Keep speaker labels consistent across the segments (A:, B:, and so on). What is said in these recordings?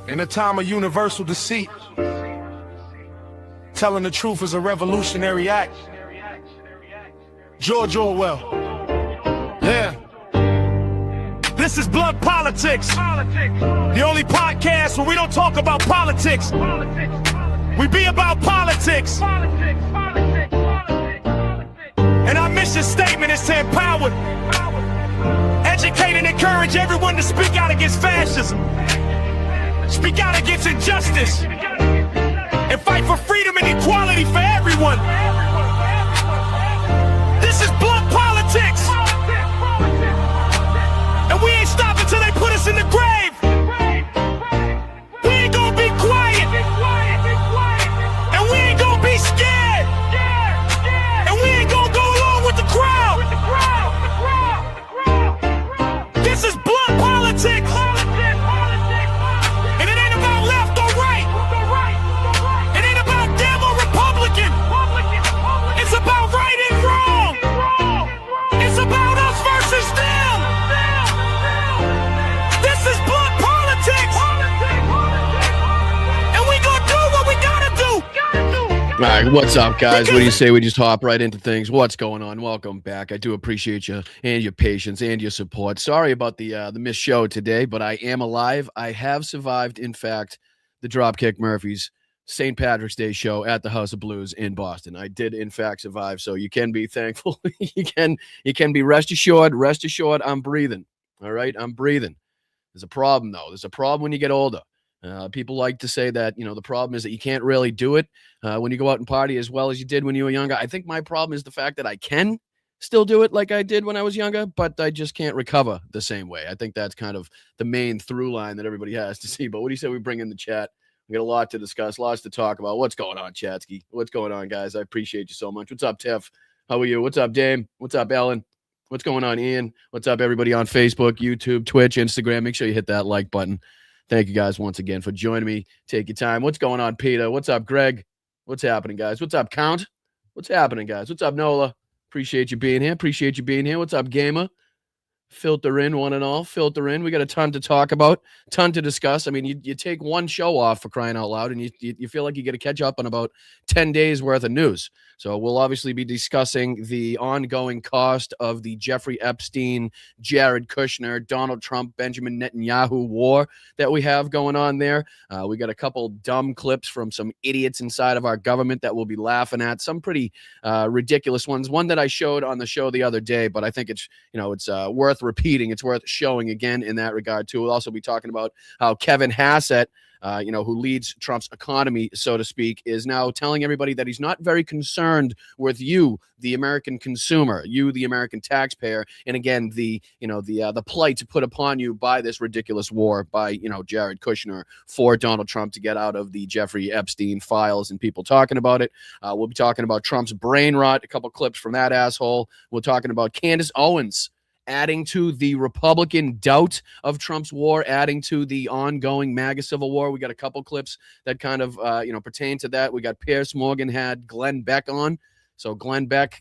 A: In a time of universal deceit, telling the truth is a revolutionary act. George Orwell. Yeah. This is Blood Politics. The only podcast where we don't talk about politics. We be about politics. And our mission statement is to empower, educate, and encourage everyone to speak out against fascism. Speak out against injustice and fight for freedom and equality for everyone. This is Blood Politics, and we ain't stopping till they put us in the grave. We ain't gonna be quiet, and we ain't gonna be scared, and we ain't gonna go along with the crowd. This is Blood Politics.
B: All right, what's up, guys? What do you say we just hop right into things? What's going on? Welcome back. I do appreciate you and your patience and your support. Sorry about the missed show today, but I am alive. I have survived, in fact, the Dropkick Murphys St. Patrick's Day show at the House of Blues in Boston. I did, in fact, survive, so you can be thankful. you can be rest assured. Rest assured, I'm breathing. All right, I'm breathing. There's a problem, though. There's a problem when you get older. People like to say that, the problem is that you can't really do it when you go out and party as well as you did when you were younger. I think my problem is the fact that I can still do it like I did when I was younger, but I just can't recover the same way. I think that's kind of the main through line that everybody has to see. But what do you say we bring in the chat? We got a lot to discuss, lots to talk about. What's going on, Chatsky? What's going on, guys? I appreciate you so much. What's up, Tiff? How are you? What's up, Dame? What's up, Ellen? What's going on, Ian? What's up, everybody on Facebook, YouTube, Twitch, Instagram? Make sure you hit that like button. Thank you guys once again for joining me. Take your time. What's going on, Peter? What's up, Greg? What's happening, guys? What's up, Count? What's happening, guys? What's up, Nola? Appreciate you being here. What's up, Gamer? Filter in, one and all. Filter in. We got a ton to talk about, ton to discuss. I mean, you take one show off, for crying out loud, and you feel like you got to catch up on about 10 days worth of news. So we'll obviously be discussing the ongoing cost of the Jeffrey Epstein, Jared Kushner, Donald Trump, Benjamin Netanyahu war that we have going on there. We got a couple dumb clips from some idiots inside of our government that we'll be laughing at. Some pretty ridiculous ones. One that I showed on the show the other day, but I think it's worth repeating. It's worth showing again in that regard too. We'll also be talking about how Kevin Hassett, who leads Trump's economy, so to speak, is now telling everybody that he's not very concerned with you, the American consumer, you, the American taxpayer, and again, the plight put upon you by this ridiculous war by, Jared Kushner for Donald Trump to get out of the Jeffrey Epstein files and people talking about it. We'll be talking about Trump's brain rot, a couple clips from that asshole. We're talking about Candace Owens adding to the Republican doubt of Trump's war, adding to the ongoing MAGA civil war. We got a couple clips that kind of, pertain to that. We got Piers Morgan had Glenn Beck on. So Glenn Beck,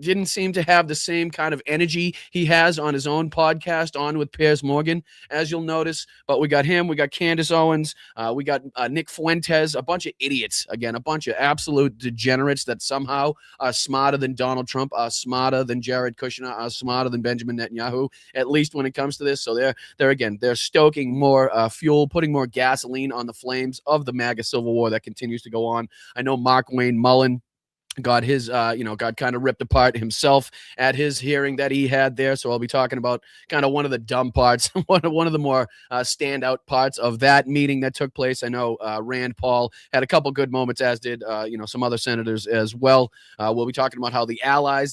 B: didn't seem to have the same kind of energy he has on his own podcast, On with Piers Morgan, as you'll notice. But we got him, we got Candace Owens, we got Nick Fuentes, a bunch of idiots, again, a bunch of absolute degenerates that somehow are smarter than Donald Trump, are smarter than Jared Kushner, are smarter than Benjamin Netanyahu, at least when it comes to this. So they're stoking more fuel, putting more gasoline on the flames of the MAGA civil war that continues to go on. I know Mark Wayne Mullen got his, got kind of ripped apart himself at his hearing that he had there. So I'll be talking about kind of one of the dumb parts, one of the more standout parts of that meeting that took place. I know Rand Paul had a couple good moments, as did, some other senators as well. We'll be talking about how the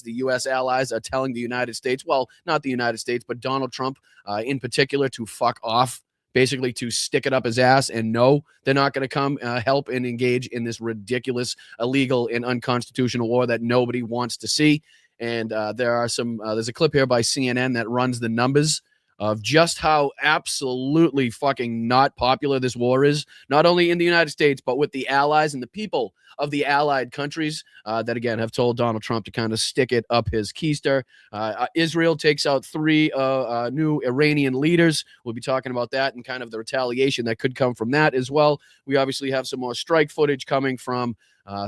B: U.S. allies are telling the United States, well, not the United States, but Donald Trump in particular, to fuck off. Basically to stick it up his ass and no, they're not going to come help and engage in this ridiculous, illegal, and unconstitutional war that nobody wants to see. And there's a clip here by CNN that runs the numbers of just how absolutely fucking not popular this war is, not only in the United States, but with the allies and the people of the allied countries that, again, have told Donald Trump to kind of stick it up his keister. Israel takes out 3 new Iranian leaders. We'll be talking about that and kind of the retaliation that could come from that as well. We obviously have some more strike footage coming from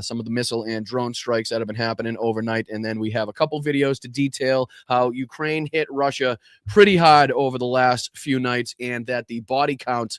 B: some of the missile and drone strikes that have been happening overnight. And then we have a couple videos to detail how Ukraine hit Russia pretty hard over the last few nights, and that the body count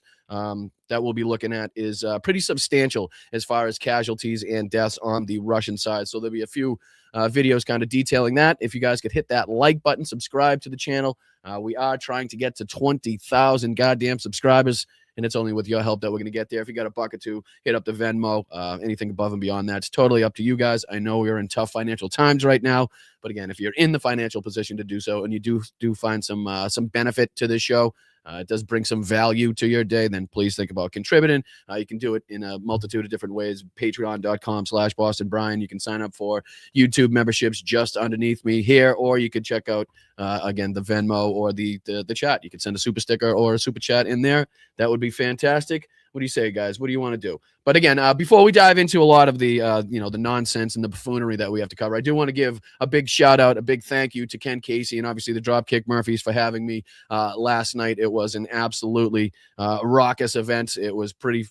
B: that we'll be looking at is pretty substantial as far as casualties and deaths on the Russian side. So there'll be a few videos kind of detailing that. If you guys could hit that like button, subscribe to the channel. We are trying to get to 20,000 goddamn subscribers, and it's only with your help that we're going to get there. If you got a buck or two, hit up the Venmo. Anything above and beyond that, it's totally up to you guys. I know we're in tough financial times right now, but again, if you're in the financial position to do so, and you do find some benefit to this show, it does bring some value to your day, then please think about contributing. You can do it in a multitude of different ways. Patreon.com/Boston Brian. You can sign up for YouTube memberships just underneath me here, or you could check out, again, the Venmo or the chat. You could send a super sticker or a super chat in there. That would be fantastic. What do you say, guys? What do you want to do? But again, before we dive into a lot of the the nonsense and the buffoonery that we have to cover, I do want to give a big shout out, a big thank you to Ken Casey and obviously the Dropkick Murphys for having me last night. It was an absolutely raucous event. It was pretty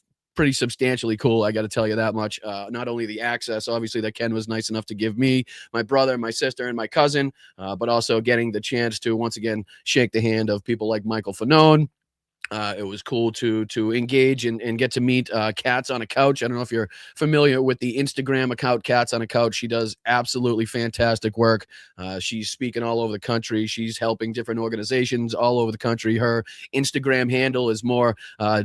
B: substantially cool, I got to tell you that much. Not only the access, obviously, that Ken was nice enough to give me, my brother, my sister, and my cousin, but also getting the chance to once again shake the hand of people like Michael Fanone. It was cool to engage and get to meet Cats on a Couch. I don't know if you're familiar with the Instagram account Cats on a Couch. She does absolutely fantastic work. She's speaking all over the country. She's helping different organizations all over the country. Her Instagram handle is more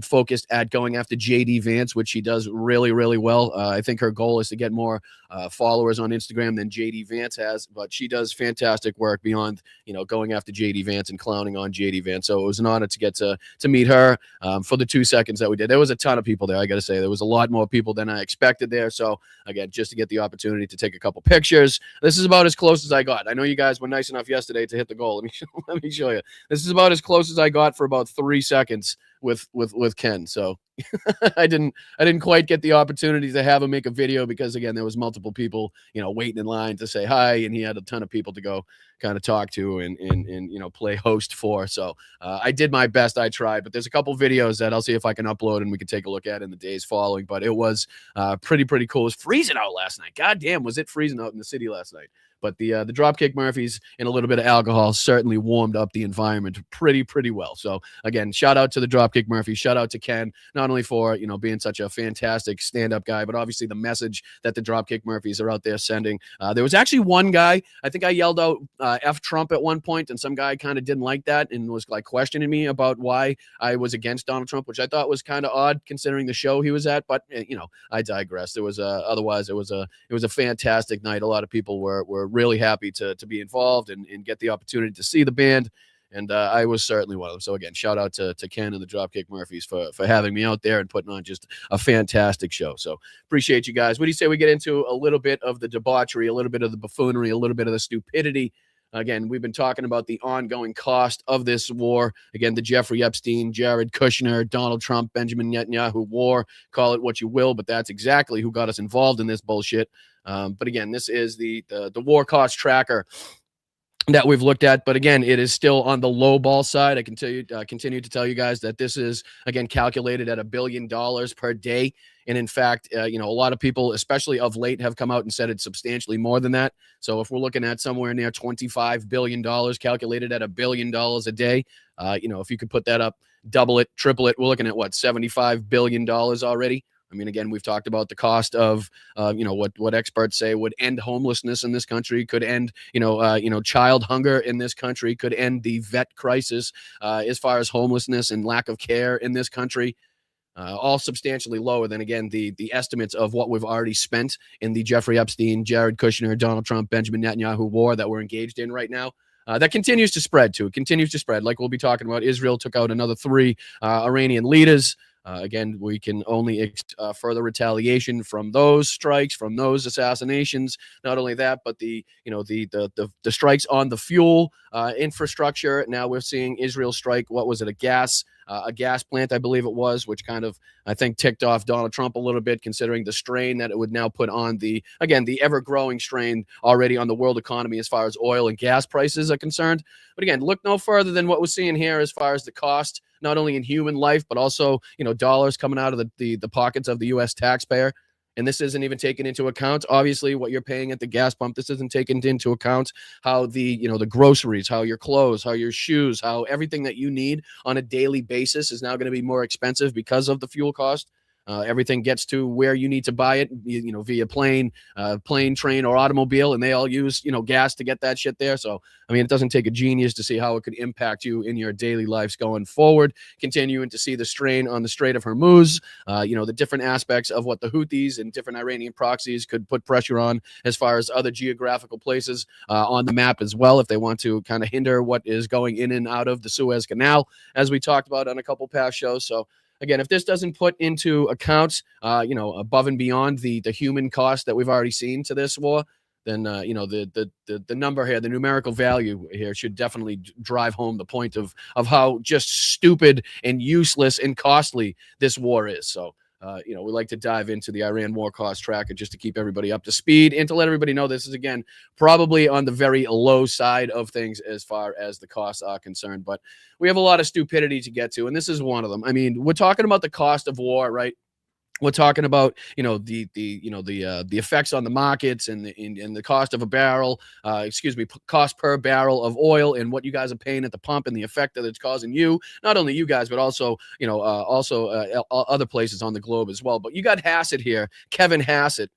B: focused at going after JD Vance, which she does really, really well. I think her goal is to get more followers on Instagram than JD Vance has, but she does fantastic work beyond, going after JD Vance and clowning on JD Vance. So it was an honor to get to meet her for the 2 seconds that we did. There was a ton of people there, I got to say. There was a lot more people than I expected there. So, again, just to get the opportunity to take a couple pictures. This is about as close as I got. I know you guys were nice enough yesterday to hit the goal. Let me show you. This is about as close as I got for about 3 seconds with Ken. So I didn't quite get the opportunity to have him make a video because, again, there was multiple people, waiting in line to say hi, and he had a ton of people to go kind of talk to and play host for. So I did my best. I tried, but there's a couple videos that I'll see if I can upload and we can take a look at in the days following. But it was pretty cool. It was freezing out last night. God damn, was it freezing out in the city last night? But the Dropkick Murphys and a little bit of alcohol certainly warmed up the environment pretty well. So again, shout out to the Dropkick Murphys. Shout out to Ken, not only for being such a fantastic stand-up guy, but obviously the message that the Dropkick Murphys are out there sending. There was actually one guy, I think I yelled out F Trump at one point, and some guy kind of didn't like that and was like questioning me about why I was against Donald Trump, which I thought was kind of odd considering the show he was at. But I digress. It was otherwise it was a fantastic night. A lot of people were really happy to be involved and get the opportunity to see the band. And I was certainly one of them. So again, shout out to Ken and the Dropkick Murphys for having me out there and putting on just a fantastic show. So appreciate you guys. What do you say we get into a little bit of the debauchery, a little bit of the buffoonery, a little bit of the stupidity? Again, we've been talking about the ongoing cost of this war. Again, the Jeffrey Epstein, Jared Kushner, Donald Trump, Benjamin Netanyahu war. Call it what you will, but that's exactly who got us involved in this bullshit. But again, this is the war cost tracker that we've looked at. But again, it is still on the low ball side. I can continue to tell you guys that this is, again, calculated at $1 billion per day. And in fact, a lot of people, especially of late, have come out and said it's substantially more than that. So if we're looking at somewhere near $25 billion calculated at $1 billion a day, if you could put that up, double it, triple it, we're looking at what, $75 billion already. I mean, again, we've talked about the cost of, what experts say would end homelessness in this country, could end, child hunger in this country, could end the vet crisis as far as homelessness and lack of care in this country. All substantially lower than, again, the estimates of what we've already spent in the Jeffrey Epstein, Jared Kushner, Donald Trump, Benjamin Netanyahu war that we're engaged in right now. That continues to spread, too. It continues to spread. Like we'll be talking about, Israel took out another 3 Iranian leaders. Again, we can only further retaliation from those strikes, from those assassinations. Not only that, but the strikes on the fuel infrastructure. Now we're seeing Israel strike. What was it? A gas plant, I believe it was, which kind of, I think, ticked off Donald Trump a little bit, considering the strain that it would now put on the ever-growing strain already on the world economy as far as oil and gas prices are concerned. But again, look no further than what we're seeing here as far as the cost, not only in human life, but also, dollars coming out of the pockets of the U.S. taxpayer. And this isn't even taken into account, obviously, what you're paying at the gas pump. This isn't taken into account how the groceries, how your clothes, how your shoes, how everything that you need on a daily basis is now going to be more expensive because of the fuel cost. Everything gets to where you need to buy it, via plane, train, or automobile, and they all use, gas to get that shit there. So, I mean, it doesn't take a genius to see how it could impact you in your daily lives going forward. Continuing to see the strain on the Strait of Hormuz, the different aspects of what the Houthis and different Iranian proxies could put pressure on as far as other geographical places on the map as well, if they want to kind of hinder what is going in and out of the Suez Canal, as we talked about on a couple past shows. So, again, if this doesn't put into account, above and beyond the human cost that we've already seen to this war, then the number here, the numerical value here, should definitely drive home the point of how just stupid and useless and costly this war is. So, we like to dive into the Iran war cost tracker just to keep everybody up to speed and to let everybody know this is, again, probably on the very low side of things as far as the costs are concerned. But we have a lot of stupidity to get to, and this is one of them. I mean, we're talking about the cost of war, right? We're talking about, the effects on the markets and the cost of a barrel, cost per barrel of oil, and what you guys are paying at the pump, and the effect that it's causing you, not only you guys, but also, other places on the globe as well. But you got Hassett here, Kevin Hassett,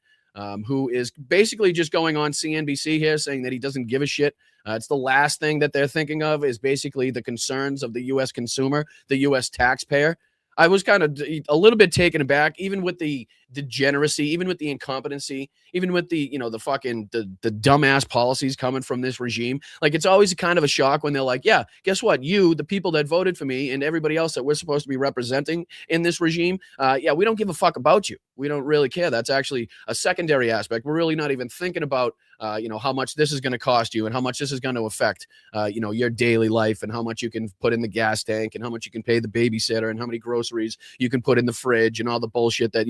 B: who is basically just going on CNBC here saying that he doesn't give a shit. It's the last thing that they're thinking of is basically the concerns of the U.S. consumer, the U.S. taxpayer. I was kind of a little bit taken aback, even with the degeneracy, even with the incompetency, even with the dumbass policies coming from this regime. Like, it's always kind of a shock when they're like, yeah, guess what? You, the people that voted for me, and everybody else that we're supposed to be representing in this regime, we don't give a fuck about you. We don't really care. That's actually a secondary aspect. We're really not even thinking about, how much this is going to cost you and how much this is going to affect, your daily life, and how much you can put in the gas tank, and how much you can pay the babysitter, and how many groceries you can put in the fridge, and all the bullshit that,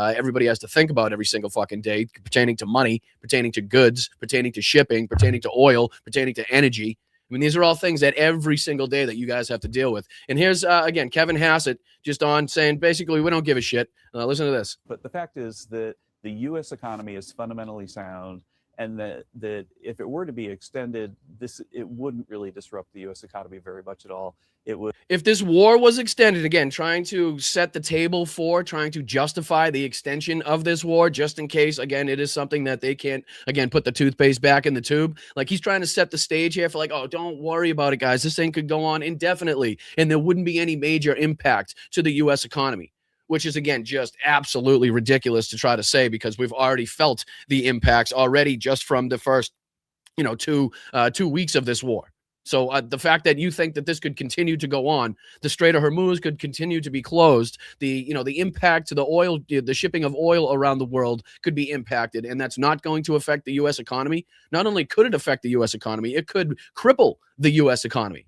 B: everybody has to think about every single fucking day, pertaining to money, pertaining to goods, pertaining to shipping, pertaining to oil, pertaining to energy. I mean, these are all things that every single day that you guys have to deal with. And here's, again, Kevin Hassett just on saying, basically, we don't give a shit. Listen to this.
C: But the fact is that the U.S. economy is fundamentally sound, and that if it were to be extended, it wouldn't really disrupt the U.S. economy very much at all. It would.
B: If this war was extended, again, trying to set the table for, trying to justify the extension of this war, just in case, again, it is something that they can't, again, put the toothpaste back in the tube. Like, he's trying to set the stage here for, like, oh, don't worry about it, guys. This thing could go on indefinitely, and there wouldn't be any major impact to the U.S. economy, which is, again, just absolutely ridiculous to try to say, because we've already felt the impacts already just from the first, 2 weeks of this war. So the fact that you think that this could continue to go on, the Strait of Hormuz could continue to be closed, the impact to the oil, the shipping of oil around the world could be impacted, and that's not going to affect the U.S. economy. Not only could it affect the U.S. economy, it could cripple the U.S. economy.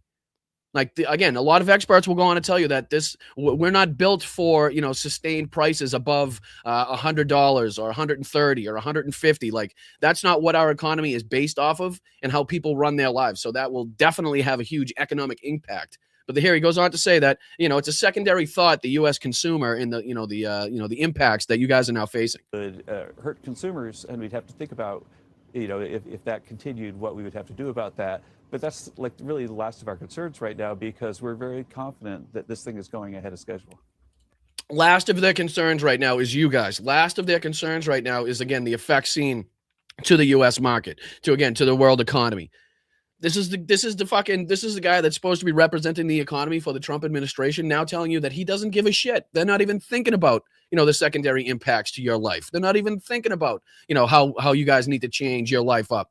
B: Like, again, a lot of experts will go on to tell you that we're not built for, sustained prices above $100 or $130 or $150. Like, that's not what our economy is based off of and how people run their lives. So that will definitely have a huge economic impact. But here he goes on to say that, it's a secondary thought, the U.S. consumer, and the impacts that you guys are now facing.
C: It would hurt consumers, and we'd have to think about, if that continued, what we would have to do about that. But that's like really the last of our concerns right now, because we're very confident that this thing is going ahead of schedule.
B: Last of their concerns right now is you guys. Last of their concerns right now is, again, the effects seen to the U.S. market, to the world economy. This is the guy that's supposed to be representing the economy for the Trump administration, now telling you that he doesn't give a shit. They're not even thinking about, the secondary impacts to your life. They're not even thinking about, how you guys need to change your life up,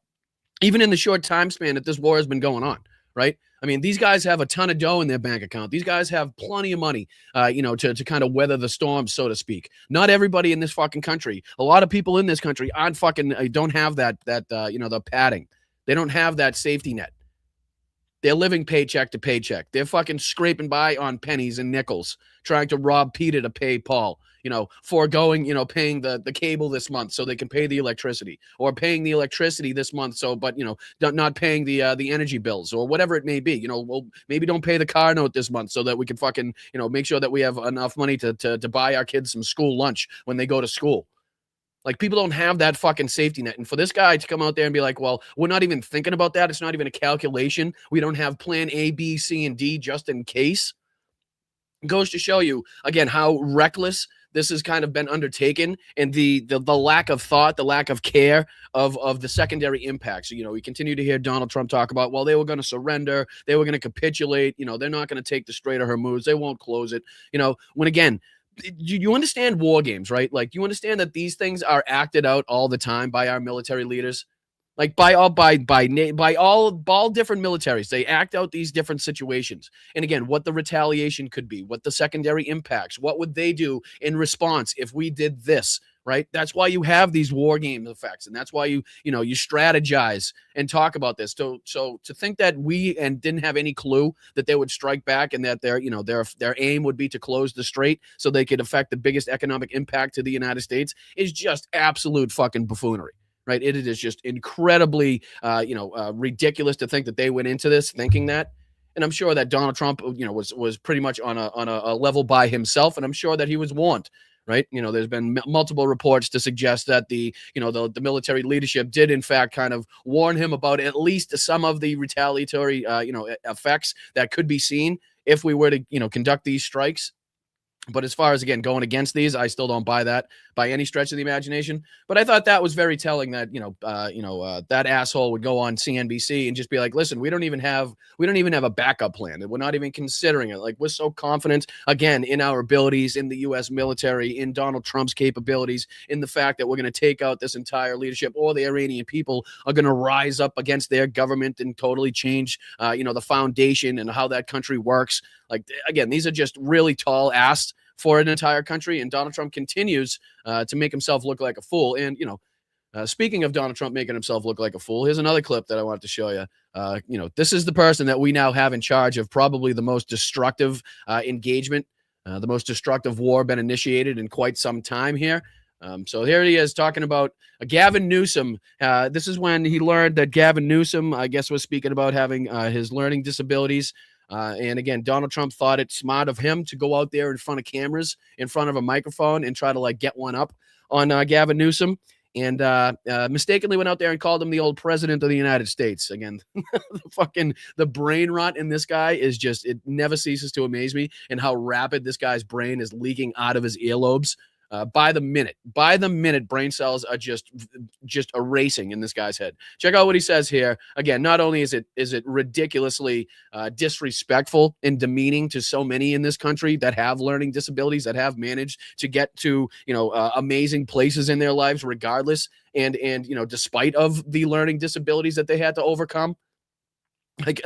B: even in the short time span that this war has been going on, right? I mean, these guys have a ton of dough in their bank account. These guys have plenty of money, to kind of weather the storm, so to speak. Not everybody in this fucking country. A lot of people in this country aren't fucking don't have the padding. They don't have that safety net. They're living paycheck to paycheck. They're fucking scraping by on pennies and nickels, trying to rob Peter to pay Paul, foregoing, paying the cable this month so they can pay the electricity, or paying the electricity this month. But not paying the energy bills, or whatever it may be. Well, maybe don't pay the car note this month so that we can fucking, make sure that we have enough money to buy our kids some school lunch when they go to school. Like, people don't have that fucking safety net. And for this guy to come out there and be like, well, we're not even thinking about that. It's not even a calculation. We don't have plan A, B, C, and D just in case. It goes to show you, again, how reckless this has kind of been undertaken, and the lack of thought, the lack of care of the secondary impacts. We continue to hear Donald Trump talk about, well, they were going to surrender. They were going to capitulate. They're not going to take the Strait of Hormuz. They won't close it. When, again, you understand war games, right? Like, you understand that these things are acted out all the time by our military leaders, like by all different militaries. They act out these different situations. And again, what the retaliation could be, what the secondary impacts, what would they do in response if we did this, right? That's why you have these war game effects, and that's why you strategize and talk about this. So to think that we didn't have any clue that they would strike back, and that their aim would be to close the strait so they could affect the biggest economic impact to the United States is just absolute fucking buffoonery. Right? It is just incredibly, ridiculous to think that they went into this thinking that. And I'm sure that Donald Trump, was pretty much on a level by himself, and I'm sure that he was warned. Right? There's been multiple reports to suggest that the military leadership did in fact kind of warn him about at least some of the retaliatory, effects that could be seen if we were to, conduct these strikes. But as far as, again, going against these, I still don't buy that by any stretch of the imagination. But I thought that was very telling that, that asshole would go on CNBC and just be like, listen, we don't even have a backup plan. We're not even considering it. Like, we're so confident, again, in our abilities, in the U.S. military, in Donald Trump's capabilities, in the fact that we're going to take out this entire leadership, or the Iranian people are going to rise up against their government and totally change, the foundation and how that country works. Like, again, these are just really tall asks for an entire country, and Donald Trump continues to make himself look like a fool. And, speaking of Donald Trump making himself look like a fool, here's another clip that I wanted to show you. This is the person that we now have in charge of probably the most destructive engagement, the most destructive war been initiated in quite some time here. So here he is talking about Gavin Newsom. This is when he learned that Gavin Newsom, I guess, was speaking about having his learning disabilities. And again, Donald Trump thought it smart of him to go out there in front of cameras, in front of a microphone, and try to get one up on Gavin Newsom, and mistakenly went out there and called him the old president of the United States. Again, the brain rot in this guy is just, it never ceases to amaze me, and how rapid this guy's brain is leaking out of his earlobes. By the minute, brain cells are just erasing in this guy's head. Check out what he says here. Again, not only is it ridiculously disrespectful and demeaning to so many in this country that have learning disabilities, that have managed to get to amazing places in their lives regardless, and despite of the learning disabilities that they had to overcome. Like,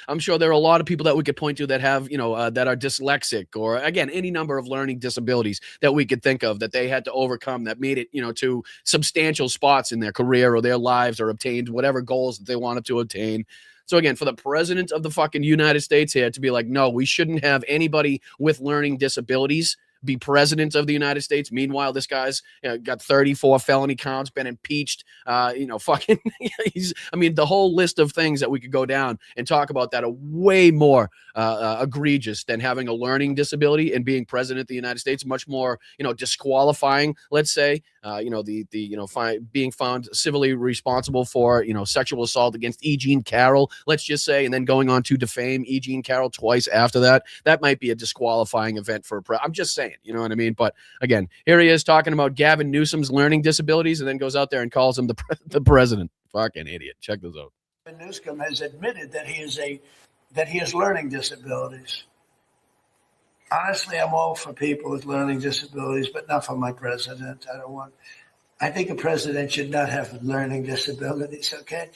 B: I'm sure there are a lot of people that we could point to that have, that are dyslexic, or again, any number of learning disabilities that we could think of that they had to overcome, that made it, to substantial spots in their career or their lives, or obtained whatever goals that they wanted to obtain. So again, for the president of the fucking United States here to be like, no, we shouldn't have anybody with learning disabilities be president of the United States. Meanwhile, this guy's got 34 felony counts, been impeached. The whole list of things that we could go down and talk about that are way more egregious than having a learning disability and being president of the United States. Much more, disqualifying, let's say, being found civilly responsible for, sexual assault against E. Jean Carroll, let's just say, and then going on to defame E. Jean Carroll twice after that. That might be a disqualifying event for I'm just saying, you know what I mean? But again, here he is talking about Gavin Newsom's learning disabilities, and then goes out there and calls him the president. Fucking idiot. Check this out.
D: Newsom has admitted that he has learning disabilities. Honestly, I'm all for people with learning disabilities, but not for my president. I think a president should not have learning disabilities, okay?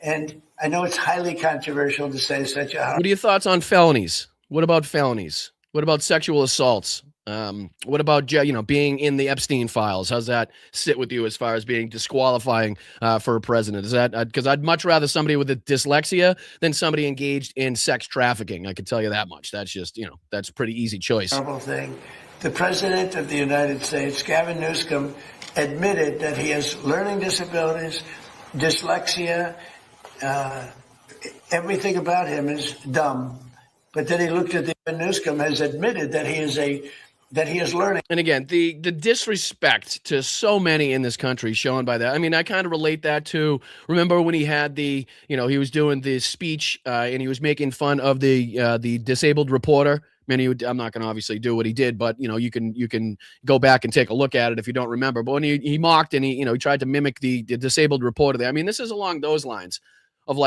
D: And I know it's highly controversial to say such a
B: What are your thoughts on felonies? What about felonies? What about sexual assaults? What about being in the Epstein files? How's that sit with you as far as being disqualifying for a president? Is that because I'd much rather somebody with a dyslexia than somebody engaged in sex trafficking? I can tell you that much. That's just that's a pretty easy choice.
D: horrible thing. The president of the United States, Gavin Newsom, admitted that he has learning disabilities, dyslexia. Everything about him is dumb. But then he looked at Newsom has admitted that he is learning.
B: And again, the disrespect to so many in this country shown by that. I mean, I kind of relate that to, remember when he had he was doing the speech and he was making fun of the disabled reporter. I'm not going to obviously do what he did, but you can go back and take a look at it if you don't remember. But when he mocked and he tried to mimic the disabled reporter there. I mean, this is along those lines of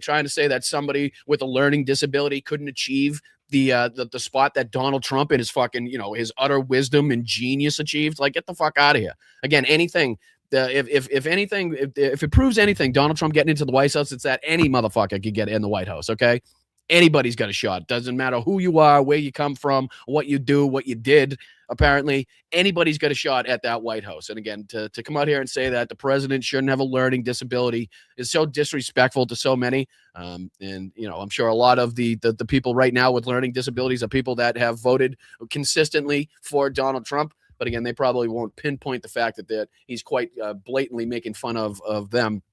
B: trying to say that somebody with a learning disability couldn't achieve the spot that Donald Trump and his fucking, his utter wisdom and genius achieved. Get the fuck out of here. Again, anything. If anything, if it proves anything, Donald Trump getting into the White House, it's that any motherfucker could get in the White House. Okay. Anybody's got a shot. Doesn't matter who you are, where you come from, what you do, what you did. Apparently, anybody's got a shot at that White House. And again, to come out here and say that the president shouldn't have a learning disability is so disrespectful to so many. And I'm sure a lot of the people right now with learning disabilities are people that have voted consistently for Donald Trump. But again, they probably won't pinpoint the fact that he's quite blatantly making fun of them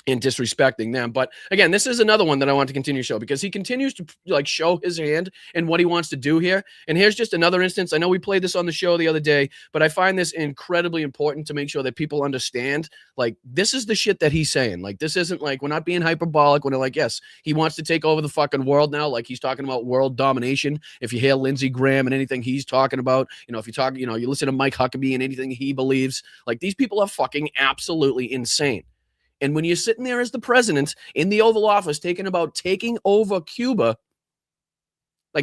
B: and disrespecting them. But again, this is another one that I want to continue to show because he continues to show his hand and what he wants to do here. And here's just another instance. I know we played this on the show the other day, but I find this incredibly important to make sure that people understand, this is the shit that he's saying. This isn't we're not being hyperbolic when they're yes, he wants to take over the fucking world now. He's talking about world domination. If you hear Lindsey Graham and anything he's talking about, if you talk, you listen to Mike Huckabee and anything he believes, these people are fucking absolutely insane. And when you're sitting there as the president in the Oval Office taking over Cuba,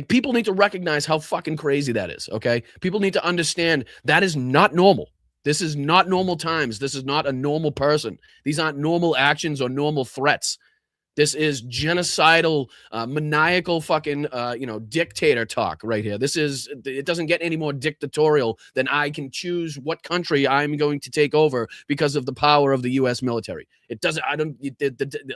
B: people need to recognize how fucking crazy that is, okay? People need to understand that is not normal. This is not normal times. This is not a normal person. These aren't normal actions or normal threats. This is genocidal, maniacal fucking, dictator talk right here. It doesn't get any more dictatorial than I can choose what country I'm going to take over because of the power of the U.S. military. It doesn't,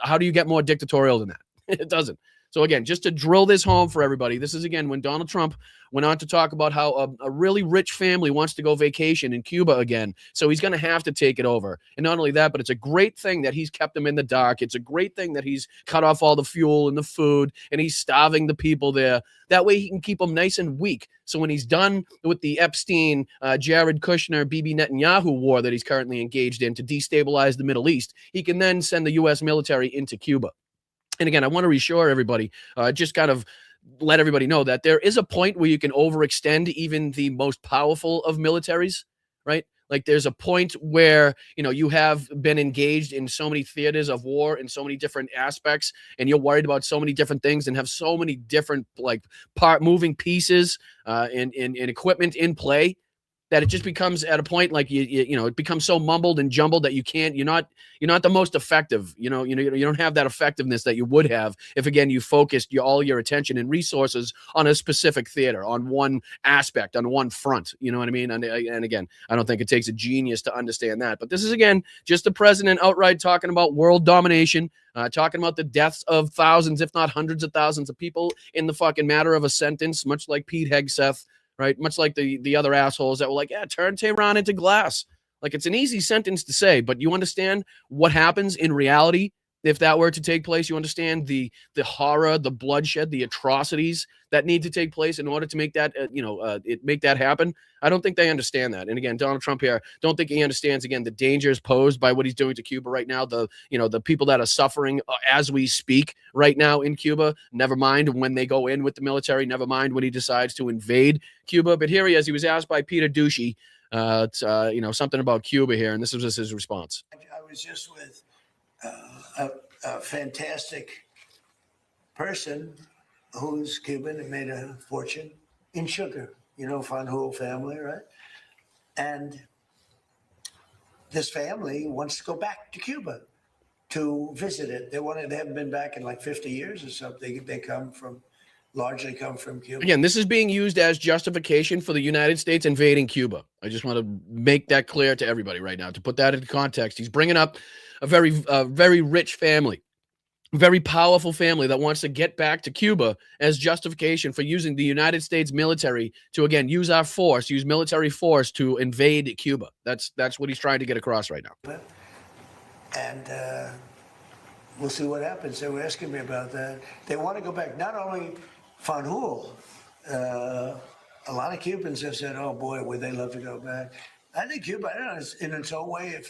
B: how do you get more dictatorial than that? It doesn't. So again, just to drill this home for everybody, this is again when Donald Trump went on to talk about how a really rich family wants to go vacation in Cuba again. So he's going to have to take it over. And not only that, but it's a great thing that he's kept them in the dark. It's a great thing that he's cut off all the fuel and the food and he's starving the people there. That way he can keep them nice and weak. So when he's done with the Epstein, Jared Kushner, Bibi Netanyahu war that he's currently engaged in to destabilize the Middle East, he can then send the U.S. military into Cuba. And again, I want to reassure everybody, just kind of let everybody know that there is a point where you can overextend even the most powerful of militaries, right? There's a point where, you have been engaged in so many theaters of war in so many different aspects, and you're worried about so many different things and have so many different moving pieces and equipment in play that it just becomes at a point it becomes so mumbled and jumbled that you're not the most effective. You don't have that effectiveness that you would have if again you focused all your attention and resources on a specific theater, on one aspect, on one front. You know what I mean? And again, I don't think it takes a genius to understand that. But this is again just the president outright talking about world domination, talking about the deaths of thousands, if not hundreds of thousands of people in the fucking matter of a sentence, much like Pete Hegseth. Right, much like the other assholes that were turn Tehran into glass. It's an easy sentence to say, but you understand what happens in reality if that were to take place. You understand the horror, the bloodshed, the atrocities that need to take place in order to make that make that happen. I don't think they understand that. And again, Donald Trump here, don't think he understands again the dangers posed by what he's doing to Cuba right now. The people that are suffering as we speak right now in Cuba. Never mind when they go in with the military. Never mind when he decides to invade Cuba. But here he is. He was asked by Peter Ducey, something about Cuba here, and this was his response.
D: I was just with a fantastic person who's Cuban and made a fortune in sugar, Fanjul family, right? And this family wants to go back to Cuba. to visit it. They haven't been back in like 50 years or something. They largely come from Cuba.
B: Again, this is being used as justification for the United States invading Cuba. I just want to make that clear to everybody right now, to put that into context. He's bringing up a very rich family, very powerful family that wants to get back to Cuba as justification for using the United States military to, again, use military force to invade Cuba. That's what he's trying to get across right now.
D: And we'll see what happens. They were asking me about that. They want to go back. Not only Van Hool, a lot of Cubans have said, "Oh boy, would they love to go back." I think Cuba, I don't know, in its own way, if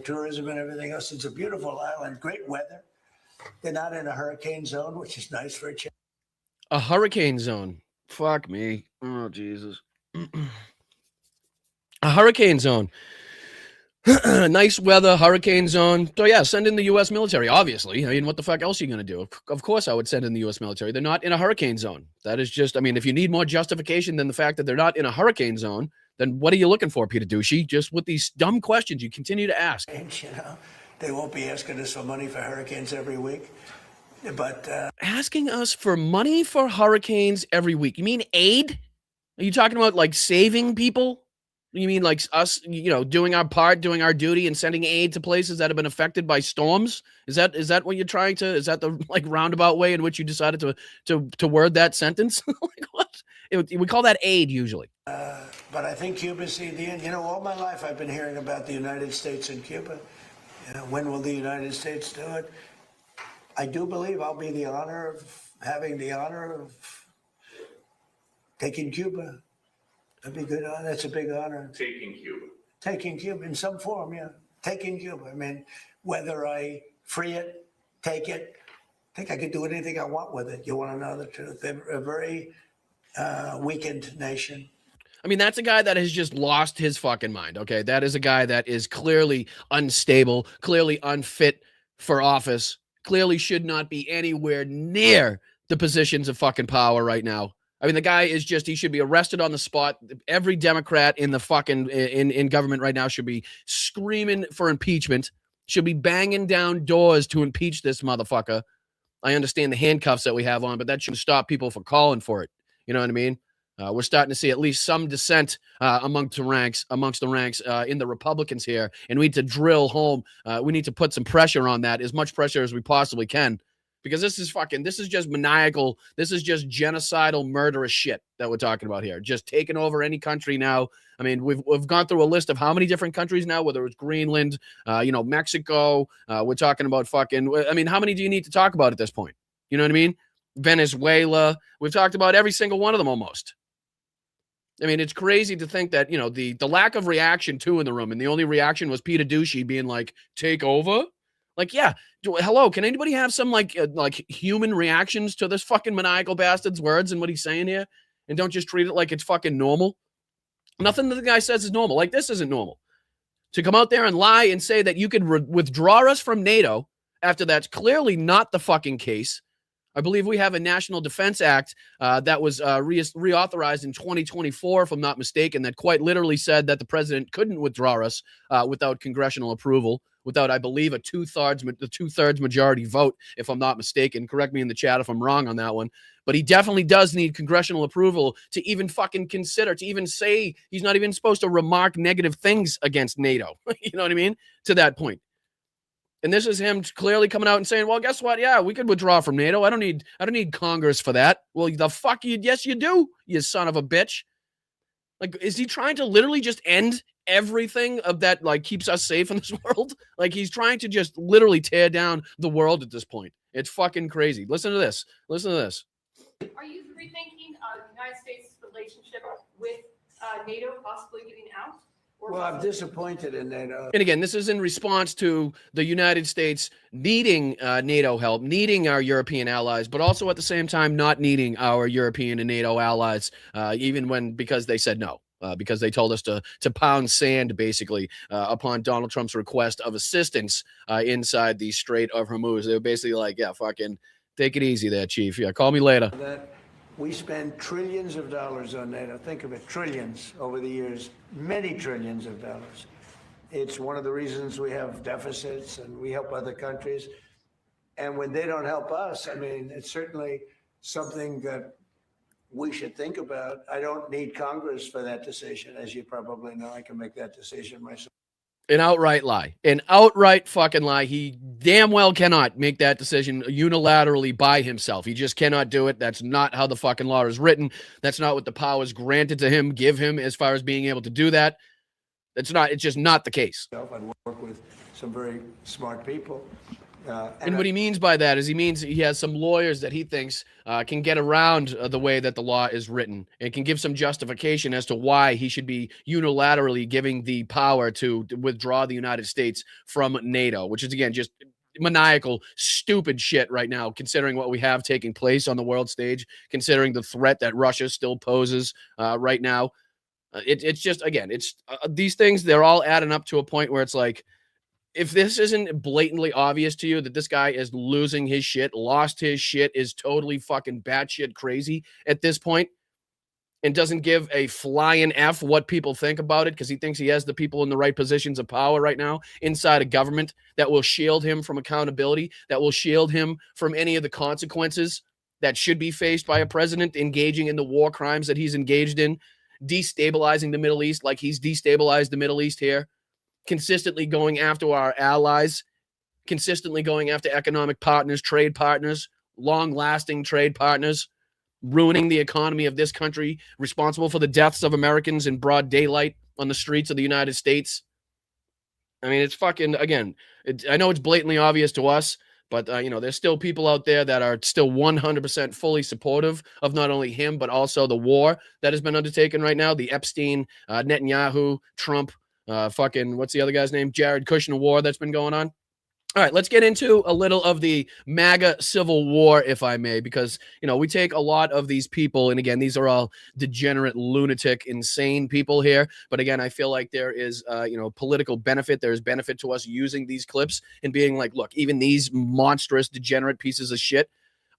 D: tourism and everything else, it's a beautiful island, great weather. They're not in a hurricane zone, which is nice for a change.
B: A hurricane zone. Fuck me. Oh, Jesus. A hurricane zone. Nice weather, hurricane zone. So, yeah, send in the U.S. military, obviously. I mean, what the fuck else are you going to do? Of course I would send in the U.S. military. They're not in a hurricane zone. That is just, I mean, if you need more justification than the fact that they're not in a hurricane zone, then what are you looking for, Peter Ducey? Just with these dumb questions you continue to ask.
D: They won't be asking us for money for hurricanes every week. But
B: asking us for money for hurricanes every week. You mean aid? Are you talking about like saving people? You mean like us, doing our part, doing our duty, and sending aid to places that have been affected by storms? Is that what you're trying to? Is that the like roundabout way in which you decided to word that sentence? Like what? We call that aid usually.
D: But I think Cuba's the end. All my life I've been hearing about the United States and Cuba. When will the United States do it? I do believe I'll be having the honor of taking Cuba. That'd be good. That's a big honor. Taking Cuba in some form, yeah. Taking Cuba. I mean, whether I free it, take it, I think I could do anything I want with it. You want to know the truth? They're a very weakened nation.
B: I mean, that's a guy that has just lost his fucking mind, okay? That is a guy that is clearly unstable, clearly unfit for office, clearly should not be anywhere near the positions of fucking power right now. I mean, the guy is he should be arrested on the spot. Every Democrat in the fucking, in government right now should be screaming for impeachment, should be banging down doors to impeach this motherfucker. I understand the handcuffs that we have on, but that shouldn't stop people from calling for it. You know what I mean? We're starting to see at least some dissent amongst the ranks in the Republicans here, and we need to drill home. We need to put some pressure on that, as much pressure as we possibly can, because this is just maniacal. This is just genocidal, murderous shit that we're talking about here. Just taking over any country now. I mean, we've gone through a list of how many different countries now, whether it's Greenland, Mexico. We're talking about I mean, how many do you need to talk about at this point? You know what I mean? Venezuela. We've talked about every single one of them almost. I mean, it's crazy to think that, the lack of reaction too in the room, and the only reaction was Peter Ducey being like, take over. Like, yeah, hello, can anybody have some like human reactions to this fucking maniacal bastard's words and what he's saying here? And don't just treat it like it's fucking normal. Nothing that the guy says is normal. Like, this isn't normal. To come out there and lie and say that you could withdraw us from NATO after that's clearly not the fucking case. I believe we have a National Defense Act that was reauthorized in 2024, if I'm not mistaken, that quite literally said that the president couldn't withdraw us without congressional approval, without, I believe, the two-thirds majority vote, if I'm not mistaken. Correct me in the chat if I'm wrong on that one. But he definitely does need congressional approval to even fucking consider, to even say he's not even supposed to remark negative things against NATO. You know what I mean? To that point. And this is him clearly coming out and saying, well, guess what? Yeah, we could withdraw from NATO. I don't need Congress for that. Well, the fuck you? Yes, you do, you son of a bitch. Like, is he trying to literally just end everything of that, like, keeps us safe in this world? Like, he's trying to just literally tear down the world at this point. It's fucking crazy. Listen to this. Listen to this.
E: Are you rethinking the United States' relationship with NATO possibly getting out?
D: Well, I'm disappointed in NATO.
B: And again, this is in response to the United States needing NATO help, needing our European allies, but also at the same time not needing our European and NATO allies, because they said no, because they told us to pound sand, basically, upon Donald Trump's request of assistance inside the Strait of Hormuz. They were basically like, yeah, fucking take it easy there, Chief. Yeah, call me later.
D: We spend trillions of dollars on NATO. Think of it, trillions over the years, many trillions of dollars. It's one of the reasons we have deficits and we help other countries. And when they don't help us, I mean, it's certainly something that we should think about. I don't need Congress for that decision. As you probably know, I can make that decision myself.
B: An outright lie. An outright fucking lie. He damn well cannot make that decision unilaterally by himself. He just cannot do it. That's not how the fucking law is written. That's not what the powers granted to him give him as far as being able to do that. It's just not the case.
D: I'd work with some very smart people.
B: And what he means by that is he means he has some lawyers that he thinks can get around the way that the law is written and can give some justification as to why he should be unilaterally giving the power to withdraw the United States from NATO, which is, again, just maniacal, stupid shit right now, considering what we have taking place on the world stage, considering the threat that Russia still poses right now. It's just, again, it's these things, they're all adding up to a point where it's like, if this isn't blatantly obvious to you that this guy is losing his shit, lost his shit, is totally fucking batshit crazy at this point, and doesn't give a flying F what people think about it because he thinks he has the people in the right positions of power right now inside a government that will shield him from accountability, that will shield him from any of the consequences that should be faced by a president engaging in the war crimes that he's engaged in, destabilizing the Middle East like he's destabilized the Middle East here, consistently going after our allies, consistently going after economic partners, trade partners, long-lasting trade partners, ruining the economy of this country, responsible for the deaths of Americans in broad daylight on the streets of the United States. I mean, it's fucking, again, I know it's blatantly obvious to us, but, there's still people out there that are still 100% fully supportive of not only him, but also the war that has been undertaken right now, the Epstein, Netanyahu, Trump, fucking, what's the other guy's name? Jared Kushner war that's been going on. All right, let's get into a little of the MAGA civil war, if I may, because, we take a lot of these people, and again, these are all degenerate, lunatic, insane people here. But again, I feel like there is, political benefit. There is benefit to us using these clips and being like, look, even these monstrous, degenerate pieces of shit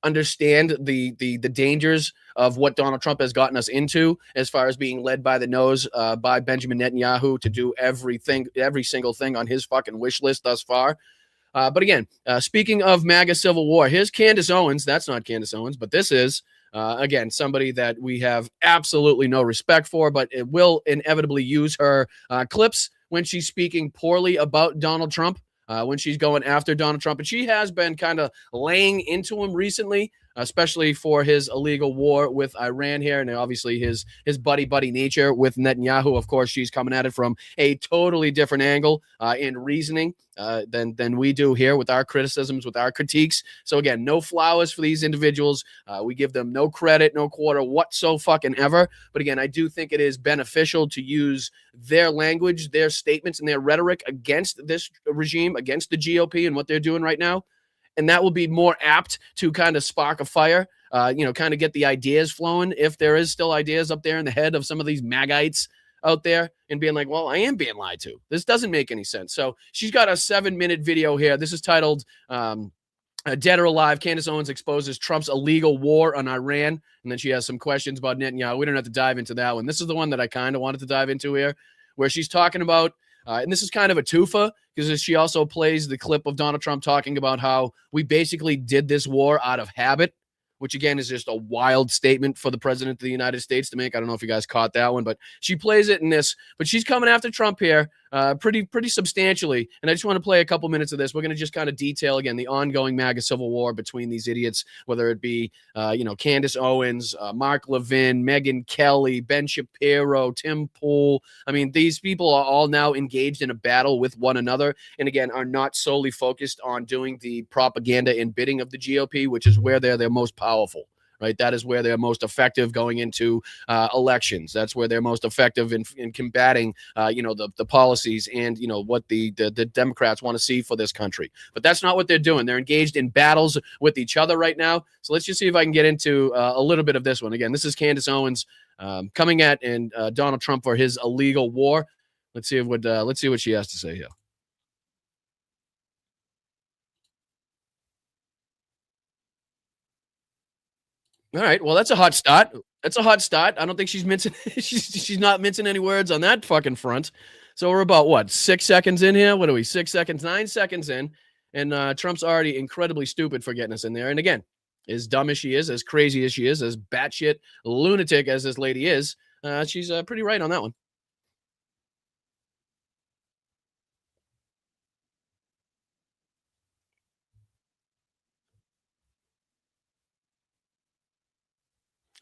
B: understand the dangers of what Donald Trump has gotten us into as far as being led by the nose by Benjamin Netanyahu to do every single thing on his fucking wish list thus far. But again, speaking of MAGA civil war, here's Candace Owens. That's not Candace Owens, but this is, again, somebody that we have absolutely no respect for, but it will inevitably use her clips when she's speaking poorly about Donald Trump. When she's going after Donald Trump. And she has been kind of laying into him recently, especially for his illegal war with Iran here, and obviously his buddy nature with Netanyahu. Of course, she's coming at it from a totally different angle in reasoning than we do here with our criticisms, with our critiques. So again, no flowers for these individuals. We give them no credit, no quarter whatsoever. But again, I do think it is beneficial to use their language, their statements, and their rhetoric against this regime, against the GOP and what they're doing right now. And that will be more apt to kind of spark a fire, kind of get the ideas flowing, if there is still ideas up there in the head of some of these MAGites out there, and being like, well, I am being lied to. This doesn't make any sense. So she's got a 7-minute video here. This is titled Dead or Alive, Candace Owens exposes Trump's illegal war on Iran. And then she has some questions about Netanyahu. We don't have to dive into that one. This is the one that I kind of wanted to dive into here, where she's talking about, and this is kind of a twofa, because she also plays the clip of Donald Trump talking about how we basically did this war out of habit, which again is just a wild statement for the president of the United States to make. I don't know if you guys caught that one, but she plays it in this. But she's coming after Trump here pretty substantially. And I just want to play a couple minutes of this. We're going to just kind of detail, again, the ongoing MAGA civil war between these idiots, whether it be, Candace Owens, Mark Levin, Megyn Kelly, Ben Shapiro, Tim Pool. I mean, these people are all now engaged in a battle with one another. And again, are not solely focused on doing the propaganda and bidding of the GOP, which is where they're most powerful. Right, that is where they're most effective going into elections. That's where they're most effective in combating, the policies and what the Democrats want to see for this country. But that's not what they're doing. They're engaged in battles with each other right now. So let's just see if I can get into a little bit of this one. Again, this is Candace Owens coming at Donald Trump for his illegal war. Let's see what she has to say here. All right. Well, that's a hot start. I don't think she's mincing. She's not mincing any words on that fucking front. So we're about what, 6 seconds in here? What are we? 6 seconds, 9 seconds in, and Trump's already incredibly stupid for getting us in there. And again, as dumb as she is, as crazy as she is, as batshit lunatic as this lady is, she's pretty right on that one.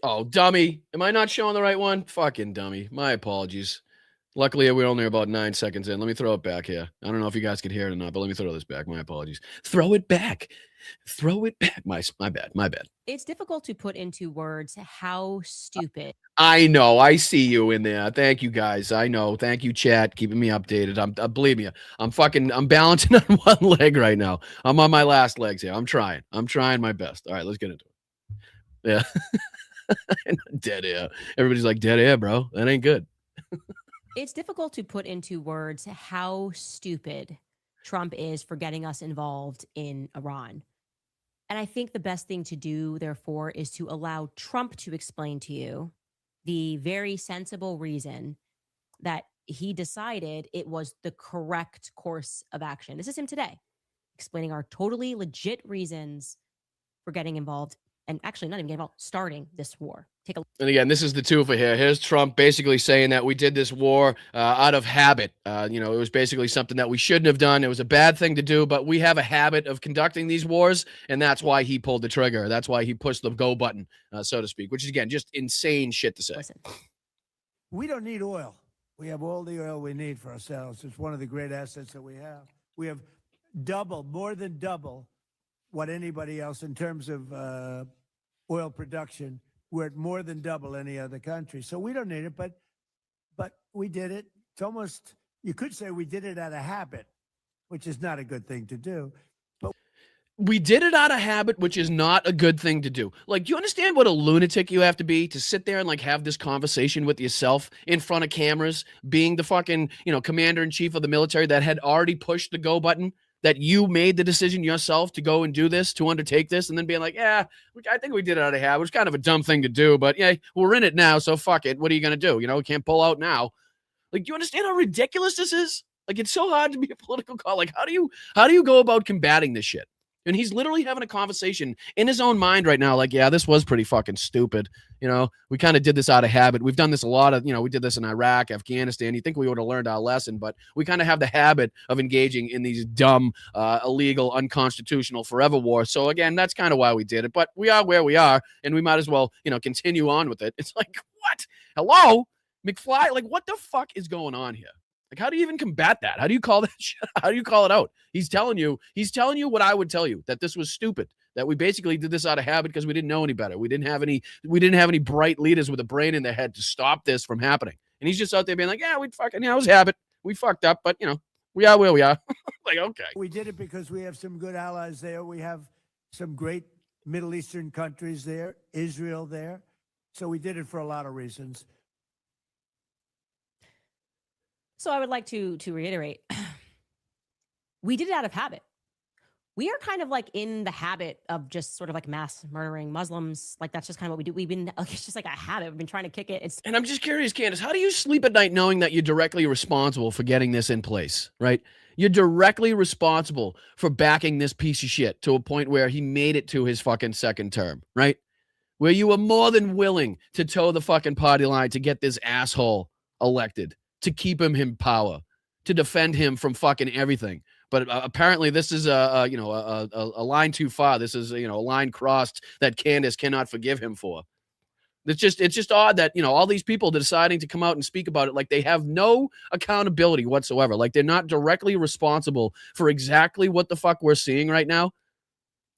B: Oh, dummy. Am I not showing the right one? Fucking dummy. My apologies. Luckily, we're only about 9 seconds in. Let me throw it back here. I don't know if you guys could hear it or not, but let me throw this back. My apologies. Throw it back. Throw it back. My bad. My bad.
F: It's difficult to put into words how stupid.
B: I know. I see you in there. Thank you, guys. I know. Thank you, chat, keeping me updated. Believe me, I'm balancing on one leg right now. I'm on my last legs here. I'm trying my best. All right, let's get into it. Yeah. Dead air. Everybody's like, dead air, bro. That ain't good.
F: It's difficult to put into words how stupid Trump is for getting us involved in Iran. And I think the best thing to do, therefore, is to allow Trump to explain to you the very sensible reason that he decided it was the correct course of action. This is him today, explaining our totally legit reasons for getting involved, and actually not even getting involved, starting this war. Take a look.
B: And again, this is the twofer here. Here's Trump basically saying that we did this war out of habit. It was basically something that we shouldn't have done. It was a bad thing to do, but we have a habit of conducting these wars, and that's why he pulled the trigger. That's why he pushed the go button, so to speak, which is, again, just insane shit to say.
F: Listen.
G: We don't need oil. We have all the oil we need for ourselves. It's one of the great assets that we have. We have more than double what anybody else in terms of oil production. We're at more than double any other country. So we don't need it, but we did it. It's almost, you could say we did it out of habit, which is not a good thing to do.
B: We did it out of habit, which is not a good thing to do. Like, you understand what a lunatic you have to be to sit there and like have this conversation with yourself in front of cameras, being the fucking, commander in chief of the military that had already pushed the go button, that you made the decision yourself to go and do this, to undertake this, and then being like, yeah, I think we did it out of habit. It's kind of a dumb thing to do, but yeah, we're in it now, so fuck it. What are you going to do? We can't pull out now. Like, do you understand how ridiculous this is? Like, it's so hard to be a political call. Like, how do you go about combating this shit? And he's literally having a conversation in his own mind right now. Like, yeah, this was pretty fucking stupid. We kind of did this out of habit. We've done this a lot of, we did this in Iraq, Afghanistan. You think we would have learned our lesson, but we kind of have the habit of engaging in these dumb, illegal, unconstitutional forever wars. So again, that's kind of why we did it, but we are where we are and we might as well, continue on with it. It's like, what? Hello, McFly? Like, what the fuck is going on here? Like, how do you even combat that? How do you call that shit? How do you call it out? He's telling you what I would tell you, that this was stupid, that we basically did this out of habit because we didn't know any better. We didn't have any bright leaders with a brain in their head to stop this from happening. And he's just out there being like, yeah, it was habit. We fucked up, but we are where we are. Like, okay.
G: We did it because we have some good allies there. We have some great Middle Eastern countries there, Israel there. So we did it for a lot of reasons.
F: So I would like to reiterate, we did it out of habit. We are kind of like in the habit of just sort of like mass murdering Muslims. Like, that's just kind of what we do. We've been, it's just like a habit. We've been trying to kick it.
B: And I'm just curious, Candace, how do you sleep at night knowing that you're directly responsible for getting this in place, right? You're directly responsible for backing this piece of shit to a point where he made it to his fucking second term, right? Where you were more than willing to toe the fucking party line to get this asshole elected, to keep him in power, to defend him from fucking everything. But apparently this is a line too far. This is a line crossed that Candace cannot forgive him for. It's just odd that all these people deciding to come out and speak about it like they have no accountability whatsoever. Like, they're not directly responsible for exactly what the fuck we're seeing right now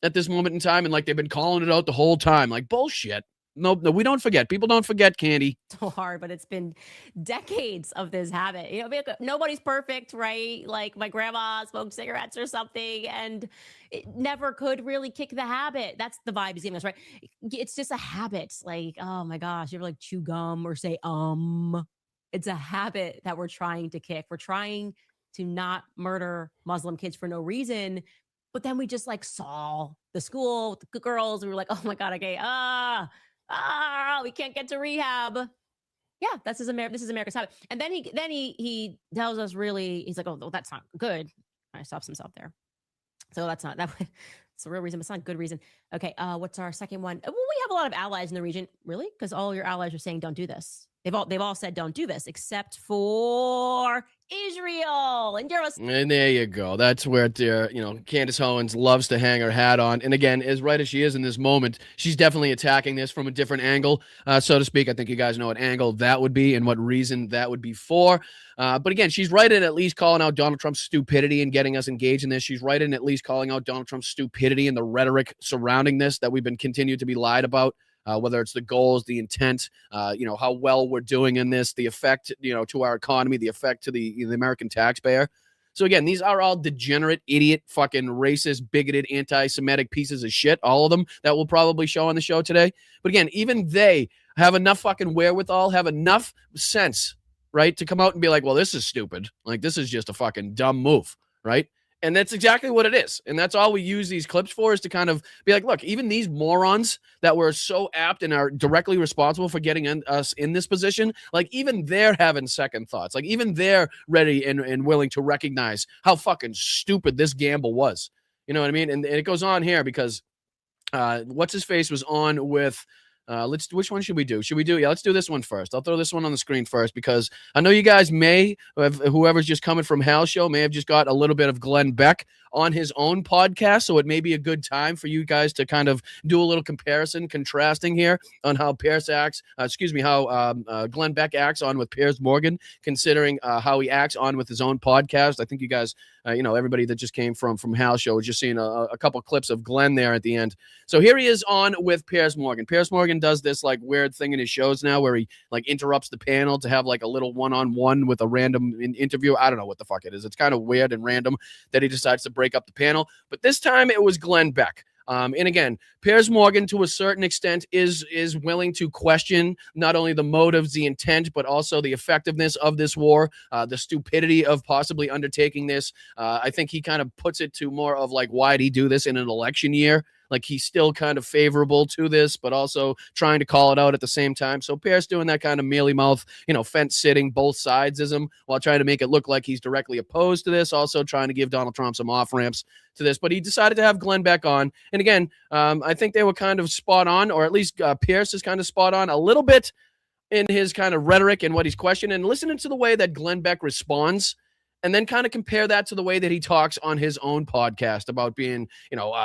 B: at this moment in time, and like they've been calling it out the whole time. Like, bullshit. No, we don't forget. People don't forget, Candy.
F: So hard, but it's been decades of this habit. Nobody's perfect, right? Like, my grandma smoked cigarettes or something, and it never could really kick the habit. That's the vibe he's giving us, right? It's just a habit. Like, oh my gosh, you ever like chew gum or say It's a habit that we're trying to kick. We're trying to not murder Muslim kids for no reason. But then we just like saw the school with the girls. We were like, oh my God, okay, we can't get to rehab. Yeah, this is America's habit. And then he tells us he's like, oh, that's not good. I stops himself there. So that's not that. It's a real reason, but it's not a good reason. Okay, what's our second one? Well, we have a lot of allies in the region, really, because all your allies are saying don't do this. They've all said don't do this, except for Israel and Jerusalem.
B: And there you go. That's where Candace Owens loves to hang her hat on. And again, as right as she is in this moment, she's definitely attacking this from a different angle, so to speak. I think you guys know what angle that would be and what reason that would be for. But again, she's right in at least calling out Donald Trump's stupidity and getting us engaged in this. She's right in at least calling out Donald Trump's stupidity and the rhetoric surrounding this that we've been continued to be lied about. Whether it's the goals, the intent, how well we're doing in this, the effect, to our economy, the effect to the American taxpayer. So again, these are all degenerate, idiot, fucking racist, bigoted, anti-Semitic pieces of shit. All of them that we'll probably show on the show today. But again, even they have enough fucking wherewithal, have enough sense, right, to come out and be like, well, this is stupid. Like, this is just a fucking dumb move, right? And that's exactly what it is. And that's all we use these clips for, is to kind of be like, look, even these morons that were so apt and are directly responsible for getting us in this position, like, even they're having second thoughts. Like, even they're ready and willing to recognize how fucking stupid this gamble was. You know what I mean? And it goes on here because what's his face was on with which one should we do? Let's do this one first. I'll throw this one on the screen first because I know you guys whoever's just coming from Hal's show may have just got a little bit of Glenn Beck on his own podcast. So it may be a good time for you guys to kind of do a little contrasting here on how Glenn Beck acts on with Piers Morgan, considering how he acts on with his own podcast. I think you guys, everybody that just came from Hal's show was just seeing a couple clips of Glenn there at the end. So here he is on with Piers Morgan. Piers Morgan does this like weird thing in his shows now where he like interrupts the panel to have like a little one-on-one with a random interview. I don't know what the fuck it is. It's kind of weird and random that he decides to break up the panel. But this time it was Glenn Beck. And again, Piers Morgan, to a certain extent, is willing to question not only the motives, the intent, but also the effectiveness of this war, the stupidity of possibly undertaking this. I think he kind of puts it to more of like, why'd he do this in an election year? Like, he's still kind of favorable to this, but also trying to call it out at the same time. So Piers doing that kind of mealy mouth, fence sitting, both sidesism, while trying to make it look like he's directly opposed to this, also trying to give Donald Trump some off ramps to this. But he decided to have Glenn Beck on. And again, I think they were kind of spot on, or at least Piers is kind of spot on a little bit in his kind of rhetoric and what he's questioning, and listening to the way that Glenn Beck responds. And then kind of compare that to the way that he talks on his own podcast about being,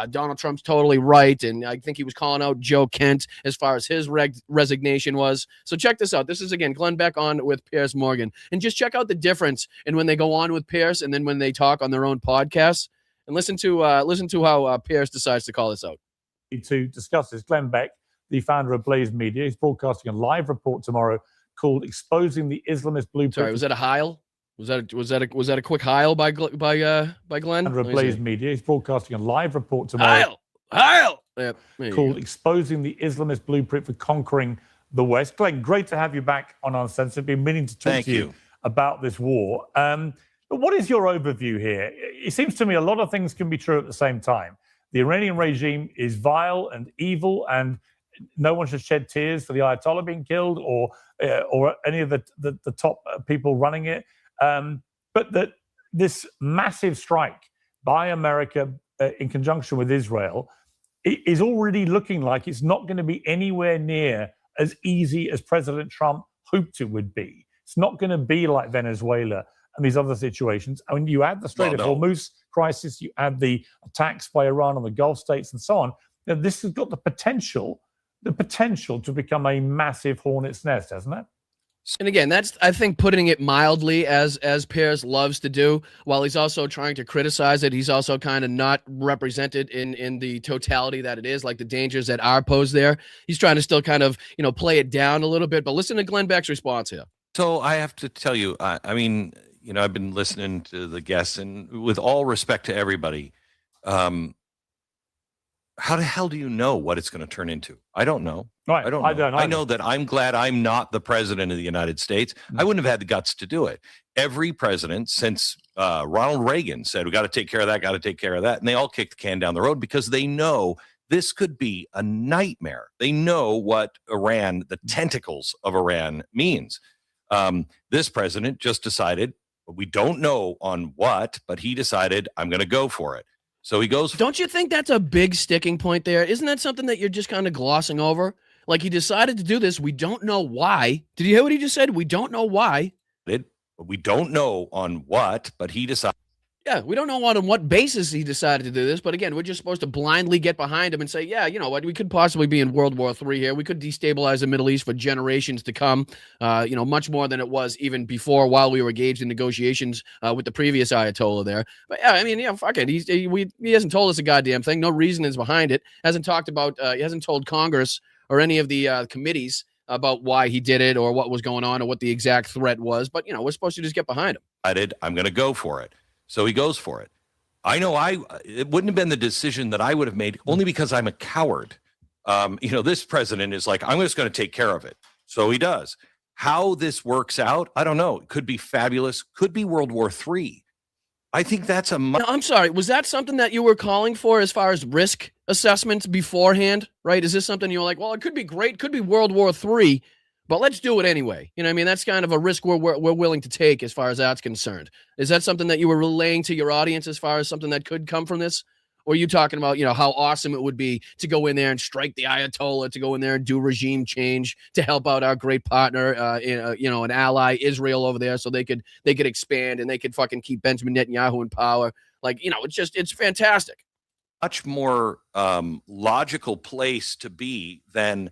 B: Donald Trump's totally right. And I think he was calling out Joe Kent as far as his resignation was. So check this out. This is, again, Glenn Beck on with Piers Morgan. And just check out the difference in when they go on with Piers and then when they talk on their own podcasts. And listen to how Piers decides to call this out.
H: To discuss this, Glenn Beck, the founder of Blaze Media, is broadcasting a live report tomorrow called "Exposing the Islamist Blueprint."
B: Sorry, was that a Heil? Was that a quick Heil by Glenn?
H: Blaze Media is broadcasting a live report tomorrow.
B: Heil. Yeah,
H: called "Exposing the Islamist Blueprint for Conquering the West." Glenn, great to have you back on Uncensored. Been meaning to talk to you about this war. But what is your overview here? It seems to me a lot of things can be true at the same time. The Iranian regime is vile and evil, and no one should shed tears for the Ayatollah being killed or any of the top people running it. But that this massive strike by America in conjunction with Israel is already looking like it's not going to be anywhere near as easy as President Trump hoped it would be. It's not going to be like Venezuela and these other situations. I mean, you add the Strait of Hormuz crisis, you add the attacks by Iran on the Gulf states and so on. Now, this has got the potential to become a massive hornet's nest, hasn't it?
B: And again, that's, I think, putting it mildly, as Piers loves to do. While he's also trying to criticize it, he's also kind of not represented in the totality that it is, like the dangers that are posed there. He's trying to still kind of, play it down a little bit. But listen to Glenn Beck's response here.
I: So I have to tell you, I mean, I've been listening to the guests, and with all respect to everybody, how the hell do you know what it's going to turn into? I don't know.
H: Right.
I: I don't know. I know that I'm glad I'm not the president of the United States. I wouldn't have had the guts to do it. Every president since Ronald Reagan said, we got to take care of that, got to take care of that. And they all kicked the can down the road because they know This could be a nightmare. They know what Iran, the tentacles of Iran, means. This president just decided, we don't know on what, but he decided, I'm going to go for it. So he goes.
B: Don't you think that's a big sticking point there? Isn't that something that you're just kind of glossing over? Like, he decided to do this. We don't know why. Did you hear what he just said? We don't know why.
I: We don't know on what, but he decided.
B: Yeah, we don't know on what basis he decided to do this, but again, we're just supposed to blindly get behind him and say, yeah, you know what, we could possibly be in World War III here. We could destabilize the Middle East for generations to come, much more than it was even before while we were engaged in negotiations with the previous Ayatollah there. But yeah, I mean, yeah, fuck it. He hasn't told us a goddamn thing. No reason is behind it. Hasn't talked about, he hasn't told Congress or any of the committees about why he did it or what was going on or what the exact threat was. But, we're supposed to just get behind him.
I: I'm going to go for it. So he goes for it. I know it wouldn't have been the decision that I would have made only because I'm a coward. This president is like, I'm just going to take care of it. So he does. How this works out, I don't know. It could be fabulous. Could be World War III. I think that's
B: Now, I'm sorry. Was that something that you were calling for as far as risk assessments beforehand, right? Is this something you're like, well, it could be great. Could be World War III. But let's do it anyway. You know what I mean? That's kind of a risk we're willing to take as far as that's concerned. Is that something that you were relaying to your audience as far as something that could come from this? Or are you talking about, how awesome it would be to go in there and strike the Ayatollah, to go in there and do regime change, to help out our great partner, an ally, Israel over there, so they could expand and they could fucking keep Benjamin Netanyahu in power. Like, it's fantastic.
I: Much more logical place to be than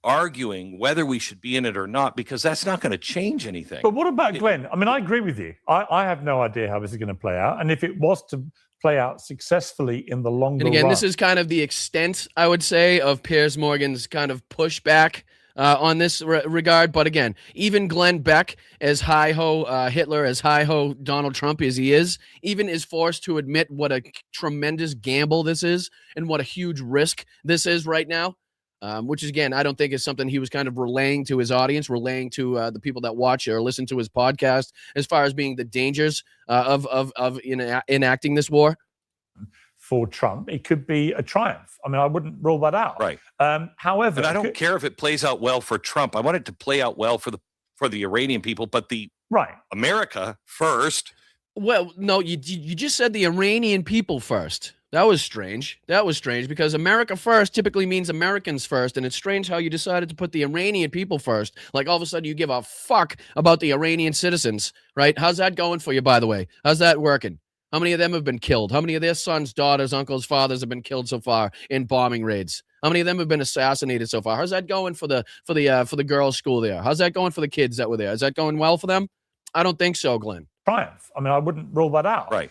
I: arguing whether we should be in it or not, because that's not going to change anything.
H: But what about Glenn? I mean, I agree with you. I have no idea how this is going to play out. And if it was to play out successfully in the longer
B: run. And again,
H: run,
B: this is kind of the extent, I would say, of Piers Morgan's kind of pushback on this regard. But again, even Glenn Beck, as hi-ho Hitler, as hi-ho Donald Trump as he is, even is forced to admit what a tremendous gamble this is and what a huge risk this is right now. Which is, again, I don't think is something he was kind of relaying to his audience, relaying to the people that watch or listen to his podcast as far as being the dangers of enacting this war.
I: For Trump, it could be a triumph. I mean, I wouldn't rule that out. Right. However, and I don't care if it plays out well for Trump. I want it to play out well for the Iranian people, but America first.
B: Well, no, you just said the Iranian people first. That was strange. Because America first typically means Americans first, and it's strange how you decided to put the Iranian people first. Like, all of a sudden you give a fuck about the Iranian citizens, right? How's that going for you, by the way? How's that working? How many of them have been killed? How many of their sons, daughters, uncles, fathers have been killed so far in bombing raids? How many of them have been assassinated so far? How's that going for the girls' school there? How's that going for the kids that were there? Is that going well for them? I don't think so, Glenn.
I: Triumph. I mean, I wouldn't rule that out. Right.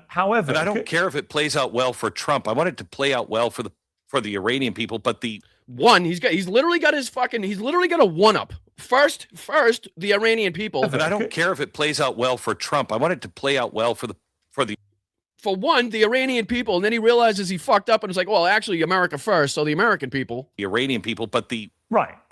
I: However, and I don't care if it plays out well for Trump. I want it to play out well for the Iranian people. But he's literally got a one-up. First, the Iranian people.
B: And
I: I don't care if it plays out well for Trump. I want it to play out well for
B: the Iranian people, and then he realizes he fucked up and it's like, well, actually, America first. So the American people,
I: the Iranian people, but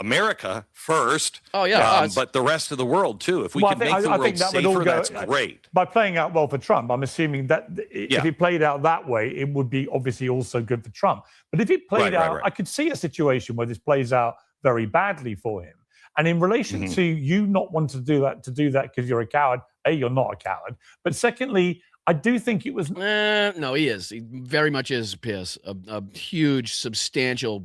I: America first.
B: Oh yeah,
I: but the rest of the world too. If we can make the world safer, that's great.
H: By playing out well for Trump, I'm assuming that if it played out that way, it would be obviously also good for Trump. But if it played out, I could see a situation where this plays out very badly for him. And in relation to you not wanting to do that because you're a coward, A, you're not a coward. But secondly, I do think it was.
B: No, he is. He very much is, Piers. A huge, substantial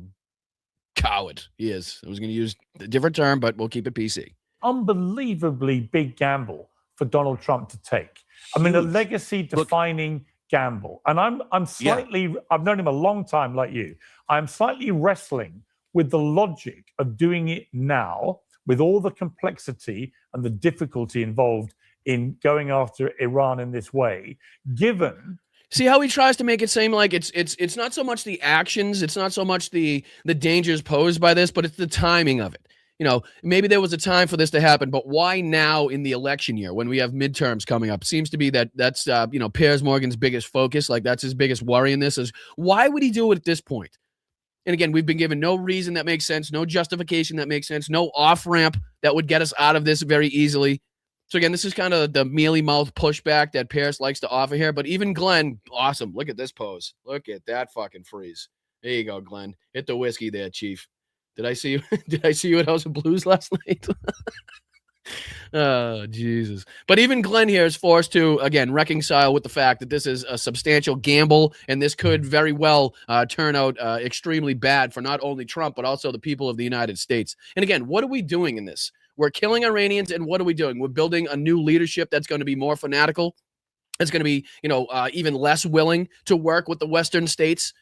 B: coward. He is. I was going to use a different term, but we'll keep it PC.
H: Unbelievably big gamble for Donald Trump to take. I mean, a legacy-defining gamble. And I'm slightly. I've known him a long time, like you. I'm slightly wrestling with the logic of doing it now, with all the complexity and the difficulty involved in going after Iran in this way, given.
B: See how he tries to make it seem like it's not so much the actions, it's not so much the dangers posed by this, but it's the timing of it. Maybe there was a time for this to happen, but why now in the election year when we have midterms coming up? Seems to be that's Piers Morgan's biggest focus. Like, that's his biggest worry in this is, why would he do it at this point? And again, we've been given no reason that makes sense, no justification that makes sense, no off-ramp that would get us out of this very easily. So again, this is kind of the mealy-mouthed pushback that Piers likes to offer here. But even Glenn, awesome. Look at this pose. Look at that fucking freeze. There you go, Glenn. Hit the whiskey there, Chief. Did I see you? Did I see you at House of Blues last night? Oh, Jesus. But even Glenn here is forced to, again, reconcile with the fact that this is a substantial gamble, and this could very well turn out extremely bad for not only Trump, but also the people of the United States. And again, what are we doing in this? We're killing Iranians, and what are we doing? We're building a new leadership that's going to be more fanatical. It's going to be, even less willing to work with the Western states.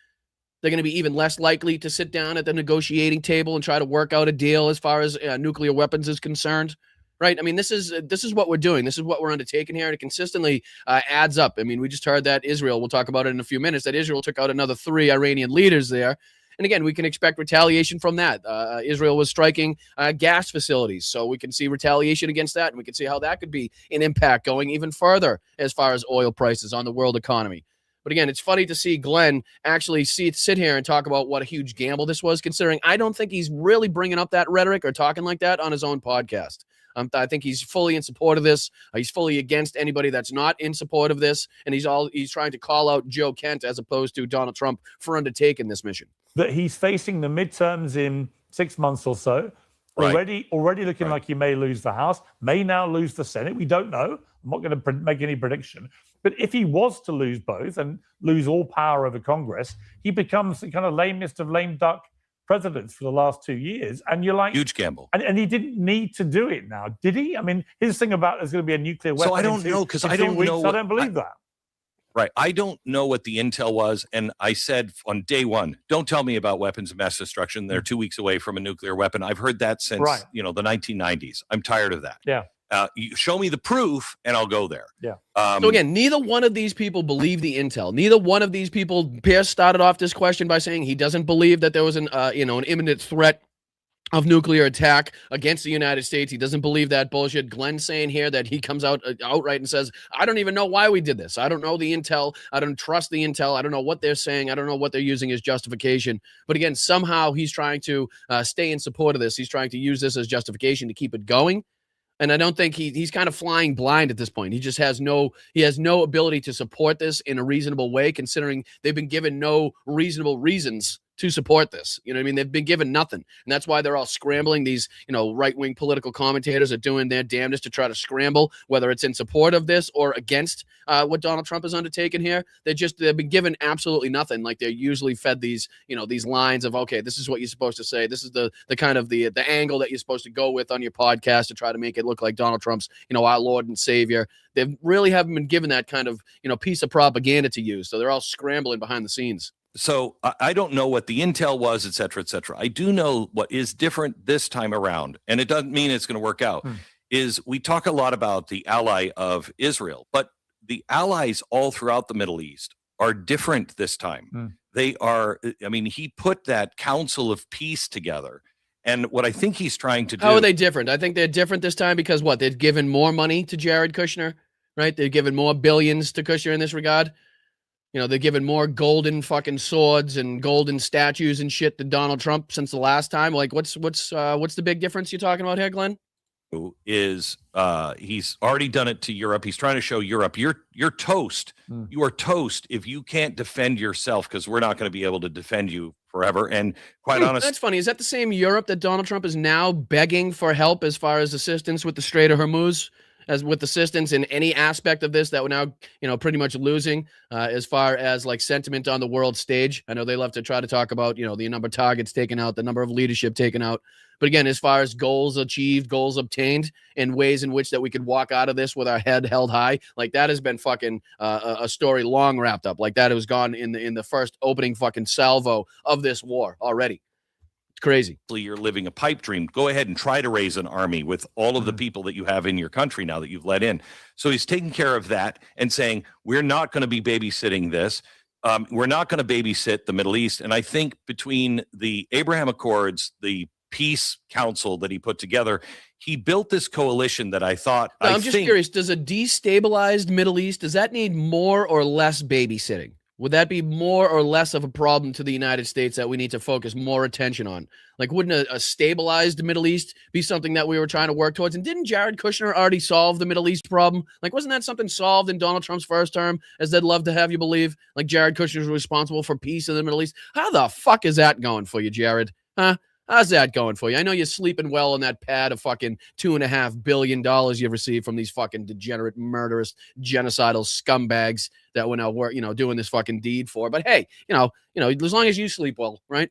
B: They're going to be even less likely to sit down at the negotiating table and try to work out a deal as far as nuclear weapons is concerned. Right. I mean, this is what we're doing. This is what we're undertaking here. And it consistently adds up. I mean, we just heard that Israel, we'll talk about it in a few minutes, that Israel took out another 3 Iranian leaders there. And again, we can expect retaliation from that. Israel was striking gas facilities. So we can see retaliation against that. And we can see how that could be an impact going even further as far as oil prices on the world economy. But again, it's funny to see Glenn actually sit here and talk about what a huge gamble this was, considering I don't think he's really bringing up that rhetoric or talking like that on his own podcast. I think he's fully in support of this. He's fully against anybody that's not in support of this. And he's trying to call out Joe Kent as opposed to Donald Trump for undertaking this mission.
H: That he's facing the midterms in 6 months or so.
I: Right.
H: Already looking like he may lose the House, may now lose the Senate. We don't know. I'm not going to make any prediction. But if he was to lose both and lose all power over Congress, he becomes the kind of lamest of lame duck presidents for the last 2 years. And you're like,
I: huge gamble.
H: And he didn't need to do it now, did he? I mean, his thing about there's going to be a nuclear weapon.
I: So I don't know, because I don't know.
H: I don't believe that.
I: Right. I don't know what the intel was. And I said on day one, don't tell me about weapons of mass destruction. They're 2 weeks away from a nuclear weapon. I've heard that since, the 1990s. I'm tired of that.
H: Yeah.
I: You show me the proof and I'll go there.
H: Yeah.
B: So again, neither one of these people believe the intel. Neither one of these people, Piers started off this question by saying he doesn't believe that there was an imminent threat of nuclear attack against the United States. He doesn't believe that bullshit. Glenn's saying here that he comes out outright and says, I don't even know why we did this. I don't know the intel. I don't trust the intel. I don't know what they're saying. I don't know what they're using as justification. But again, somehow he's trying to stay in support of this. He's trying to use this as justification to keep it going. And I don't think he's kind of flying blind at this point. He just has no ability to support this in a reasonable way, considering they've been given no reasonable reasons to support this. You know what I mean? They've been given nothing. And that's why they're all scrambling. These, right-wing political commentators are doing their damnedest to try to scramble, whether it's in support of this or against what Donald Trump has undertaken here. They've been given absolutely nothing. Like they're usually fed these, these lines of, okay, this is what you're supposed to say. This is the kind of the angle that you're supposed to go with on your podcast to try to make it look like Donald Trump's, our Lord and Savior. They really haven't been given that kind of, piece of propaganda to use. So they're all scrambling behind the scenes.
I: So I don't know what the intel was, et cetera, et cetera. I do know what is different this time around, and it doesn't mean it's going to work out, is we talk a lot about the ally of Israel, but the allies all throughout the Middle East are different this time. They are, he put that Council of Peace together. And what I think he's trying to do.
B: How are they different? I think they're different this time because what? They've given more money to Jared Kushner, right? They've given more billions to Kushner in this regard. They're giving more golden fucking swords and golden statues and shit to Donald Trump since the last time. Like, what's the big difference you're talking about here, Glenn?
I: Is he's already done it to Europe. He's trying to show Europe you're toast. You are toast if you can't defend yourself, because we're not going to be able to defend you forever. And quite honestly,
B: that's funny. Is that the same Europe that Donald Trump is now begging for help as far as assistance with the Strait of Hormuz? As with assistance in any aspect of this that we're now, pretty much losing as far as like sentiment on the world stage. I know they love to try to talk about, the number of targets taken out, the number of leadership taken out. But again, as far as goals achieved, goals obtained, and ways in which that we could walk out of this with our head held high, like that has been fucking a story long wrapped up. Like that has gone in the first opening fucking salvo of this war already. Crazy.
I: You're living a pipe dream. Go ahead and try to raise an army with all of the people that you have in your country now that you've let in. So he's taking care of that and saying, we're not going to be babysitting this. We're not going to babysit the Middle East. And I think between the Abraham Accords, the peace council that he put together, he built this coalition that I thought.
B: I'm just curious, does a destabilized Middle East, does that need more or less babysitting? would that be more or less of a problem to the United States that we need to focus more attention on? Like, wouldn't a stabilized Middle East be something that we were trying to work towards? And didn't Jared Kushner already solve the Middle East problem? Like, wasn't that something solved in Donald Trump's first term, as they'd love to have you believe? Like, Jared Kushner was responsible for peace in the Middle East. How the fuck is that going for you, Jared? Huh? How's that going for you? I know you're sleeping well on that pad of fucking $2.5 billion you've received from these fucking degenerate, murderous, genocidal scumbags that we're now, doing this fucking deed for. But hey, as long as you sleep well, right?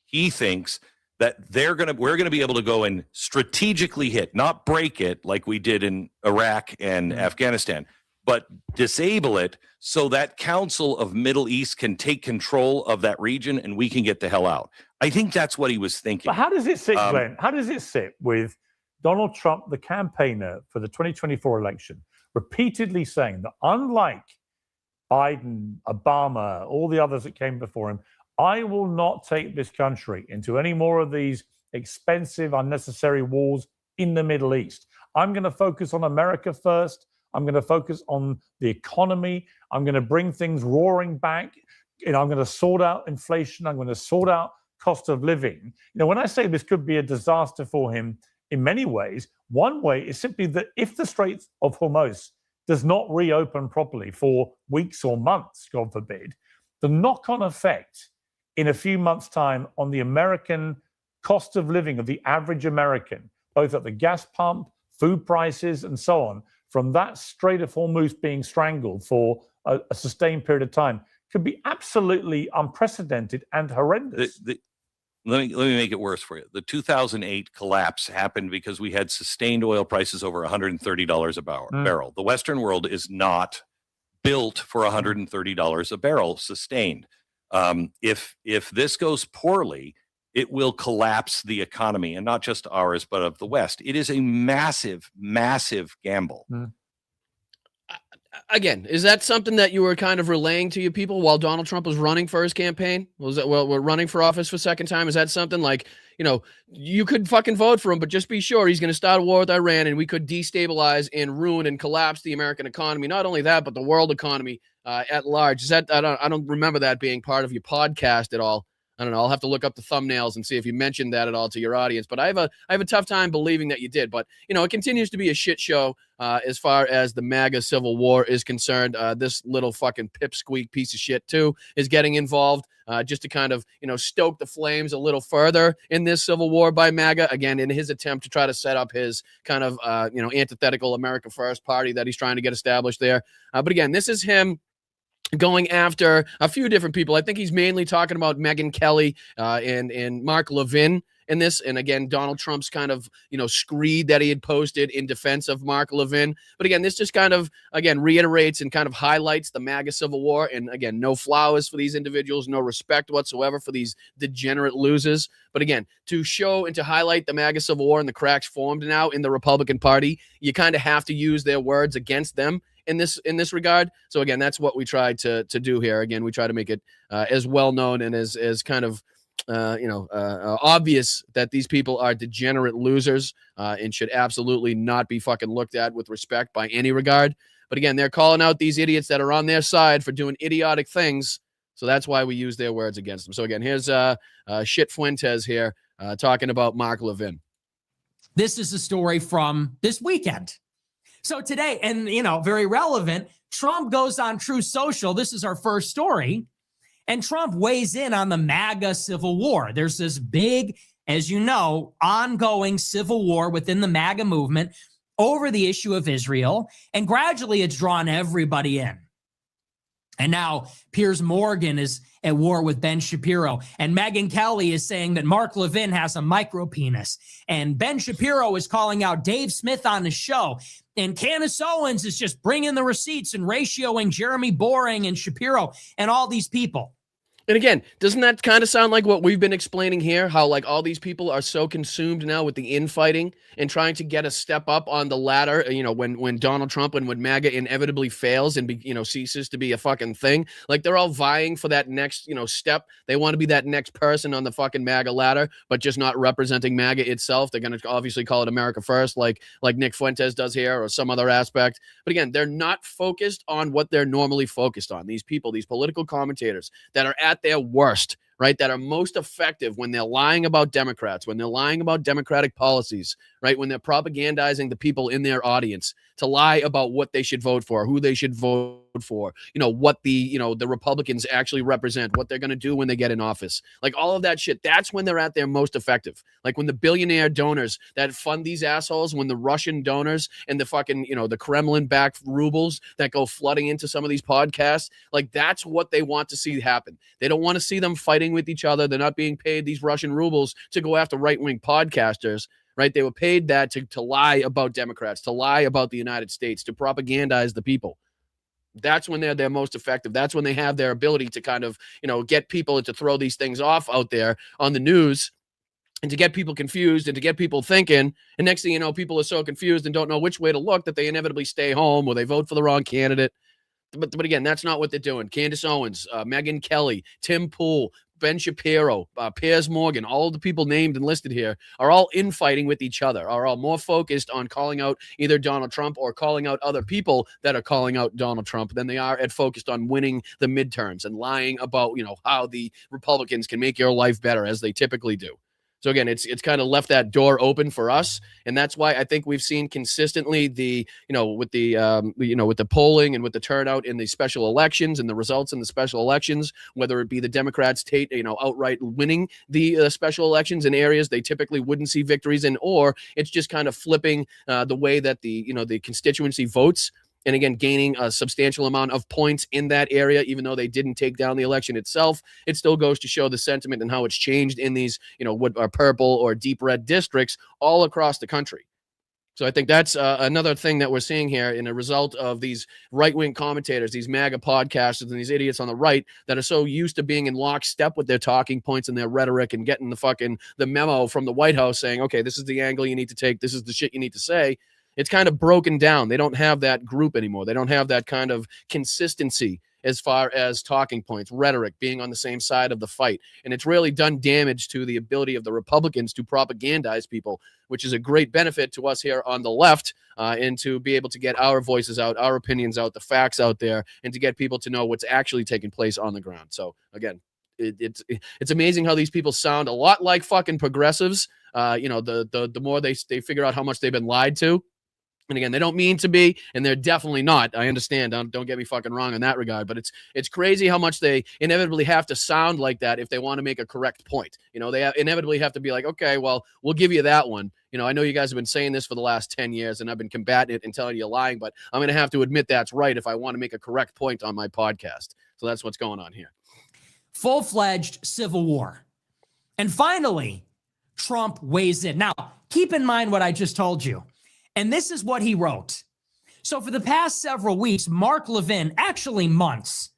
I: He thinks that we're gonna be able to go and strategically hit, not break it like we did in Iraq and Afghanistan, but disable it so that Council of Middle East can take control of that region and we can get the hell out. I think that's what he was thinking.
H: But how does it sit, Glenn? How does it sit with Donald Trump, the campaigner for the 2024 election, repeatedly saying that unlike Biden, Obama, all the others that came before him, I will not take this country into any more of these expensive, unnecessary wars in the Middle East. I'm going to focus on America first. I'm going to focus on the economy. I'm going to bring things roaring back. I'm going to sort out inflation. I'm going to sort out cost of living. When I say this could be a disaster for him in many ways, one way is simply that if the Straits of Hormuz does not reopen properly for weeks or months, God forbid, the knock-on effect in a few months' time on the American cost of living of the average American, both at the gas pump, food prices, and so on, from that Strait of Hormuz being strangled for a sustained period of time, could be absolutely unprecedented and horrendous.
I: Let me make it worse for you. The 2008 collapse happened because we had sustained oil prices over $130 a barrel. The Western world is not built for $130 a barrel sustained. If this goes poorly, it will collapse the economy, and not just ours, but of the West. It is a massive, massive gamble.
B: Again, is that something that you were kind of relaying to your people while Donald Trump was running for his campaign? We're running for office for a second time? Is that something like, you could fucking vote for him, but just be sure he's going to start a war with Iran and we could destabilize and ruin and collapse the American economy. Not only that, but the world economy at large. Is that, I don't remember that being part of your podcast at all. I don't know. I'll have to look up the thumbnails and see if you mentioned that at all to your audience. But I have a tough time believing that you did. But it continues to be a shit show as far as the MAGA civil war is concerned. This little fucking pipsqueak piece of shit too is getting involved just to kind of stoke the flames a little further in this civil war by MAGA. Again, in his attempt to try to set up his kind of antithetical America First party that he's trying to get established there. But again, this is him going after a few different people. I think he's mainly talking about Megyn Kelly and Mark Levin in this. And again, Donald Trump's kind of, screed that he had posted in defense of Mark Levin. But again, this just kind of, again, reiterates and kind of highlights the MAGA civil war. And again, no flowers for these individuals, no respect whatsoever for these degenerate losers. But again, to show and to highlight the MAGA civil war and the cracks formed now in the Republican Party, you kind of have to use their words against them in this regard. So again, that's what we try to do here. Again, we try to make it as well known and as kind of obvious that these people are degenerate losers and should absolutely not be fucking looked at with respect by any regard. But again, they're calling out these idiots that are on their side for doing idiotic things. So that's why we use their words against them. So again, here's Shit Fuentes here talking about Mark Levin.
J: This is a story from this weekend. So today, and very relevant, Trump goes on Truth Social. This is our first story. And Trump weighs in on the MAGA civil war. There's this big, as you know, ongoing civil war within the MAGA movement over the issue of Israel. And gradually it's drawn everybody in. And now Piers Morgan is at war with Ben Shapiro. And Megyn Kelly is saying that Mark Levin has a micro penis. And Ben Shapiro is calling out Dave Smith on the show. And Candace Owens is just bringing the receipts and ratioing Jeremy Boring and Shapiro and all these people.
B: And again, doesn't that kind of sound like what we've been explaining here? How like all these people are so consumed now with the infighting and trying to get a step up on the ladder. You know, when Donald Trump and when MAGA inevitably fails and ceases to be a fucking thing, like they're all vying for that next step. They want to be that next person on the fucking MAGA ladder, but just not representing MAGA itself. They're going to obviously call it America First, like Nick Fuentes does here, or some other aspect. But again, they're not focused on what they're normally focused on. These people, these political commentators that are at their worst, right, that are most effective when they're lying about Democrats, when they're lying about Democratic policies, right, when they're propagandizing the people in their audience to lie about what they should vote for, who they should vote for, what the Republicans actually represent, what they're going to do when they get in office, like all of that shit. That's when they're at their most effective. Like when the billionaire donors that fund these assholes, when the Russian donors and the fucking the Kremlin-backed rubles that go flooding into some of these podcasts, like that's what they want to see happen. They don't want to see them fighting with each other. They're not being paid these Russian rubles to go after right-wing podcasters. Right? They were paid that to lie about Democrats, to lie about the United States, to propagandize the people. That's when they're most effective. That's when they have their ability to kind of, get people to throw these things off out there on the news and to get people confused and to get people thinking. And next thing you know, people are so confused and don't know which way to look that they inevitably stay home or they vote for the wrong candidate. But again, that's not what they're doing. Candace Owens, Megyn Kelly, Tim Pool, Ben Shapiro, Piers Morgan, all the people named and listed here are all infighting with each other, are all more focused on calling out either Donald Trump or calling out other people that are calling out Donald Trump than they are focused on winning the midterms and lying about, how the Republicans can make your life better, as they typically do. So again, it's kind of left that door open for us, and that's why I think we've seen consistently with the polling and with the turnout in the special elections and the results in the special elections, whether it be the Democrats outright winning the special elections in areas they typically wouldn't see victories in, or it's just kind of flipping the way that the constituency votes. And again, gaining a substantial amount of points in that area, even though they didn't take down the election itself, it still goes to show the sentiment and how it's changed in these, what are purple or deep red districts all across the country. So I think that's another thing that we're seeing here in a result of these right-wing commentators, these MAGA podcasters, and these idiots on the right that are so used to being in lockstep with their talking points and their rhetoric and getting the memo from the White House saying, okay, this is the angle you need to take, this is the shit you need to say. It's kind of broken down. They don't have that group anymore. They don't have that kind of consistency as far as talking points, rhetoric, being on the same side of the fight. And it's really done damage to the ability of the Republicans to propagandize people, which is a great benefit to us here on the left, and to be able to get our voices out, our opinions out, the facts out there, and to get people to know what's actually taking place on the ground. So again, it's amazing how these people sound a lot like fucking progressives. The more they figure out how much they've been lied to. And again, they don't mean to be, and they're definitely not. I understand. Don't get me fucking wrong in that regard. But it's crazy how much they inevitably have to sound like that if they want to make a correct point. They inevitably have to be like, okay, well, we'll give you that one. I know you guys have been saying this for the last 10 years, and I've been combating it and telling you you're lying, but I'm going to have to admit that's right if I want to make a correct point on my podcast. So that's what's going on here.
J: Full-fledged civil war. And finally, Trump weighs in. Now, keep in mind what I just told you. And this is what he wrote. So for the past several weeks, Mark Levin, actually months,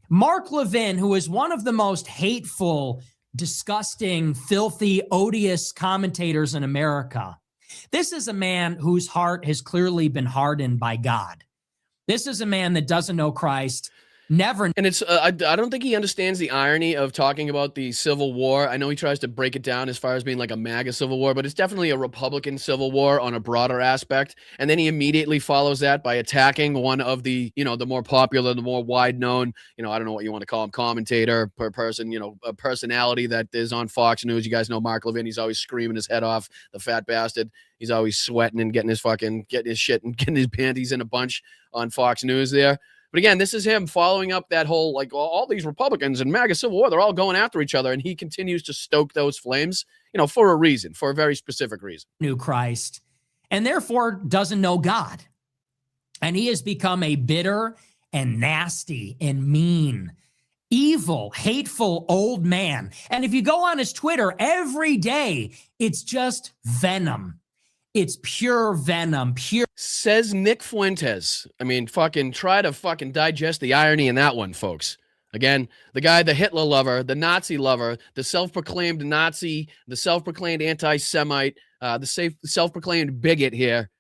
J: Mark Levin, who is one of the most hateful, disgusting, filthy, odious commentators in America, this is a man whose heart has clearly been hardened by God. This is a man that doesn't know Christ. Never.
B: And it's I don't think he understands the irony of talking about the Civil War. I know he tries to break it down as far as being like a MAGA Civil War, but it's definitely a Republican Civil War on a broader aspect. And then he immediately follows that by attacking one of the, the more popular, the more wide known, I don't know what you want to call him, commentator, per person, a personality that is on Fox News. You guys know Mark Levin. He's always screaming his head off, the fat bastard. He's always sweating and getting his shit and getting his panties in a bunch on Fox News there. But again, this is him following up that whole, like, all these Republicans and MAGA Civil War, they're all going after each other. And he continues to stoke those flames, for a reason, for a very specific reason.
J: Knew Christ and therefore doesn't know God. And he has become a bitter and nasty and mean, evil, hateful old man. And if you go on his Twitter every day, it's just venom. It's pure venom, pure.
B: Says Nick Fuentes. I mean, fucking try to fucking digest the irony in that one, folks. Again, the guy, the Hitler lover, the Nazi lover, the self-proclaimed Nazi, the self-proclaimed anti-Semite, the self-proclaimed bigot here,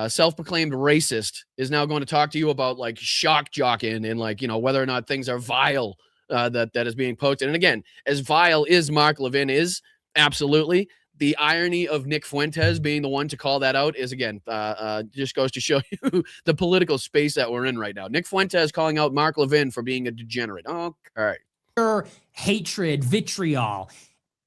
B: self-proclaimed racist, is now going to talk to you about like shock jocking and like, whether or not things are vile that is being posted. And again, as vile as Mark Levin is, absolutely. The irony of Nick Fuentes being the one to call that out is, again, just goes to show you the political space that we're in right now. Nick Fuentes calling out Mark Levin for being a degenerate. Okay.
J: Hatred, vitriol.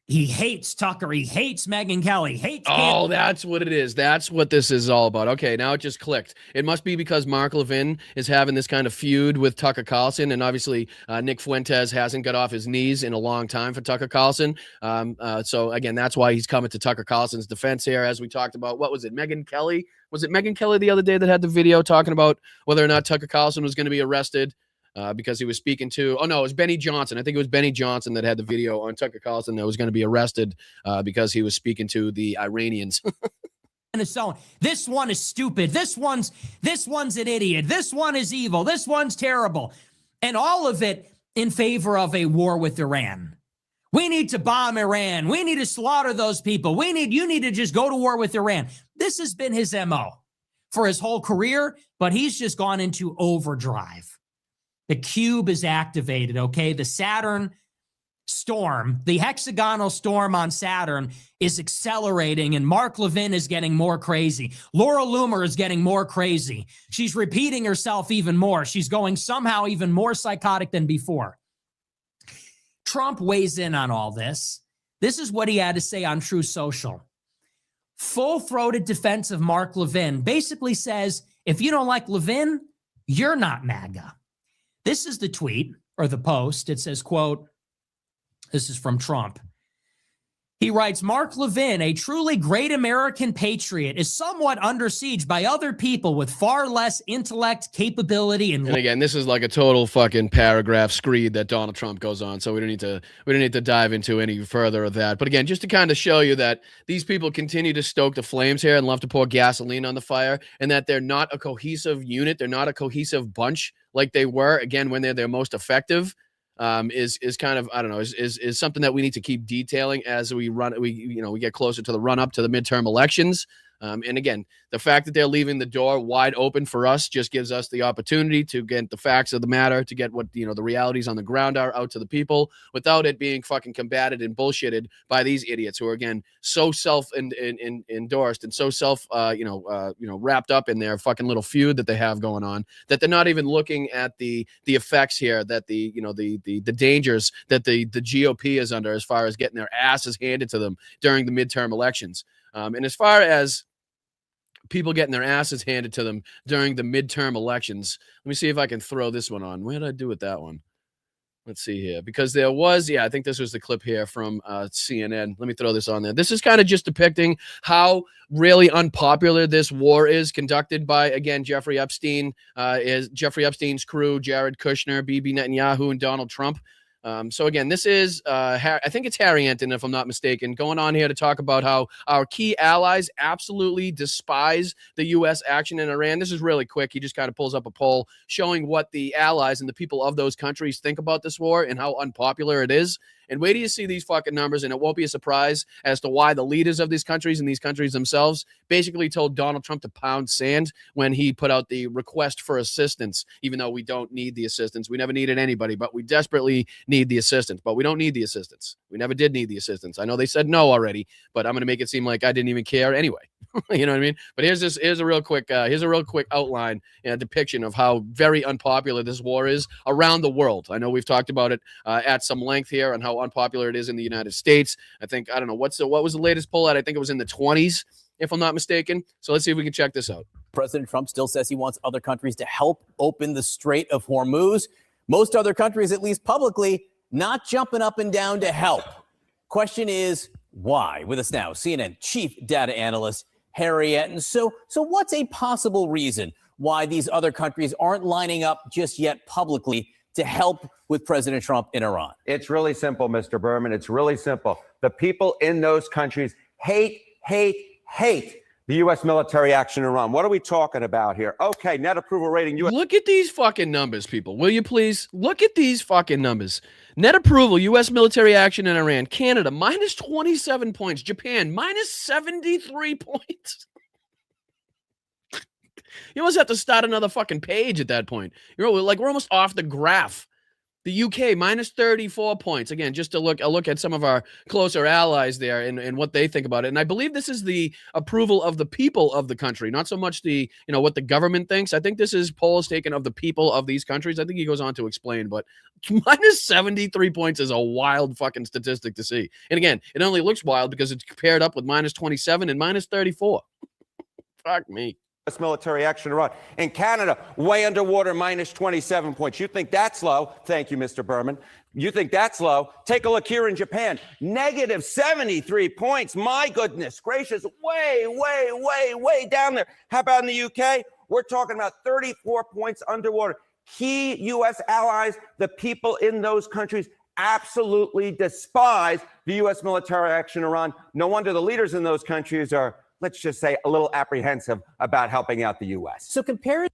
J: He hates Tucker. He hates Megyn Kelly. Hates.
B: Oh, that's what it is. That's what this is all about. Okay, now it just clicked. It must be because Mark Levin is having this kind of feud with Tucker Carlson, and obviously Nick Fuentes hasn't got off his knees in a long time for Tucker Carlson. So again, that's why he's coming to Tucker Carlson's defense here, as we talked about. What was it, Megyn Kelly? Was it Megyn Kelly the other day that had the video talking about whether or not Tucker Carlson was going to be arrested? Because he was speaking to, it was Benny Johnson. I think it was Benny Johnson that had the video on Tucker Carlson that was going to be arrested because he was speaking to the Iranians.
J: And so this one is stupid. This one's an idiot. This one is evil. This one's terrible. And all of it in favor of a war with Iran. We need to bomb Iran. We need to slaughter those people. You need to just go to war with Iran. This has been his MO for his whole career, but he's just gone into overdrive. The cube is activated, okay? The Saturn storm, the hexagonal storm on Saturn is accelerating, and Mark Levin is getting more crazy. Laura Loomer is getting more crazy. She's repeating herself even more. She's going somehow even more psychotic than before. Trump weighs in on all this. This is what he had to say on Truth Social. Full-throated defense of Mark Levin basically says, if you don't like Levin, you're not MAGA. This is the tweet or the post. It says, quote, this is from Trump. He writes, Mark Levin, a truly great American patriot, is somewhat under siege by other people with far less intellect, capability, and
B: again, this is like a total fucking paragraph screed that Donald Trump goes on. So we don't need to dive into any further of that. But again, just to kind of show you that these people continue to stoke the flames here and love to pour gasoline on the fire, and that they're not a cohesive unit. They're not a cohesive bunch like they were, again, when they're their most effective. Is kind of, I don't know, is something that we need to keep detailing as we get closer to the run up to the midterm elections. And again, the fact that they're leaving the door wide open for us just gives us the opportunity to get the facts of the matter, to get what, the realities on the ground are out to the people without it being fucking combated and bullshitted by these idiots who are, again, so endorsed and so wrapped up in their fucking little feud that they have going on, that they're not even looking at the effects here, that the dangers that the GOP is under as far as getting their asses handed to them during the midterm elections. And as far as people getting their asses handed to them during the midterm elections, let me see if I can throw this one on. Where did I do with that one? Let's see here. Because there was, I think this was the clip here from CNN. Let me throw this on there. This is kind of just depicting how really unpopular this war is conducted by, again, Jeffrey Epstein, Jeffrey Epstein's crew, Jared Kushner, Bibi Netanyahu, and Donald Trump. So again, this is, I think it's Harry Anton, if I'm not mistaken, going on here to talk about how our key allies absolutely despise the U.S. action in Iran. This is really quick. He just kind of pulls up a poll showing what the allies and the people of those countries think about this war and how unpopular it is. And wait till you see these fucking numbers, and it won't be a surprise as to why the leaders of these countries and these countries themselves basically told Donald Trump to pound sand when he put out the request for assistance, even though we don't need the assistance. We never needed anybody, but we desperately need the assistance. But we don't need the assistance. We never did need the assistance. I know they said no already, but I'm going to make it seem like I didn't even care anyway. You know what I mean? But here's a real quick outline and depiction of how very unpopular this war is around the world. I know we've talked about it at some length here and how unpopular it is in the United States. I think, I don't know, what was the latest poll at? I think it was in the 20s, if I'm not mistaken. So let's see if we can check this out.
K: President Trump still says he wants other countries to help open the Strait of Hormuz. Most other countries, at least publicly, not jumping up and down to help. Question is, why? With us now, CNN chief data analyst Harry Anton. So what's a possible reason why these other countries aren't lining up just yet publicly to help with President Trump in Iran?
L: It's really simple, Mr. Berman. It's really simple. The people in those countries hate the the U.S. military action in Iran. What are we talking about here? Okay, net approval rating.
B: Look at these fucking numbers, people. Will you please? Look at these fucking numbers. Net approval, U.S. military action in Iran. Canada, minus 27 points. Japan, minus 73 points. You almost have to start another fucking page at that point. We're almost off the graph. The UK, minus 34 points. Again, just to look at some of our closer allies there and what they think about it. And I believe this is the approval of the people of the country, not so much the, what the government thinks. I think this is polls taken of the people of these countries. I think he goes on to explain, but minus 73 points is a wild fucking statistic to see. And again, it only looks wild because it's paired up with minus 27 and minus 34. Fuck me.
L: U.S. military action in Iran. In Canada, way underwater, minus 27 points. You think that's low? Thank you, Mr. Berman. You think that's low? Take a look here in Japan. Negative 73 points. My goodness gracious. Way, way, way, way down there. How about in the UK? We're talking about 34 points underwater. Key U.S. allies, the people in those countries, absolutely despise the U.S. military action in Iran. No wonder the leaders in those countries are, let's just say, a little apprehensive about helping out the U.S.
K: So compare it.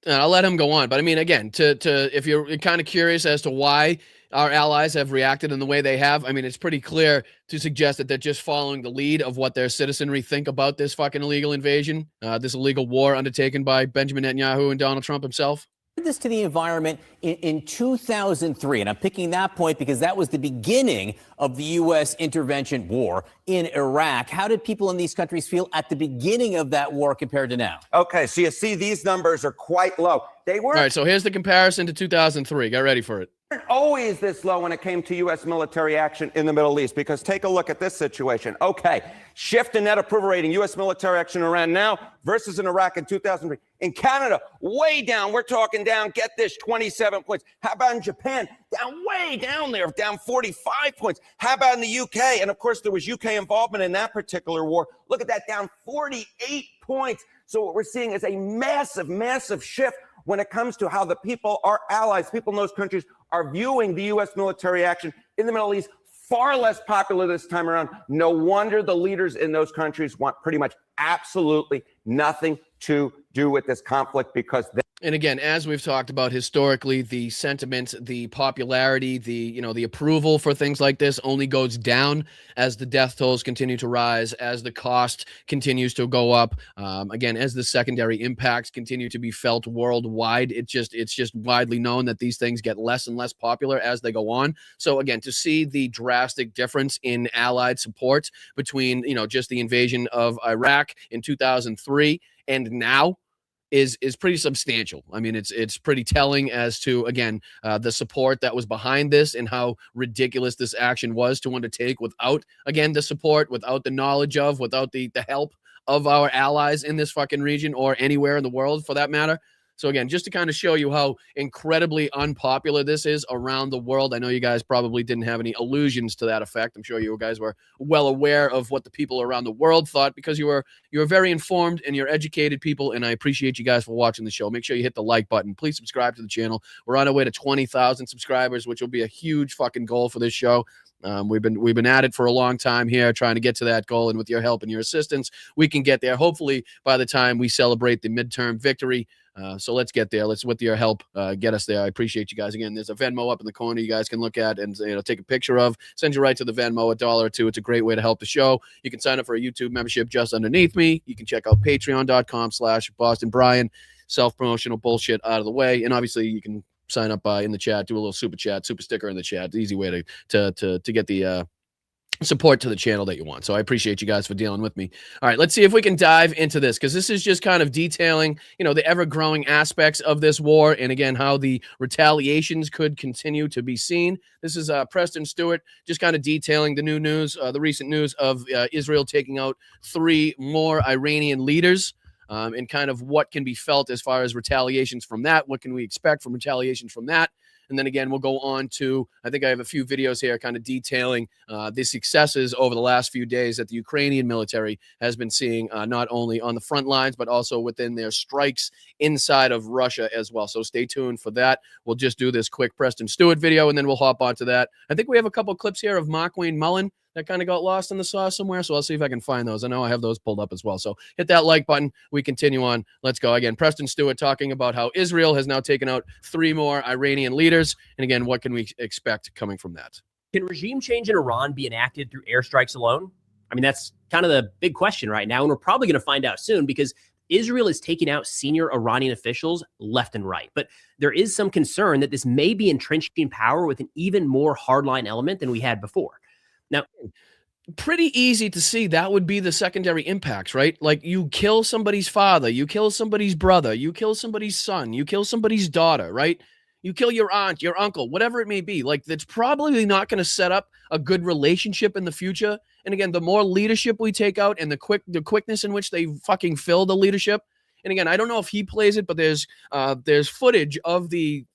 B: I'll let him go on. But I mean, again, if you're kind of curious as to why our allies have reacted in the way they have, I mean, it's pretty clear to suggest that they're just following the lead of what their citizenry think about this fucking illegal invasion, this illegal war undertaken by Benjamin Netanyahu and Donald Trump himself.
K: This to the environment in 2003, and I'm picking that point because that was the beginning of the U.S. intervention war in Iraq. How did people in these countries feel at the beginning of that war compared to now?
L: Okay, so you see these numbers are quite low. They weren't
B: All right, so here's the comparison to 2003. Get ready for it.
L: always this low when it came to U.S. military action in the Middle East, because take a look at this situation. Okay, shift in net approval rating, U.S. military action in Iran now versus in Iraq in 2003. In Canada, way down. We're talking down, get this, 27 points. How about in Japan? Down way down there, down 45 points. How about in the UK? And of course, there was UK involvement in that particular war. Look at that, down 48 points. So what we're seeing is a massive, massive shift when it comes to how the people, our allies, people in those countries are viewing the U.S. military action in the Middle East. Far less popular this time around. No wonder the leaders in those countries want pretty much absolutely nothing to do with this conflict, because
B: and again, as we've talked about historically, the sentiment, the popularity, the approval for things like this only goes down as the death tolls continue to rise, as the cost continues to go up. Again, as the secondary impacts continue to be felt worldwide, it's just widely known that these things get less and less popular as they go on. So again, to see the drastic difference in allied support between, just the invasion of Iraq in 2003 and now is pretty substantial. I mean, it's pretty telling as to, again, the support that was behind this and how ridiculous this action was to undertake without, again, the support, without the knowledge of, without the help of our allies in this fucking region or anywhere in the world for that matter. So again, just to kind of show you how incredibly unpopular this is around the world. I know you guys probably didn't have any illusions to that effect. I'm sure you guys were well aware of what the people around the world thought, because you were very informed and you're educated people, and I appreciate you guys for watching the show. Make sure you hit the like button. Please subscribe to the channel. We're on our way to 20,000 subscribers, which will be a huge fucking goal for this show. We've been at it for a long time here, trying to get to that goal, and with your help and your assistance, we can get there. Hopefully, by the time we celebrate the midterm victory. So let's get there. Let's, with your help, get us there. I appreciate you guys. Again, there's a Venmo up in the corner you guys can look at and take a picture of. Send you right to the Venmo, $1 or $2. It's a great way to help the show. You can sign up for a YouTube membership just underneath me. You can check out patreon.com/BostonBrian. Self-promotional bullshit out of the way, and obviously you can sign up in the chat, do a little super sticker in the chat. Easy way to get the support to the channel that you want. So I appreciate you guys for dealing with me. All right, let's see if we can dive into this, because this is just kind of detailing, the ever-growing aspects of this war, and again, how the retaliations could continue to be seen. This is Preston Stewart just kind of detailing the new news, the recent news of Israel taking out 3 more Iranian leaders. And kind of what can be felt as far as retaliations from that. What can we expect from retaliations from that? And then again, we'll go on to, I think I have a few videos here kind of detailing the successes over the last few days that the Ukrainian military has been seeing, not only on the front lines, but also within their strikes inside of Russia as well. So stay tuned for that. We'll just do this quick Preston Stewart video, and then we'll hop onto that. I think we have a couple clips here of Mark Wayne Mullen that kind of got lost in the sauce somewhere. So I'll see if I can find those. I know I have those pulled up as well. So hit that like button. We continue on. Let's go. Again, Preston Stewart talking about how Israel has now taken out 3 more Iranian leaders. And again, what can we expect coming from that?
M: Can regime change in Iran be enacted through airstrikes alone? I mean, that's kind of the big question right now. And we're probably going to find out soon because Israel is taking out senior Iranian officials left and right. But there is some concern that this may be entrenching power with an even more hardline element than we had before. Now,
B: pretty easy to see that would be the secondary impacts, right? Like you kill somebody's father, you kill somebody's brother, you kill somebody's son, you kill somebody's daughter, right? You kill your aunt, your uncle, whatever it may be. Like that's probably not going to set up a good relationship in the future. And again, the more leadership we take out and the quickness in which they fucking fill the leadership. And again, I don't know if he plays it, but there's footage of the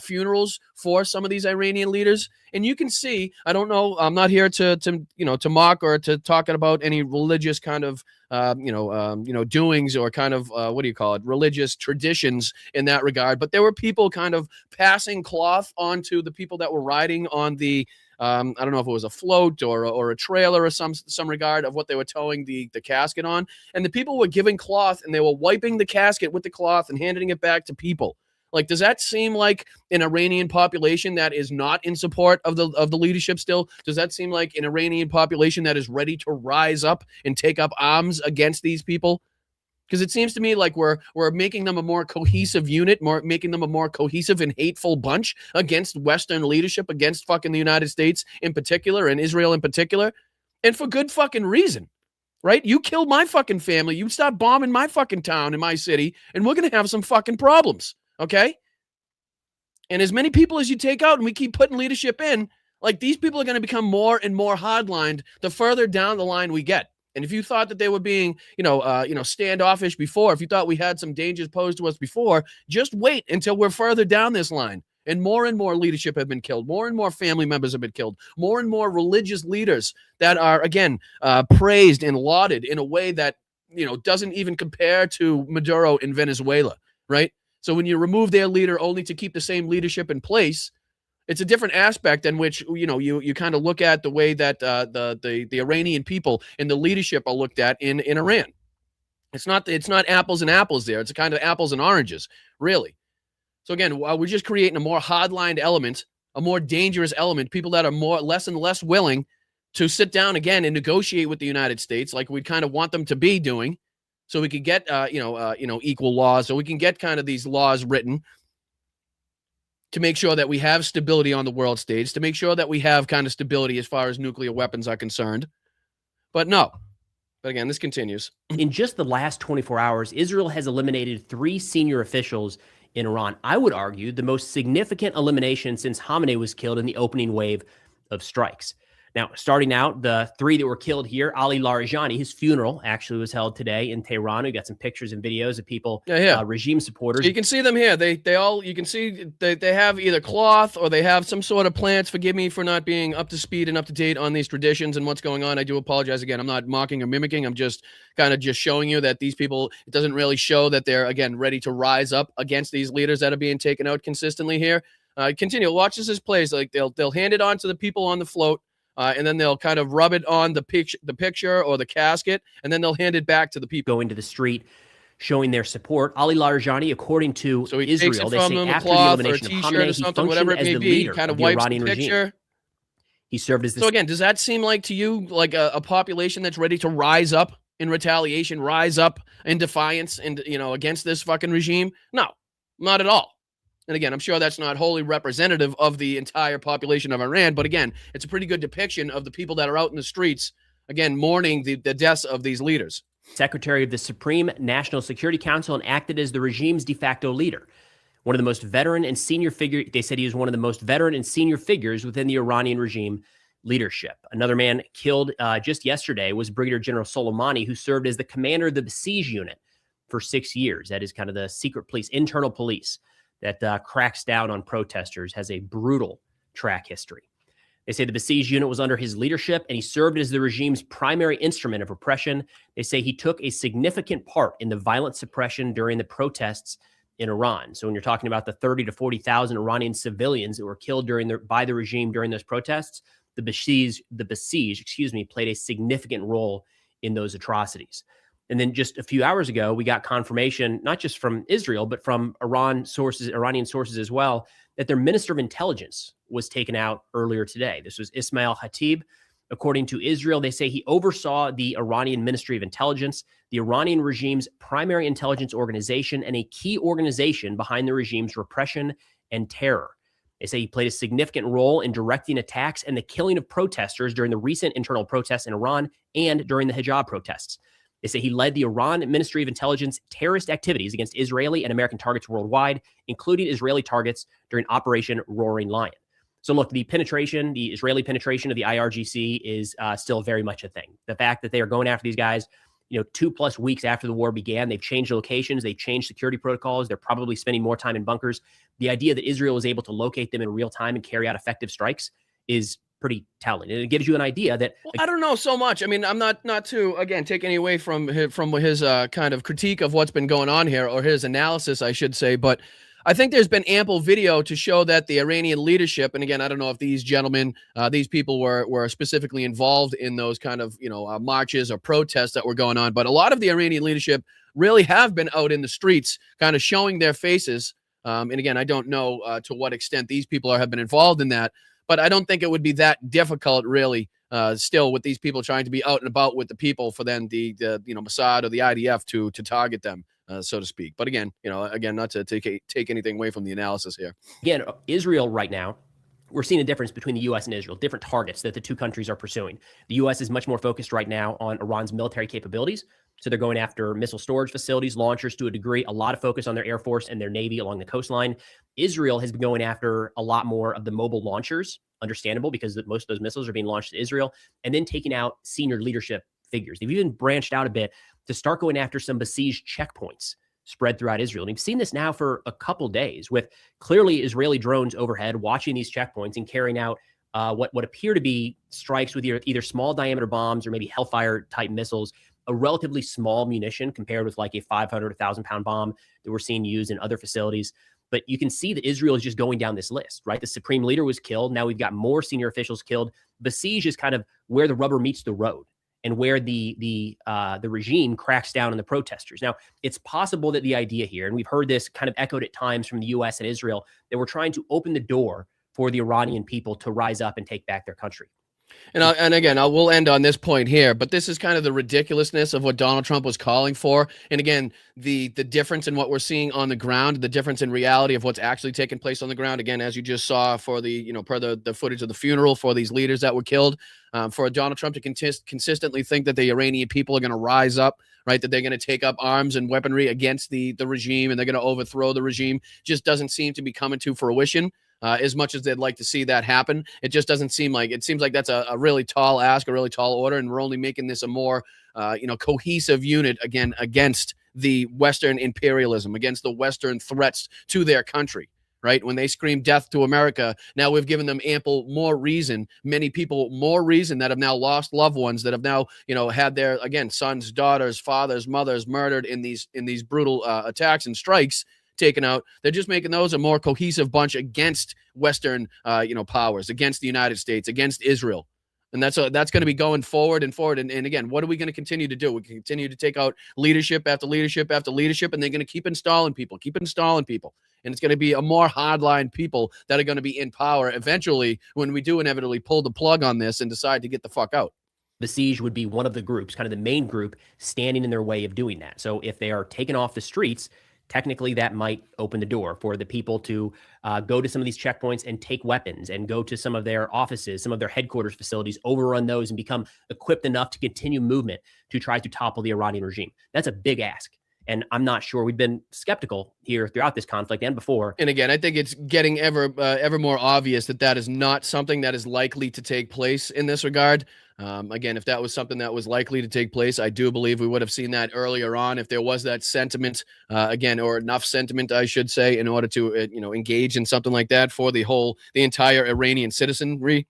B: funerals for some of these Iranian leaders, and you can see. I don't know. I'm not here to mock or to talk about any religious kind of doings or kind of religious traditions in that regard. But there were people kind of passing cloth onto the people that were riding on the. I don't know if it was a float or a trailer or some regard of what they were towing the casket on. And the people were giving cloth and they were wiping the casket with the cloth and handing it back to people. Like, does that seem like an Iranian population that is not in support of the leadership still? Does that seem like an Iranian population that is ready to rise up and take up arms against these people? Because it seems to me like we're making them a more cohesive unit, making them a more cohesive and hateful bunch against Western leadership, against fucking the United States in particular and Israel in particular, and for good fucking reason, right? You killed my fucking family, you start bombing my fucking town and my city, and we're gonna have some fucking problems, okay? And as many people as you take out and we keep putting leadership in, like these people are gonna become more and more hardlined the further down the line we get. And if you thought that they were being, standoffish before, if you thought we had some dangers posed to us before, just wait until we're further down this line. And more leadership have been killed. More and more family members have been killed. More and more religious leaders that are, again, praised and lauded in a way that, doesn't even compare to Maduro in Venezuela, right? So when you remove their leader only to keep the same leadership in place, it's a different aspect in which, you kind of look at the way that the Iranian people and the leadership are looked at in Iran. It's not apples and apples there. It's a kind of apples and oranges, really. So again, we're just creating a more hardlined element, a more dangerous element, people that are less and less willing to sit down again and negotiate with the United States like we kind of want them to be doing, so we could get equal laws, so we can get kind of these laws written to make sure that we have stability on the world stage, to make sure that we have kind of stability as far as nuclear weapons are concerned. But no. But again, this continues.
M: In just the last 24 hours, Israel has eliminated 3 senior officials in Iran. I would argue the most significant elimination since Khamenei was killed in the opening wave of strikes. Now, starting out, the 3 that were killed here, Ali Larijani, his funeral actually was held today in Tehran. We got some pictures and videos of people, regime supporters.
B: So you can see them here. You can see they have either cloth or they have some sort of plants. Forgive me for not being up to speed and up to date on these traditions and what's going on. I do apologize again. I'm not mocking or mimicking. I'm just kind of showing you that these people, it doesn't really show that they're, again, ready to rise up against these leaders that are being taken out consistently here. Continue. Watch as this plays. Like they'll hand it on to the people on the float. And then they'll kind of rub it on the picture or the casket, and then they'll hand it back to the people.
M: Go into the street, showing their support. Ali Larijani, according to Israel, they say after the elimination of Khamenei, he functioned as the leader of the Iranian regime. He served as the...
B: So again, does that seem like to you like a population that's ready to rise up in retaliation, rise up in defiance, and against this fucking regime? No, not at all. And again, I'm sure that's not wholly representative of the entire population of Iran, but again, it's a pretty good depiction of the people that are out in the streets, again, mourning the deaths of these leaders.
M: Secretary of the Supreme National Security Council and acted as the regime's de facto leader. One of the most veteran and senior figure. They said he was one of the most veteran and senior figures within the Iranian regime leadership. Another man killed just yesterday was Brigadier General Soleimani, who served as the commander of the Besiege unit for 6 years. That is kind of the secret police, internal police that cracks down on protesters, has a brutal track history. They say the Besiege unit was under his leadership, and he served as the regime's primary instrument of repression. They say he took a significant part in the violent suppression during the protests in Iran. So when you're talking about the 30 to 40,000 Iranian civilians that were killed by the regime during those protests, the besiege, excuse me, played a significant role in those atrocities. And then just a few hours ago, we got confirmation, not just from Israel, but from Iranian sources as well, that their minister of intelligence was taken out earlier today. This was Ismail Hatib. According to Israel, they say he oversaw the Iranian Ministry of Intelligence, the Iranian regime's primary intelligence organization, and a key organization behind the regime's repression and terror. They say he played a significant role in directing attacks and the killing of protesters during the recent internal protests in Iran and during the hijab protests. They say he led the Iran Ministry of Intelligence terrorist activities against Israeli and American targets worldwide, including Israeli targets during Operation Roaring Lion. So look, the Israeli penetration of the IRGC is still very much a thing. The fact that they are going after these guys, 2+ weeks after the war began, they've changed locations, they've changed security protocols, they're probably spending more time in bunkers. The idea that Israel is able to locate them in real time and carry out effective strikes is pretty telling. And it gives you an idea that
B: I don't know so much. I mean, I'm not to again take any away from his kind of critique of what's been going on here, or his analysis, I should say, but I think there's been ample video to show that the Iranian leadership, and again, I don't know if these gentlemen, these people were specifically involved in those kind of, marches or protests that were going on, but a lot of the Iranian leadership really have been out in the streets kind of showing their faces. And again, I don't know to what extent these people have been involved in that, but I don't think it would be that difficult really still with these people trying to be out and about with the people for then the Mossad or the IDF to target them. So to speak. But again, not to take anything away from the analysis here.
M: Again, Israel right now, we're seeing a difference between the U.S. and Israel, different targets that the two countries are pursuing. The U.S. is much more focused right now on Iran's military capabilities. So they're going after missile storage facilities, launchers to a degree, a lot of focus on their Air Force and their Navy along the coastline. Israel has been going after a lot more of the mobile launchers, understandable because most of those missiles are being launched in Israel, and then taking out senior leadership figures. They've even branched out a bit to start going after some besieged checkpoints spread throughout Israel. And we've seen this now for a couple days with clearly Israeli drones overhead watching these checkpoints and carrying out what appear to be strikes with either small diameter bombs or maybe Hellfire type missiles, a relatively small munition compared with like a 500, 1,000 pound bomb that we're seeing used in other facilities. But you can see that Israel is just going down this list, right? The supreme leader was killed. Now we've got more senior officials killed. Besiege is kind of where the rubber meets the road and where the regime cracks down on the protesters. Now, it's possible that the idea here, and we've heard this kind of echoed at times from the U.S. and Israel, that we're trying to open the door for the Iranian people to rise up and take back their country.
B: And again, we'll end on this point here, but this is kind of the ridiculousness of what Donald Trump was calling for. And again, the difference in what we're seeing on the ground, the difference in reality of what's actually taking place on the ground. Again, as you just saw for per the footage of the funeral for these leaders that were killed, for Donald Trump to consistently think that the Iranian people are going to rise up, right, that they're going to take up arms and weaponry against the regime and they're going to overthrow the regime, just doesn't seem to be coming to fruition. As much as they'd like to see that happen, it just doesn't seem like it seems like that's a really tall ask, a really tall order, and we're only making this a more cohesive unit again against the Western imperialism, against the Western threats to their country. Right, when they scream death to America, now we've given them more reason, many people more reason that have now lost loved ones, that have now had their sons, daughters, fathers, mothers murdered in these brutal attacks and strikes taken out. They're just making those a more cohesive bunch against Western, powers, against the United States, against Israel. And that's going to be going forward and forward. And again, what are we going to continue to do? We continue to take out leadership after leadership after leadership, and they're going to keep installing people. And it's going to be a more hardline people that are going to be in power eventually when we do inevitably pull the plug on this and decide to get the fuck out.
M: Besiege would be one of the groups, kind of the main group, standing in their way of doing that. So if they are taken off the streets, technically that might open the door for the people to go to some of these checkpoints and take weapons and go to some of their offices, some of their headquarters facilities, overrun those and become equipped enough to continue movement to try to topple the Iranian regime. That's a big ask. And I'm not sure. We've been skeptical here throughout this conflict and before.
B: And again, I think it's getting ever more obvious that is not something that is likely to take place in this regard. Again, if that was something that was likely to take place, I do believe we would have seen that earlier on if there was that sentiment, or enough sentiment, I should say, in order to, engage in something like that for the entire Iranian citizenry,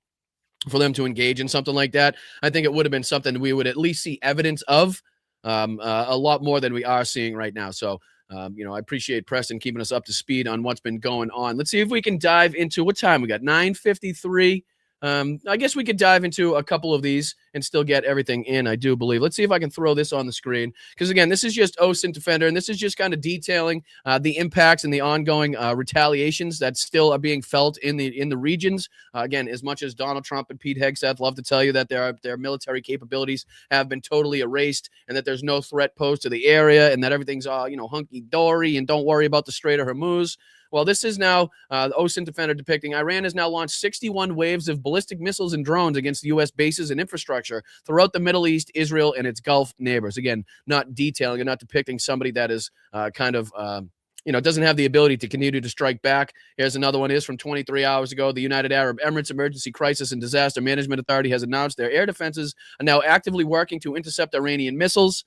B: for them to engage in something like that. I think it would have been something we would at least see evidence of a lot more than we are seeing right now. So, I appreciate Preston keeping us up to speed on what's been going on. Let's see if we can dive into what time we got. 9:53. I guess we could dive into a couple of these and still get everything in, I do believe. Let's see if I can throw this on the screen. Because, again, this is just OSINT Defender, and this is just kind of detailing the impacts and the ongoing retaliations that still are being felt in the regions. Again, as much as Donald Trump and Pete Hegseth love to tell you that their military capabilities have been totally erased and that there's no threat posed to the area and that everything's all, hunky-dory and don't worry about the Strait of Hormuz. Well, this is now the OSINT Defender depicting Iran has now launched 61 waves of ballistic missiles and drones against U.S. bases and infrastructure throughout the Middle East, Israel, and its Gulf neighbors. Again, not detailing and not depicting somebody that is doesn't have the ability to continue to strike back. Here's another one. Is from 23 hours ago. The United Arab Emirates Emergency Crisis and Disaster Management Authority has announced their air defenses are now actively working to intercept Iranian missiles.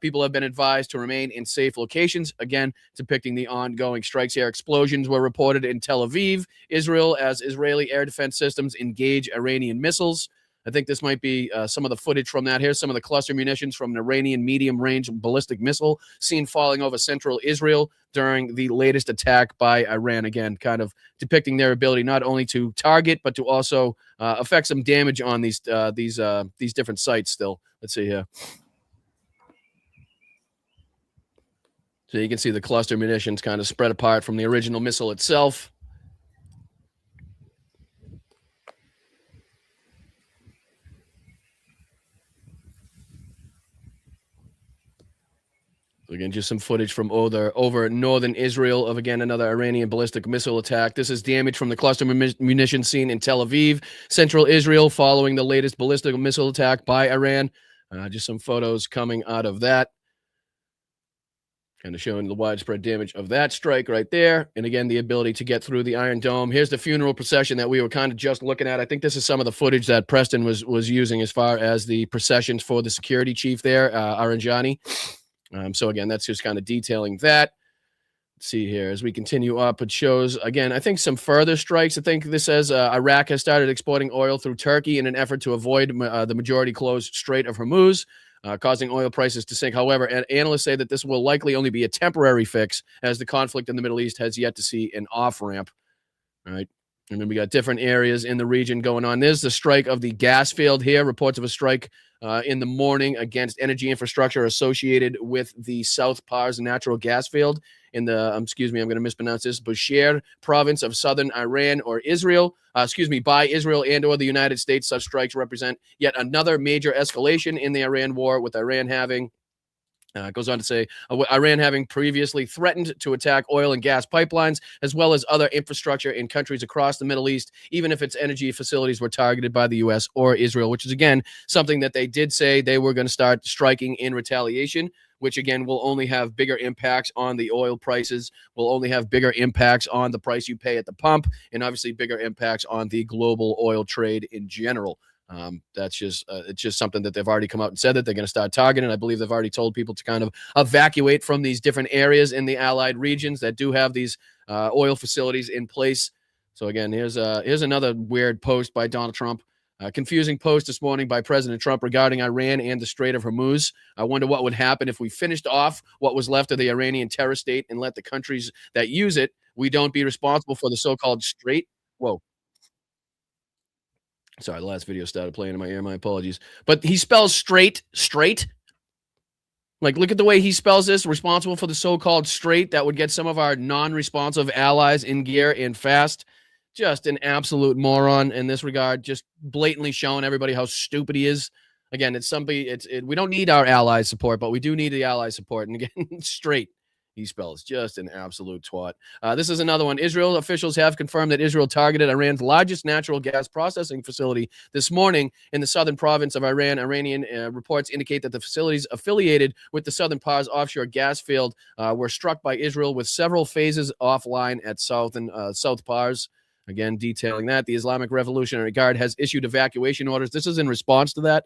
B: People have been advised to remain in safe locations. Again, depicting the ongoing strikes here. Explosions were reported in Tel Aviv, Israel, as Israeli air defense systems engage Iranian missiles. I think this might be some of the footage from that. Here's some of the cluster munitions from an Iranian medium-range ballistic missile seen falling over central Israel during the latest attack by Iran. Again, kind of depicting their ability not only to target, but to also affect some damage on these different sites still. Let's see here. So you can see the cluster munitions kind of spread apart from the original missile itself. Again, just some footage from over northern Israel of, again, another Iranian ballistic missile attack. This is damage from the cluster munitions seen in Tel Aviv, central Israel, following the latest ballistic missile attack by Iran. Just some photos coming out of that. Kind of showing the widespread damage of that strike right there. And again, the ability to get through the Iron Dome. Here's the funeral procession that we were kind of just looking at. I think this is some of the footage that Preston was using as far as the processions for the security chief there, Aranjani. So again, that's just kind of detailing that. Let's see here as we continue up. It shows, again, I think some further strikes. I think this says Iraq has started exporting oil through Turkey in an effort to avoid the majority closed Strait of Hormuz, causing oil prices to sink. However, analysts say that this will likely only be a temporary fix as the conflict in the Middle East has yet to see an off-ramp. All right. And then we got different areas in the region going on. There's the strike of the gas field here. Reports of a strike in the morning against energy infrastructure associated with the South Pars natural gas field in the, I'm going to mispronounce this, Bushehr province of southern Iran or Israel, by Israel and or the United States. Such strikes represent yet another major escalation in the Iran war, with Iran having, goes on to say, Iran having previously threatened to attack oil and gas pipelines, as well as other infrastructure in countries across the Middle East, even if its energy facilities were targeted by the U.S. or Israel, which is, again, something that they did say they were going to start striking in retaliation, which, again, will only have bigger impacts on the oil prices, will only have bigger impacts on the price you pay at the pump, and obviously bigger impacts on the global oil trade in general. That's just it's just something that they've already come out and said that they're going to start targeting. I believe they've already told people to kind of evacuate from these different areas in the allied regions that do have these oil facilities in place. So again, here's another weird post by Donald Trump. Confusing post this morning by President Trump regarding Iran and the Strait of Hormuz. I wonder what would happen if we finished off what was left of the Iranian terror state and let the countries that use it, we don't be responsible for the so-called Strait. Whoa. Sorry, the last video started playing in my ear. My apologies. But he spells straight. Like, look at the way he spells this. Responsible for the so-called Strait that would get some of our non-responsive allies in gear and fast. Just an absolute moron in this regard. Just blatantly showing everybody how stupid he is. Again, it's somebody. We don't need our allies' support, but we do need the allies' support. And again, straight. He spells just an absolute twat. This is another one. Israel officials have confirmed that Israel targeted Iran's largest natural gas processing facility this morning in the southern province of Iran. Iranian reports indicate that the facilities affiliated with the Southern Pars offshore gas field were struck by Israel, with several phases offline at South Pars. Again, detailing that. The Islamic Revolutionary Guard has issued evacuation orders. This is in response to that.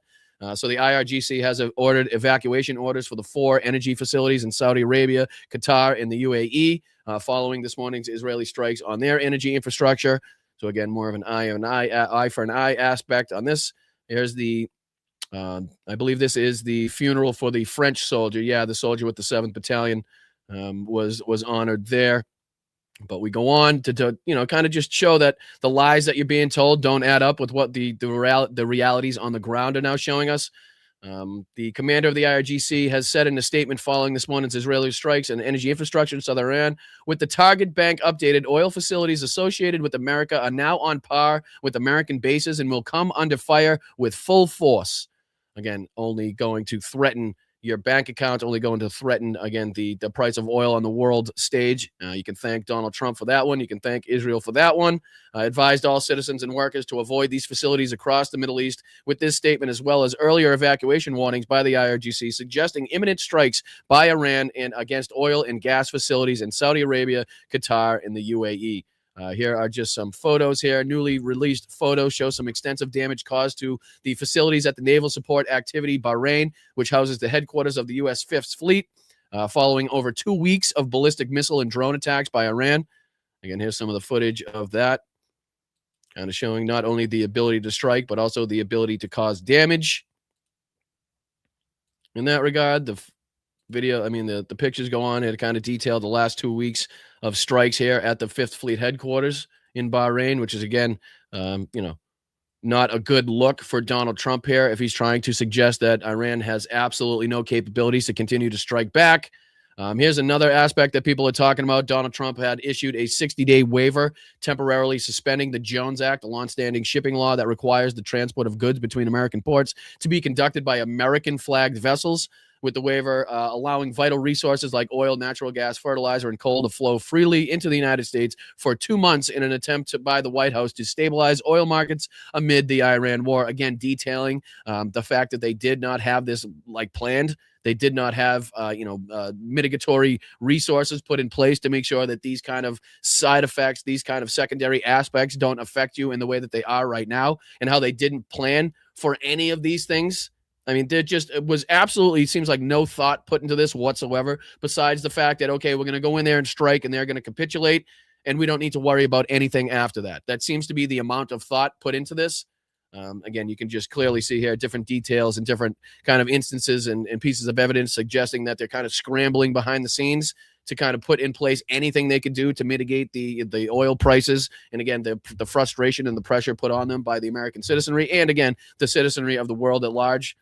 B: So the IRGC has ordered evacuation orders for the 4 energy facilities in Saudi Arabia, Qatar, and the UAE, following this morning's Israeli strikes on their energy infrastructure. So again, more of an eye for an eye aspect on this. Here's the, I believe this is the funeral for the French soldier. Yeah, the soldier with the 7th Battalion was honored there. But we go on to kind of just show that the lies that you're being told don't add up with what the realities on the ground are now showing us. The commander of the IRGC has said in a statement following this morning's Israeli strikes and energy infrastructure in southern Iran, with the target bank updated, oil facilities associated with America are now on par with American bases and will come under fire with full force. Again, only going to threaten your bank account, only going to threaten, again, the price of oil on the world stage. You can thank Donald Trump for that one. You can thank Israel for that one. Advised all citizens and workers to avoid these facilities across the Middle East with this statement, as well as earlier evacuation warnings by the IRGC suggesting imminent strikes by Iran and against oil and gas facilities in Saudi Arabia, Qatar, and the UAE. Here are just some photos here. Newly released photos show some extensive damage caused to the facilities at the Naval Support Activity Bahrain, which houses the headquarters of the U.S. Fifth Fleet, following over 2 weeks of ballistic missile and drone attacks by Iran. Again, here's some of the footage of that, kind of showing not only the ability to strike, but also the ability to cause damage. In that regard, the video, the pictures go on here to kind of detail the last 2 weeks of strikes here at the Fifth Fleet headquarters in Bahrain, which is, again, not a good look for Donald Trump here if he's trying to suggest that Iran has absolutely no capabilities to continue to strike back. Here's another aspect that people are talking about. Donald Trump had issued a 60-day waiver temporarily suspending the Jones Act, a longstanding shipping law that requires the transport of goods between American ports to be conducted by American-flagged vessels, with the waiver allowing vital resources like oil, natural gas, fertilizer, and coal to flow freely into the United States for 2 months in an attempt by the White House to stabilize oil markets amid the Iran war. Again, detailing the fact that they did not have this planned. They did not have, mitigatory resources put in place to make sure that these kind of side effects, these kind of secondary aspects don't affect you in the way that they are right now, and how they didn't plan for any of these things. It was absolutely, seems like no thought put into this whatsoever, besides the fact that, okay, we're going to go in there and strike and they're going to capitulate and we don't need to worry about anything after that. That seems to be the amount of thought put into this. Again, you can just clearly see here different details and different kind of instances and pieces of evidence suggesting that they're kind of scrambling behind the scenes to kind of put in place anything they could do to mitigate the oil prices. And again, the frustration and the pressure put on them by the American citizenry and, again, the citizenry of the world at large.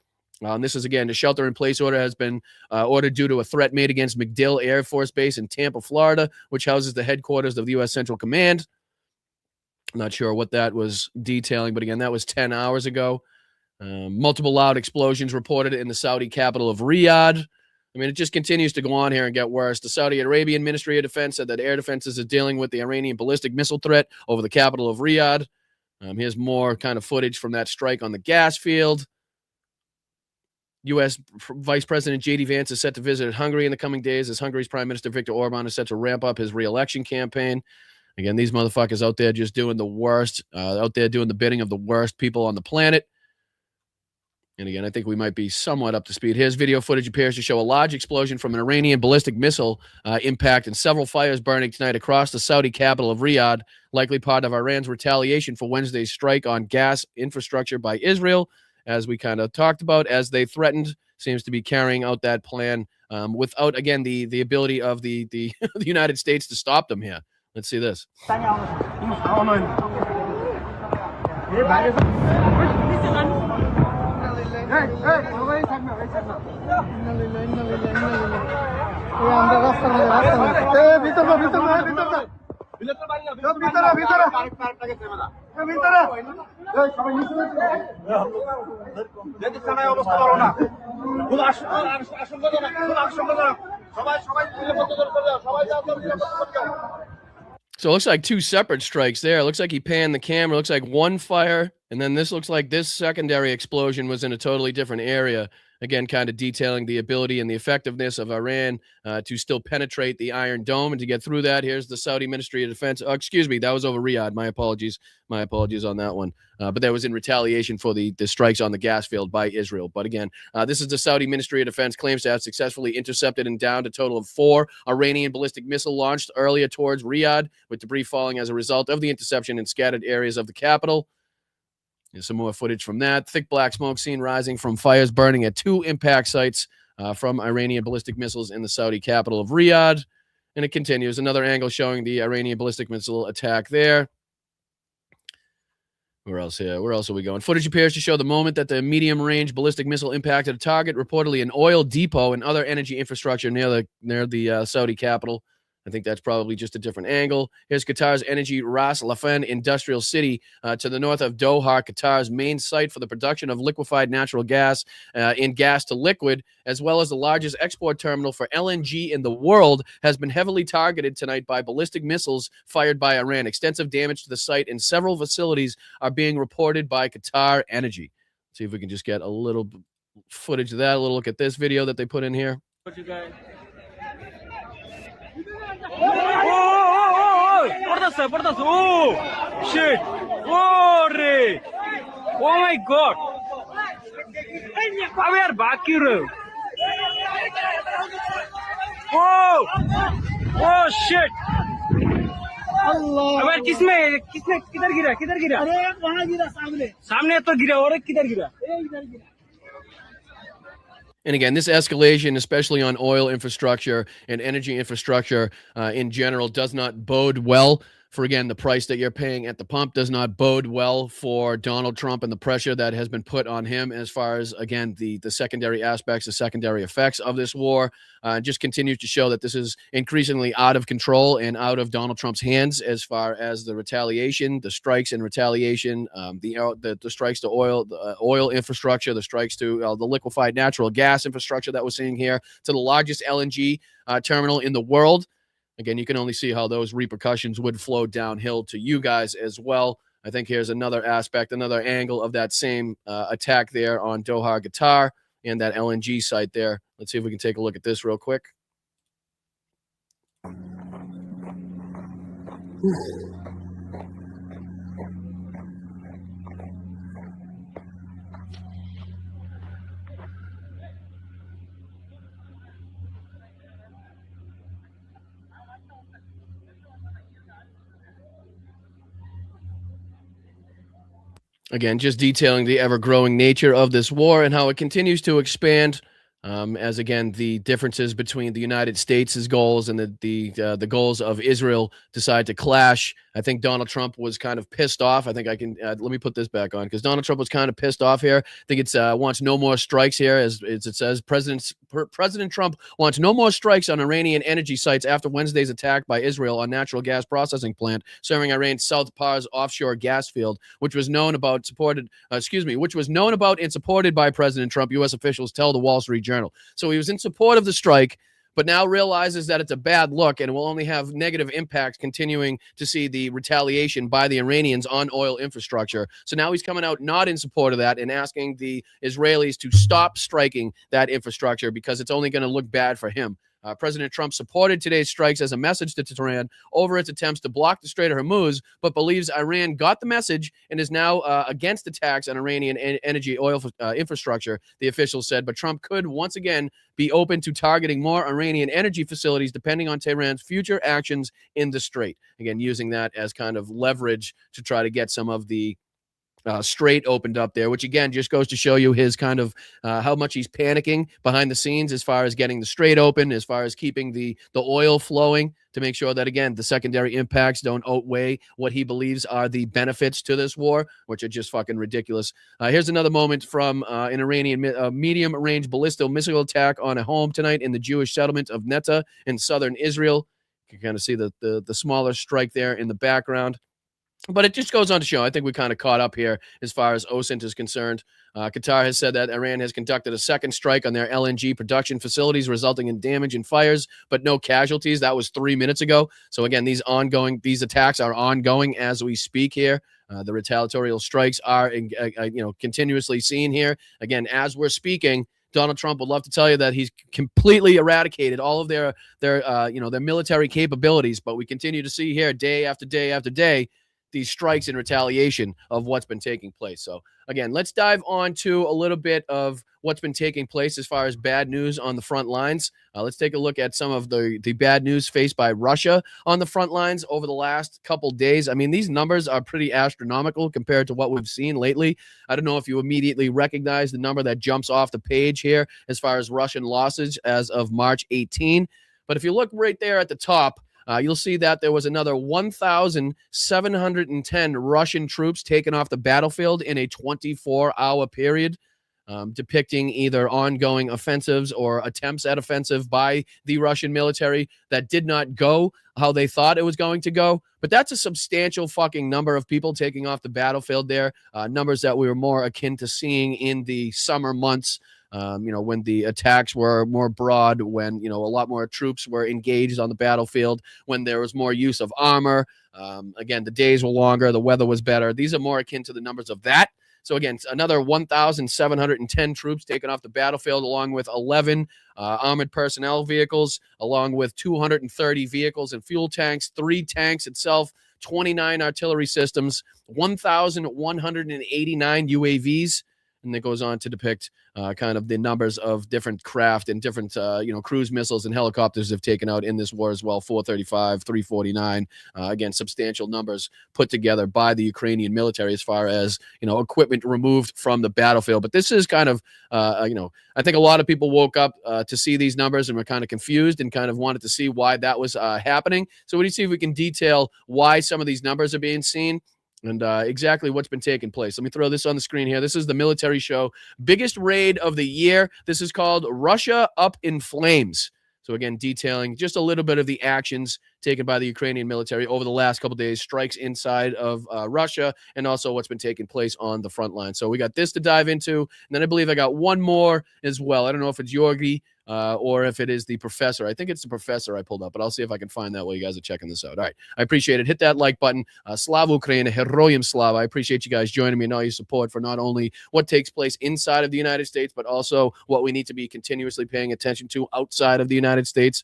B: This is, again, the shelter-in-place order has been ordered due to a threat made against MacDill Air Force Base in Tampa, Florida, which houses the headquarters of the U.S. Central Command. I'm not sure what that was detailing, but, again, that was 10 hours ago. Multiple loud explosions reported in the Saudi capital of Riyadh. It just continues to go on here and get worse. The Saudi Arabian Ministry of Defense said that air defenses are dealing with the Iranian ballistic missile threat over the capital of Riyadh. Here's more kind of footage from that strike on the gas field. U.S. Vice President J.D. Vance is set to visit Hungary in the coming days as Hungary's Prime Minister Viktor Orban is set to ramp up his re-election campaign. Again, these motherfuckers out there just doing the worst, out there doing the bidding of the worst people on the planet. And again, I think we might be somewhat up to speed. Here's video footage appears to show a large explosion from an Iranian ballistic missile impact and several fires burning tonight across the Saudi capital of Riyadh, likely part of Iran's retaliation for Wednesday's strike on gas infrastructure by Israel, as we kind of talked about, as they threatened, seems to be carrying out that plan without, again, the ability of the the United States to stop them here. Let's see this. So it looks like two separate strikes there. It looks like he panned the camera. It looks like one fire, and then this looks like this secondary explosion was in a totally different area. Again, kind of detailing the ability and the effectiveness of Iran to still penetrate the Iron Dome and to get through that. Here's the Saudi Ministry of Defense. Oh, excuse me, that was over Riyadh. My apologies. My apologies on that one. But that was in retaliation for the strikes on the gas field by Israel. But again, this is the Saudi Ministry of Defense claims to have successfully intercepted and downed a total of 4 Iranian ballistic missile launched earlier towards Riyadh, with debris falling as a result of the interception in scattered areas of the capital. There's some more footage from that. Thick black smoke seen rising from fires burning at 2 impact sites from Iranian ballistic missiles in the Saudi capital of Riyadh. And it continues. Another angle showing the Iranian ballistic missile attack there. Where else here? Where else are we going? Footage appears to show the moment that the medium-range ballistic missile impacted a target, reportedly an oil depot and other energy infrastructure near the Saudi capital. I think that's probably just a different angle. Here's Qatar's energy Ras Laffan industrial city to the north of Doha, Qatar's main site for the production of liquefied natural gas in gas to liquid, as well as the largest export terminal for LNG in the world, has been heavily targeted tonight by ballistic missiles fired by Iran. Extensive damage to the site and several facilities are being reported by Qatar Energy. Let's see if we can just get a little footage of that, a little look at this video that they put in here.
A: Oh, shit. Oh, Ray. Oh, my God. We are back here. Oh, oh, shit. अबे किसमें किधर गिरा अरे वहां गिरा सामने तो गिरा और किधर गिरा
B: And again, this escalation, especially on oil infrastructure and energy infrastructure in general, does not bode well for, again, the price that you're paying at the pump, does not bode well for Donald Trump and the pressure that has been put on him as far as, again, the secondary aspects, the secondary effects of this war. Just continues to show that this is increasingly out of control and out of Donald Trump's hands as far as the retaliation, the strikes and retaliation, the strikes to oil infrastructure, the strikes to the liquefied natural gas infrastructure that we're seeing here, to the largest LNG terminal in the world. Again, you can only see how those repercussions would flow downhill to you guys as well. I think here's another aspect, another angle of that same attack there on Doha, Qatar, and that LNG site there. Let's see if we can take a look at this real quick. Again, just detailing the ever-growing nature of this war and how it continues to expand as, again, the differences between the United States' goals and the goals of Israel decide to clash. I think Donald Trump was kind of pissed off. I think I can let me put this back on because Donald Trump was kind of pissed off here. I think it's wants no more strikes here, as it says. President Trump wants no more strikes on Iranian energy sites after Wednesday's attack by Israel on natural gas processing plant serving Iran's South Pars offshore gas field, which was known about and supported by President Trump. U.S. officials tell the Wall Street Journal. So he was in support of the strike, but now realizes that it's a bad look and will only have negative impacts, continuing to see the retaliation by the Iranians on oil infrastructure. So now he's coming out not in support of that and asking the Israelis to stop striking that infrastructure because it's only going to look bad for him. President Trump supported today's strikes as a message to Tehran over its attempts to block the Strait of Hormuz, but believes Iran got the message and is now against attacks on Iranian energy oil infrastructure, the officials said. But Trump could once again be open to targeting more Iranian energy facilities depending on Tehran's future actions in the Strait. Again, using that as kind of leverage to try to get some of the Strait opened up there, which again just goes to show you his kind of how much he's panicking behind the scenes as far as getting the Strait open, as far as keeping the oil flowing to make sure that, again, the secondary impacts don't outweigh what he believes are the benefits to this war, which are just fucking ridiculous. Here's another moment from an Iranian medium-range ballistic missile attack on a home tonight in the Jewish settlement of Netta in southern Israel. You can kind of see the smaller strike there in the background. But it just goes on to show, I think we kind of caught up here as far as OSINT is concerned. Qatar has said that Iran has conducted a second strike on their LNG production facilities, resulting in damage and fires, but no casualties. That was 3 minutes ago. So again, these attacks are ongoing as we speak here. The retaliatory strikes are, continuously seen here. Again, as we're speaking, Donald Trump would love to tell you that he's completely eradicated all of their military capabilities, but we continue to see here day after day after day these strikes in retaliation of what's been taking place. So again, let's dive on to a little bit of what's been taking place as far as bad news on the front lines. Let's take a look at some of the bad news faced by Russia on the front lines over the last couple days. I mean, these numbers are pretty astronomical compared to what we've seen lately. I don't know if you immediately recognize the number that jumps off the page here as far as Russian losses as of March 18. But if you look right there at the top, you'll see that there was another 1,710 Russian troops taken off the battlefield in a 24-hour period, depicting either ongoing offensives or attempts at offensive by the Russian military that did not go how they thought it was going to go. But that's a substantial fucking number of people taking off the battlefield there, numbers that we were more akin to seeing in the summer months. When the attacks were more broad, when, a lot more troops were engaged on the battlefield, when there was more use of armor. Again, the days were longer, the weather was better. These are more akin to the numbers of that. So again, another 1,710 troops taken off the battlefield, along with 11 armored personnel vehicles, along with 230 vehicles and fuel tanks, 3 tanks itself, 29 artillery systems, 1,189 UAVs. And it goes on to depict kind of the numbers of different craft and different, cruise missiles and helicopters have taken out in this war as well. 435, 349. Again, substantial numbers put together by the Ukrainian military as far as, equipment removed from the battlefield. But this is kind of, I think a lot of people woke up to see these numbers and were kind of confused and kind of wanted to see why that was happening. So what do you see if we can detail why some of these numbers are being seen? And exactly what's been taking place. Let me throw this on the screen here. This is the military show. Biggest raid of the year. This is called Russia Up in Flames. So again, detailing just a little bit of the actions taken by the Ukrainian military over the last couple of days, strikes inside of Russia, and also what's been taking place on the front line. So we got this to dive into, and then I believe I got one more as well. I don't know if it's Yorgi or if it is the professor. I think it's the professor I pulled up, but I'll see if I can find that while you guys are checking this out. All right. I appreciate it. Hit that like button. Slava Ukraina, Heroyam Slava. I appreciate you guys joining me and all your support for not only what takes place inside of the United States, but also what we need to be continuously paying attention to outside of the United States.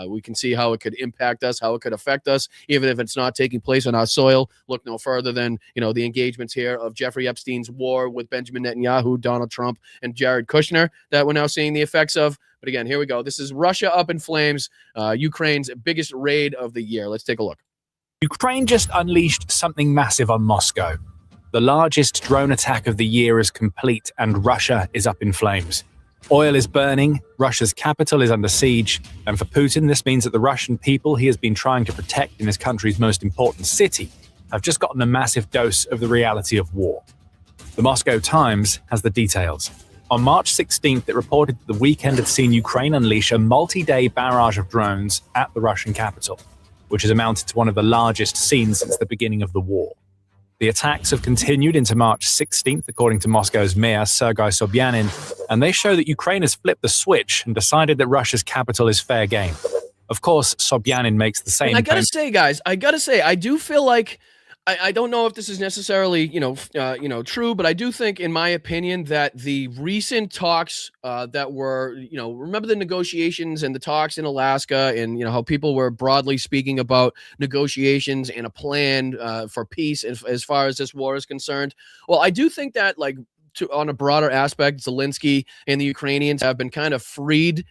B: We can see how it could impact us, how it could affect us, even if it's not taking place on our soil. Look no further than, the engagements here of Jeffrey Epstein's war with Benjamin Netanyahu, Donald Trump, and Jared Kushner that we're now seeing the effects of. But again, here we go. This is Russia Up in Flames, Ukraine's biggest raid of the year. Let's take a look.
N: Ukraine just unleashed something massive on Moscow. The largest drone attack of the year is complete, and Russia is up in flames. Oil is burning, Russia's capital is under siege, and for Putin, this means that the Russian people he has been trying to protect in his country's most important city have just gotten a massive dose of the reality of war. The Moscow Times has the details. On March 16th, it reported that the weekend had seen Ukraine unleash a multi-day barrage of drones at the Russian capital, which has amounted to one of the largest seen since the beginning of the war. The attacks have continued into March 16th, according to Moscow's mayor, Sergei Sobyanin, and they show that Ukraine has flipped the switch and decided that Russia's capital is fair game. Of course, Sobyanin makes the same.
B: I gotta say, guys, I do feel like I don't know if this is necessarily, true, but I do think, in my opinion, that the recent talks that were, remember the negotiations and the talks in Alaska and, how people were broadly speaking about negotiations and a plan for peace as far as this war is concerned. Well, I do think that, on a broader aspect, Zelensky and the Ukrainians have been kind of freed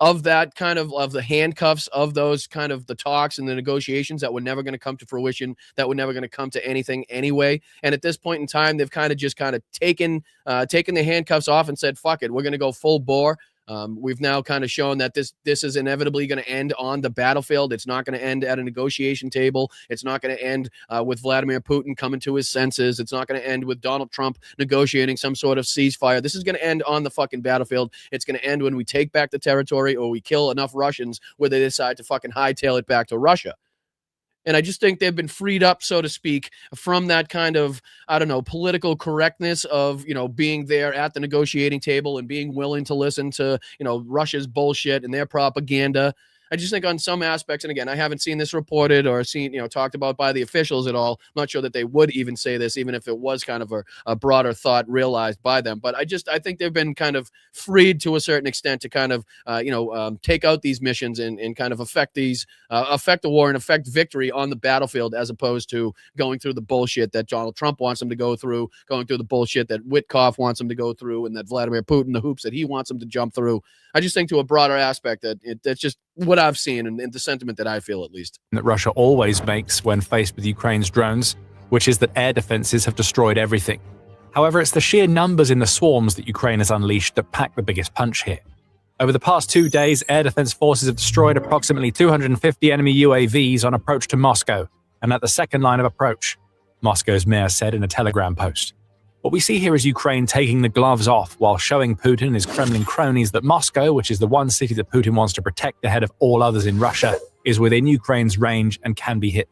B: of that kind of the handcuffs of those kind of the talks and the negotiations that were never going to come to fruition, that were never going to come to anything anyway. And at this point in time, they've kind of taken the handcuffs off and said, fuck it, we're going to go full bore. We've now kind of shown that this is inevitably going to end on the battlefield. It's not going to end at a negotiation table. It's not going to end with Vladimir Putin coming to his senses. It's not going to end with Donald Trump negotiating some sort of ceasefire. This is going to end on the fucking battlefield. It's going to end when we take back the territory or we kill enough Russians where they decide to fucking hightail it back to Russia. And I just think they've been freed up, so to speak, from that kind of, political correctness of, being there at the negotiating table and being willing to listen to, Russia's bullshit and their propaganda. I just think on some aspects, and again, I haven't seen this reported or seen, talked about by the officials at all. I'm not sure that they would even say this, even if it was kind of a broader thought realized by them. But I think they've been kind of freed to a certain extent to kind of, take out these missions and kind of affect the war and affect victory on the battlefield, as opposed to going through the bullshit that Donald Trump wants them to go through, going through the bullshit that Witkoff wants them to go through, and that Vladimir Putin, the hoops that he wants them to jump through. I just think to a broader aspect that's just what I've seen and the sentiment that I feel, at least.
N: That Russia always makes when faced with Ukraine's drones, which is that air defenses have destroyed everything. However, it's the sheer numbers in the swarms that Ukraine has unleashed that pack the biggest punch here. Over the past 2 days, air defense forces have destroyed approximately 250 enemy UAVs on approach to Moscow, and at the second line of approach, Moscow's mayor said in a Telegram post. What we see here is Ukraine taking the gloves off while showing Putin and his Kremlin cronies that Moscow, which is the one city that Putin wants to protect ahead of all others in Russia, is within Ukraine's range and can be hit.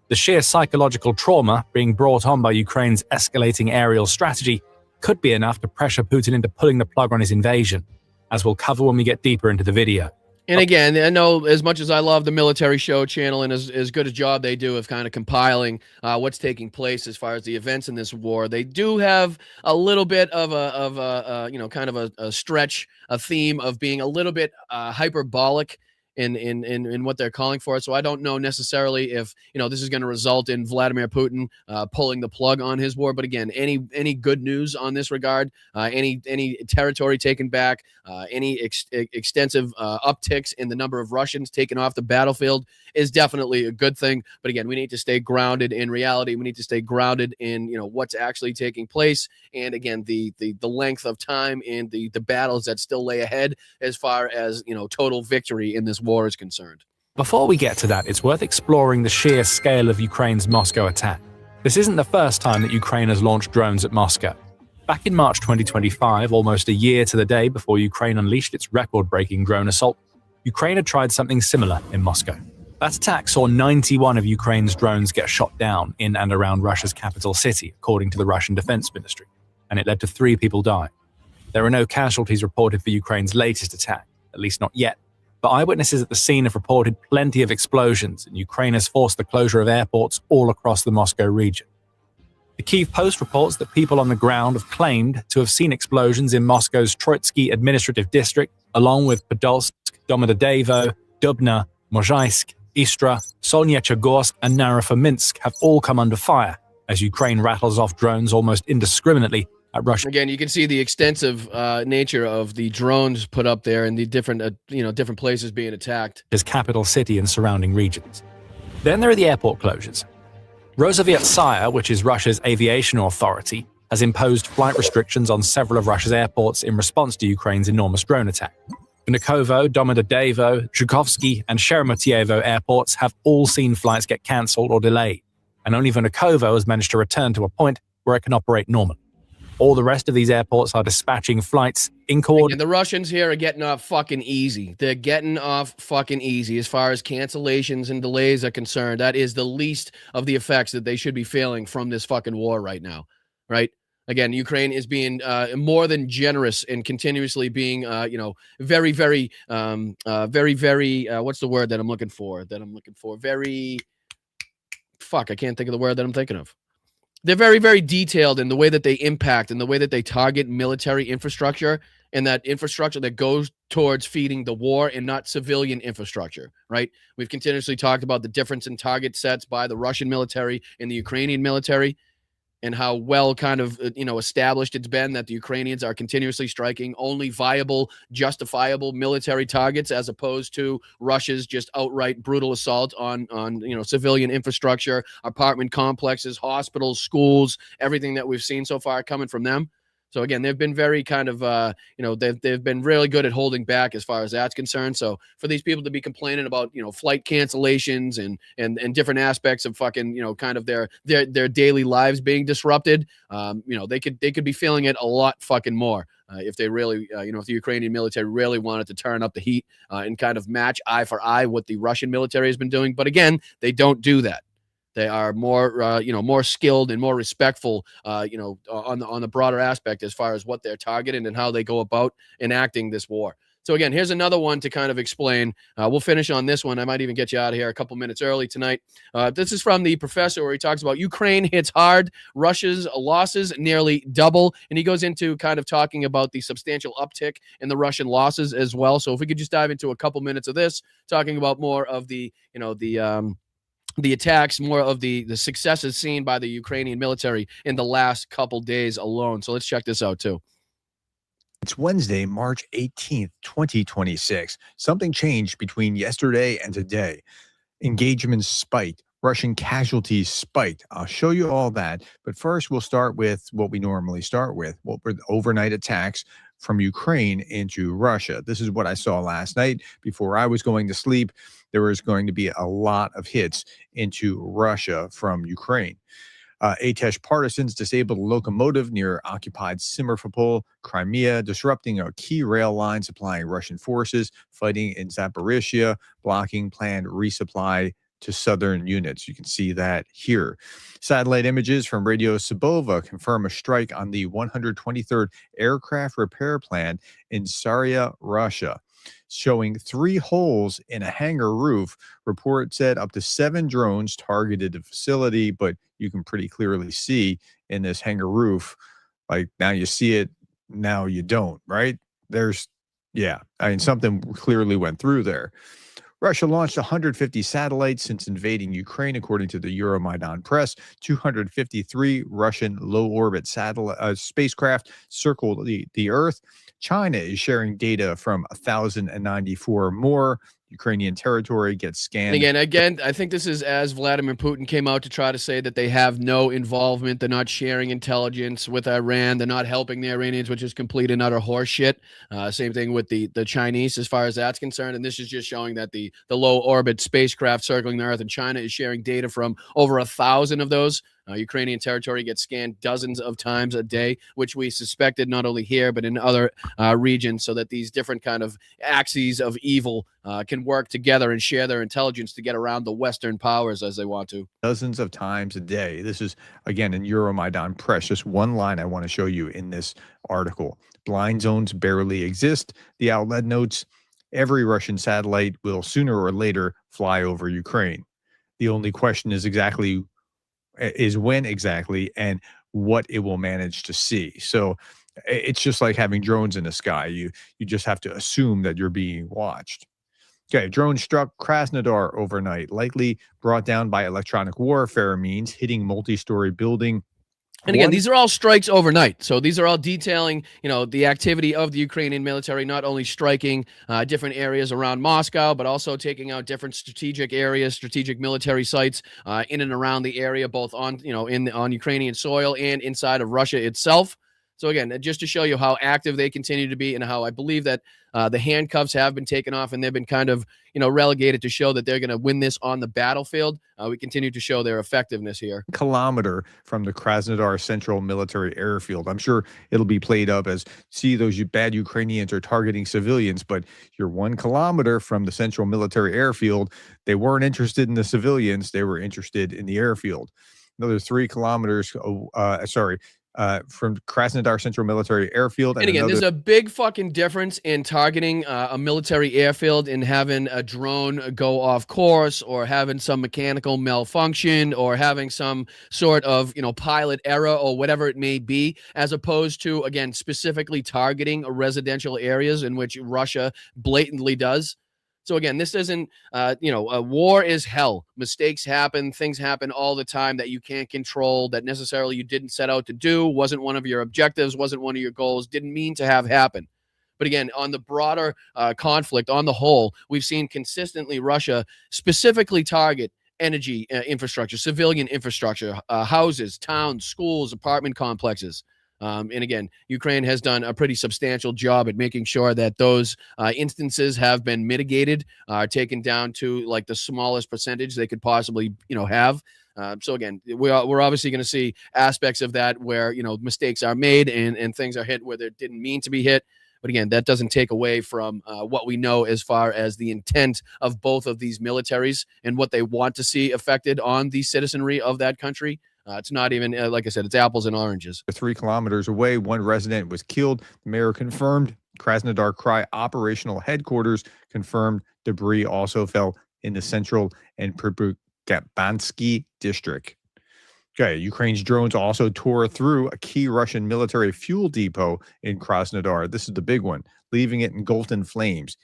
N: The sheer psychological trauma being brought on by Ukraine's escalating aerial strategy could be enough to pressure Putin into pulling the plug on his invasion, as we'll cover when we get deeper into the video.
B: And again, I know as much as I love the military show channel and as good a job they do of kind of compiling what's taking place as far as the events in this war, they do have a little bit of a stretch, a theme of being a little bit hyperbolic in what they're calling for. So I don't know necessarily if this is going to result in Vladimir Putin pulling the plug on his war. But again, any good news on this regard, any territory taken back, any extensive upticks in the number of Russians taken off the battlefield is definitely a good thing. But again, we need to stay grounded in reality. We need to stay grounded in what's actually taking place, and again the length of time and the battles that still lay ahead as far as total victory in this war is concerned.
N: Before we get to that, it's worth exploring the sheer scale of Ukraine's Moscow attack. This isn't the first time that Ukraine has launched drones at Moscow. Back in March 2025, almost a year to the day before Ukraine unleashed its record-breaking drone assault, Ukraine had tried something similar in Moscow. That attack saw 91 of Ukraine's drones get shot down in and around Russia's capital city, according to the Russian Defense Ministry, and it led to 3 people dying. There are no casualties reported for Ukraine's latest attack, at least not yet, but eyewitnesses at the scene have reported plenty of explosions, and Ukraine has forced the closure of airports all across the Moscow region. The Kyiv Post reports that people on the ground have claimed to have seen explosions in Moscow's Troitsky administrative district, along with Podolsk, Domodedovo, Dubna, Mozhaisk, Istra, Solnechegorsk, and Narofo-Minsk have all come under fire as Ukraine rattles off drones almost indiscriminately at Russia.
B: Again, you can see the extensive nature of the drones put up there and the different different places being attacked.
N: His capital city and surrounding regions. Then there are the airport closures. Rosoviet-Tsar, which is Russia's aviation authority, has imposed flight restrictions on several of Russia's airports in response to Ukraine's enormous drone attack. Vnukovo, Domodedovo, Zhukovsky, and Sheremetyevo airports have all seen flights get cancelled or delayed, and only Vnukovo has managed to return to a point where it can operate normally. All the rest of these airports are dispatching flights in coordination.
B: And the Russians here are getting off fucking easy. They're getting off fucking easy as far as cancellations and delays are concerned. That is the least of the effects that they should be feeling from this fucking war right now, right? Again, Ukraine is being more than generous and continuously being, very, very, what's the word that I'm looking for? Very, fuck, I can't think of the word that I'm thinking of. They're very, very detailed in the way that they impact and the way that they target military infrastructure, and that infrastructure that goes towards feeding the war and not civilian infrastructure, right? We've continuously talked about the difference in target sets by the Russian military and the Ukrainian military, and how well kind of, established it's been that the Ukrainians are continuously striking only viable, justifiable military targets, as opposed to Russia's just outright brutal assault on civilian infrastructure, apartment complexes, hospitals, schools, everything that we've seen so far coming from them. So again, they've been very kind of, they've been really good at holding back as far as that's concerned. So for these people to be complaining about, flight cancellations and different aspects of fucking, kind of their daily lives being disrupted, they could be feeling it a lot fucking more if they really, if the Ukrainian military really wanted to turn up the heat and kind of match eye for eye what the Russian military has been doing. But again, they don't do that. They are more, more skilled and more respectful, on the broader aspect as far as what they're targeting and how they go about enacting this war. So again, here's another one to kind of explain. We'll finish on this one. I might even get you out of here a couple minutes early tonight. This is from the professor, where he talks about Ukraine hits hard, Russia's losses nearly double, and he goes into kind of talking about the substantial uptick in the Russian losses as well. So if we could just dive into a couple minutes of this, talking about more of the attacks, more of the successes seen by the Ukrainian military in the last couple days alone. So let's check this out too.
O: It's Wednesday, March 18th, 2026. Something changed between yesterday and today. Engagements spiked. Russian casualties spiked. I'll show you all that. But first, we'll start with what we normally start with. What were the overnight attacks from Ukraine into Russia. This is what I saw last night before I was going to sleep. There was going to be a lot of hits into Russia from Ukraine. Atesh partisans disabled a locomotive near occupied Simferopol, Crimea, disrupting a key rail line supplying Russian forces fighting in Zaporizhia, blocking planned resupply to southern units. You can see that here. Satellite images from Radio Sabova confirm a strike on the 123rd Aircraft Repair Plant in Saria, Russia, showing 3 holes in a hangar roof. Report said up to 7 drones targeted the facility, but you can pretty clearly see in this hangar roof, like now you see it, now you don't, right? Something clearly went through there. Russia launched 150 satellites since invading Ukraine, according to the Euromaidan press. 253 Russian low-orbit spacecraft circled the Earth. China is sharing data from 1,094 more. Ukrainian territory gets scanned.
B: And again, I think this is as Vladimir Putin came out to try to say that they have no involvement. They're not sharing intelligence with Iran. They're not helping the Iranians, which is complete and utter horseshit. Same thing with the Chinese as far as that's concerned. And this is just showing that the low orbit spacecraft circling the Earth, and China is sharing data from over 1,000 of those. Ukrainian territory gets scanned dozens of times a day, which we suspected not only here but in other regions, so that these different kind of axes of evil can work together and share their intelligence to get around the Western powers as they want to.
O: Dozens of times a day. This is, again, in Euromaidan press. Just one line I want to show you in this article. Blind zones barely exist. The outlet notes, every Russian satellite will sooner or later fly over Ukraine. The only question is when exactly and what it will manage to see. So it's just like having drones in the sky. You just have to assume that you're being watched. Okay, drone struck Krasnodar overnight, likely brought down by electronic warfare means, hitting multi-story building.
B: And again, these are all strikes overnight. So these are all detailing, the activity of the Ukrainian military, not only striking different areas around Moscow, but also taking out different strategic areas, strategic military sites in and around the area, both on, on Ukrainian soil and inside of Russia itself. So again, just to show you how active they continue to be and how I believe that the handcuffs have been taken off and they've been kind of, relegated to show that they're going to win this on the battlefield. We continue to show their effectiveness here.
O: Kilometer from the Krasnodar Central Military Airfield. I'm sure it'll be played up as, see, those bad Ukrainians are targeting civilians, but you're 1 kilometer from the Central Military Airfield. They weren't interested in the civilians. They were interested in the airfield. Another 3 kilometers, from Krasnodar Central Military Airfield.
B: And again, there's a big fucking difference in targeting a military airfield and having a drone go off course, or having some mechanical malfunction, or having some sort of, pilot error or whatever it may be, as opposed to, again, specifically targeting residential areas, in which Russia blatantly does. So again, this isn't, war is hell. Mistakes happen. Things happen all the time that you can't control, that necessarily you didn't set out to do, wasn't one of your objectives, wasn't one of your goals, didn't mean to have happen. But again, on the broader conflict, on the whole, we've seen consistently Russia specifically target energy infrastructure, civilian infrastructure, houses, towns, schools, apartment complexes. And again, Ukraine has done a pretty substantial job at making sure that those instances have been mitigated, taken down to like the smallest percentage they could possibly, have. So again, we're obviously going to see aspects of that where, mistakes are made and things are hit where they didn't mean to be hit. But again, that doesn't take away from what we know as far as the intent of both of these militaries and what they want to see affected on the citizenry of that country. It's not even, like I said, it's apples and oranges.
O: 3 kilometers away, 1 resident was killed. The mayor confirmed. Krasnodar Krai operational headquarters confirmed debris also fell in the central and Pripyatsky district. Okay, Ukraine's drones also tore through a key Russian military fuel depot in Krasnodar. This is the big one, leaving it engulfed in flames.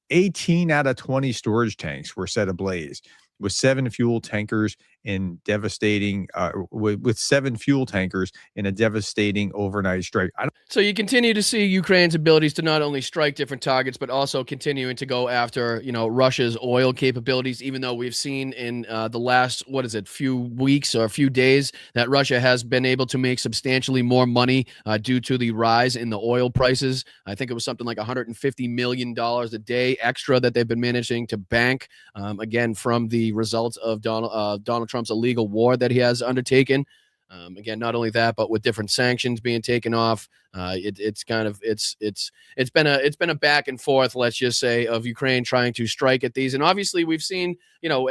O: 18 out of 20 storage tanks were set ablaze, with 7 fuel tankers in devastating, with 7 fuel tankers in a devastating overnight strike.
B: So you continue to see Ukraine's abilities to not only strike different targets, but also continuing to go after, Russia's oil capabilities, even though we've seen in the last, few weeks or a few days that Russia has been able to make substantially more money due to the rise in the oil prices. I think it was something like $150 million a day extra that they've been managing to bank, again, from the results of Donald Trump's illegal war that he has undertaken. Again, not only that, but with different sanctions being taken off, it's been a back and forth, let's just say, of Ukraine trying to strike at these. And obviously, we've seen,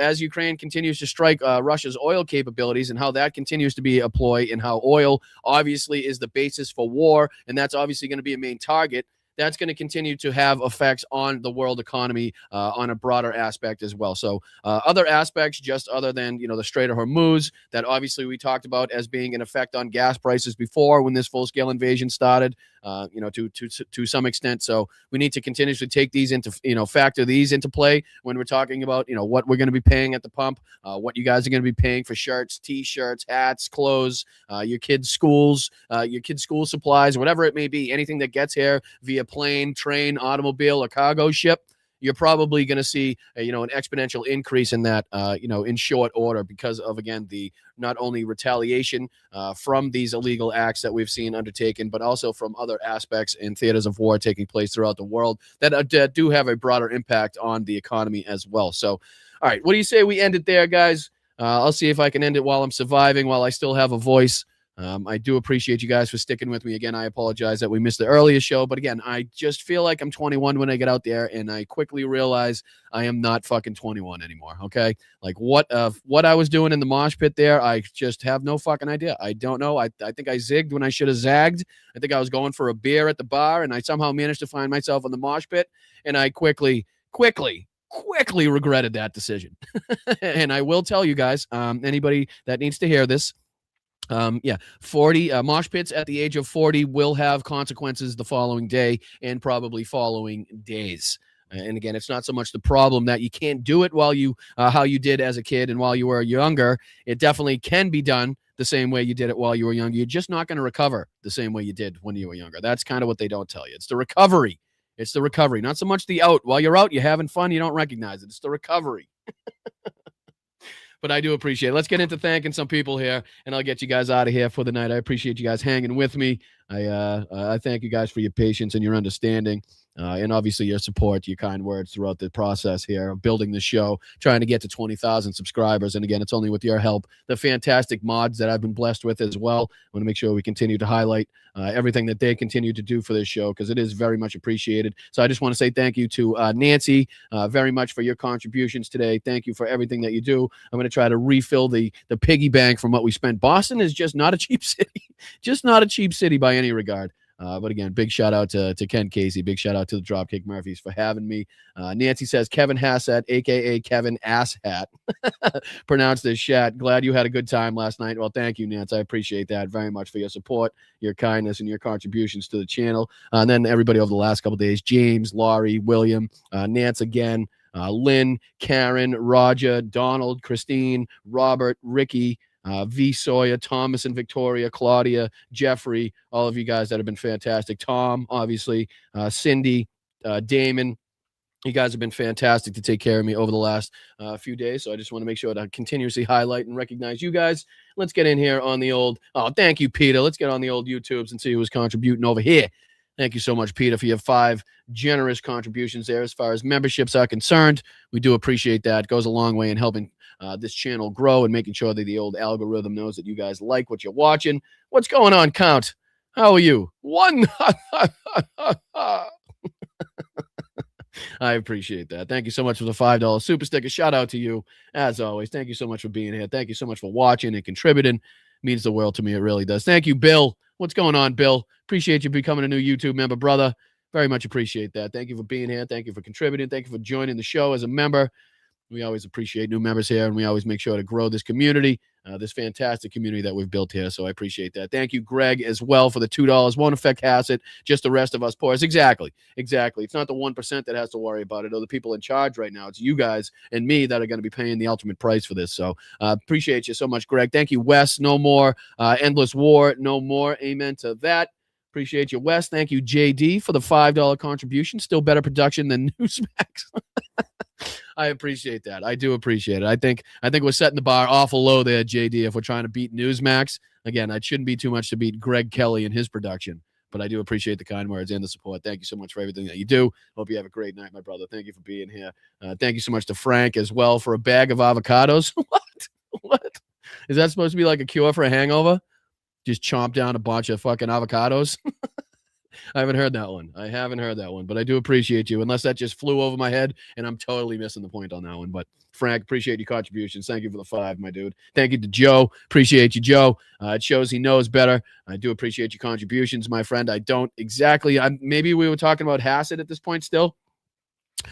B: as Ukraine continues to strike Russia's oil capabilities and how that continues to be a ploy, and how oil obviously is the basis for war, and that's obviously going to be a main target. That's going to continue to have effects on the world economy on a broader aspect as well. So other aspects, just other than, the Strait of Hormuz, that obviously we talked about as being an effect on gas prices before when this full-scale invasion started, to some extent. So we need to continuously take these into, factor these into play when we're talking about, what we're going to be paying at the pump, what you guys are going to be paying for shirts, T-shirts, hats, clothes, your kids' schools, your kids' school supplies, whatever it may be, anything that gets here via plane, train, automobile, or cargo ship. You're probably going to see an exponential increase in that, in short order, because of, again, the not only retaliation from these illegal acts that we've seen undertaken, but also from other aspects in theaters of war taking place throughout the world that do have a broader impact on the economy as well. So, all right, what do you say we end it there, guys? I'll see if I can end it while I'm surviving, while I still have a voice. I do appreciate you guys for sticking with me. Again, I apologize that we missed the earlier show, but again, I just feel like I'm 21 when I get out there, and I quickly realize I am not fucking 21 anymore. Okay. Like what I was doing in the mosh pit there, I just have no fucking idea. I don't know. I think I zigged when I should have zagged. I think I was going for a beer at the bar, and I somehow managed to find myself in the mosh pit, and I quickly regretted that decision. And I will tell you guys, anybody that needs to hear this, 40 mosh pits at the age of 40 will have consequences the following day and probably following days. And again, it's not so much the problem that you can't do it while you how you did as a kid and while you were younger. It definitely can be done the same way you did it while you were younger. You're just not going to recover the same way you did when you were younger. That's kind of what they don't tell you. It's the recovery. It's the recovery, not so much the out. While you're out, you're having fun, you don't recognize it. It's the recovery. But I do appreciate it. Let's get into thanking some people here, and I'll get you guys out of here for the night. I appreciate you guys hanging with me. I thank you guys for your patience and your understanding, and obviously your support, your kind words throughout the process here of building the show, trying to get to 20,000 subscribers. And again, it's only with your help. The fantastic mods that I've been blessed with as well. I want to make sure we continue to highlight everything that they continue to do for this show, because it is very much appreciated. So I just want to say thank you to Nancy very much for your contributions today. Thank you for everything that you do. I'm going to try to refill the piggy bank from what we spent. Boston is just not a cheap city, just not a cheap city by any regard. But again, big shout out to Ken Casey. Big shout out to the Dropkick Murphys for having me. Nancy says Kevin Hassett, a.k.a. Kevin Asshat. Pronounced as Shat. Glad you had a good time last night. Well, thank you, Nancy. I appreciate that very much for your support, your kindness, and your contributions to the channel. And then everybody over the last couple of days, James, Laurie, William, Nance again, Lynn, Karen, Roger, Donald, Christine, Robert, Ricky, V. Sawyer, Thomas and Victoria, Claudia, Jeffrey, all of you guys that have been fantastic. Tom, obviously, Cindy, Damon. You guys have been fantastic to take care of me over the last few days. So I just want to make sure to continuously highlight and recognize you guys. Let's get in here on the old, thank you, Peter. Let's get on the old YouTubes and see who's contributing over here. Thank you so much, Peter, for your 5 generous contributions there as far as memberships are concerned. We do appreciate that. It goes a long way in helping this channel grow and making sure that the old algorithm knows that you guys like what you're watching. What's going on, Count? How are you? One. I appreciate that. Thank you so much for the $5 super sticker. Shout out to you, as always. Thank you so much for being here. Thank you so much for watching and contributing. It means the world to me. It really does. Thank you, Bill. What's going on, Bill? Appreciate you becoming a new YouTube member, brother. Very much appreciate that. Thank you for being here. Thank you for contributing. Thank you for joining the show as a member. We always appreciate new members here, and we always make sure to grow this community. this fantastic community that we've built here. So I appreciate that. Thank you, Greg, as well, for the $2. Won't affect Hassett, just the rest of us poors. Exactly. It's not the 1% that has to worry about it, or the people in charge right now. It's you guys and me that are going to be paying the ultimate price for this. So appreciate you so much, Greg. Thank you, Wes. No more endless war. No more. Amen to that. Appreciate you, Wes. Thank you, JD, for the $5 contribution. Still better production than Newsmax. I appreciate that. I do appreciate it. I think we're setting the bar awful low there, JD, if we're trying to beat Newsmax. Again, it shouldn't be too much to beat Greg Kelly and his production, but I do appreciate the kind words and the support. Thank you so much for everything that you do. Hope you have a great night, my brother. Thank you for being here. Thank you so much to Frank as well for a bag of avocados. What? Is that supposed to be like a cure for a hangover? Just chomp down a bunch of fucking avocados? I haven't heard that one, but I do appreciate you, unless that just flew over my head and I'm totally missing the point on that one. But Frank, appreciate your contributions. Thank you for the 5, my dude. Thank you to Joe. Appreciate you, Joe. It shows he knows better. I do appreciate your contributions, my friend. I don't exactly. Maybe we were talking about Hassett at this point still,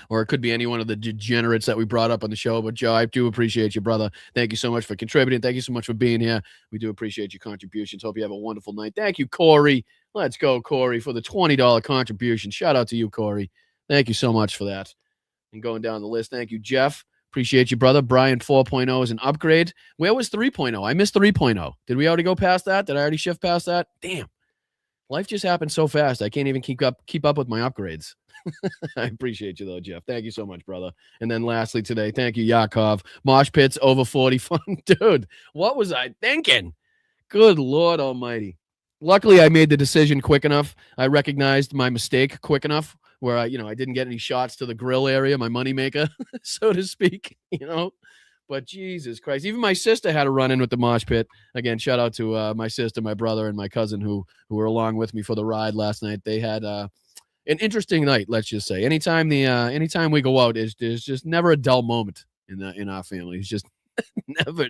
B: or it could be any one of the degenerates that we brought up on the show. But Joe, I do appreciate you, brother. Thank you so much for contributing. Thank you so much for being here. We do appreciate your contributions. Hope you have a wonderful night. Thank you, Corey. Let's go, Corey, for the $20 contribution. Shout out to you, Corey. Thank you so much for that. And going down the list, thank you, Jeff. Appreciate you, brother. Brian 4.0 is an upgrade. Where was 3.0? I missed 3.0. Did we already go past that? Did I already shift past that? Damn. Life just happened so fast. I can't even keep up with my upgrades. I appreciate you, though, Jeff. Thank you so much, brother. And then lastly today, thank you, Yakov. Mosh pits over 40 fun. Dude, what was I thinking? Good Lord almighty. Luckily, I made the decision quick enough. I recognized my mistake quick enough where I didn't get any shots to the grill area, my moneymaker, so to speak, But Jesus Christ, even my sister had a run in with the mosh pit. Again, shout out to my sister, my brother, and my cousin who were along with me for the ride last night. They had an interesting night, let's just say. Anytime we go out, there's just never a dull moment in our family. It's just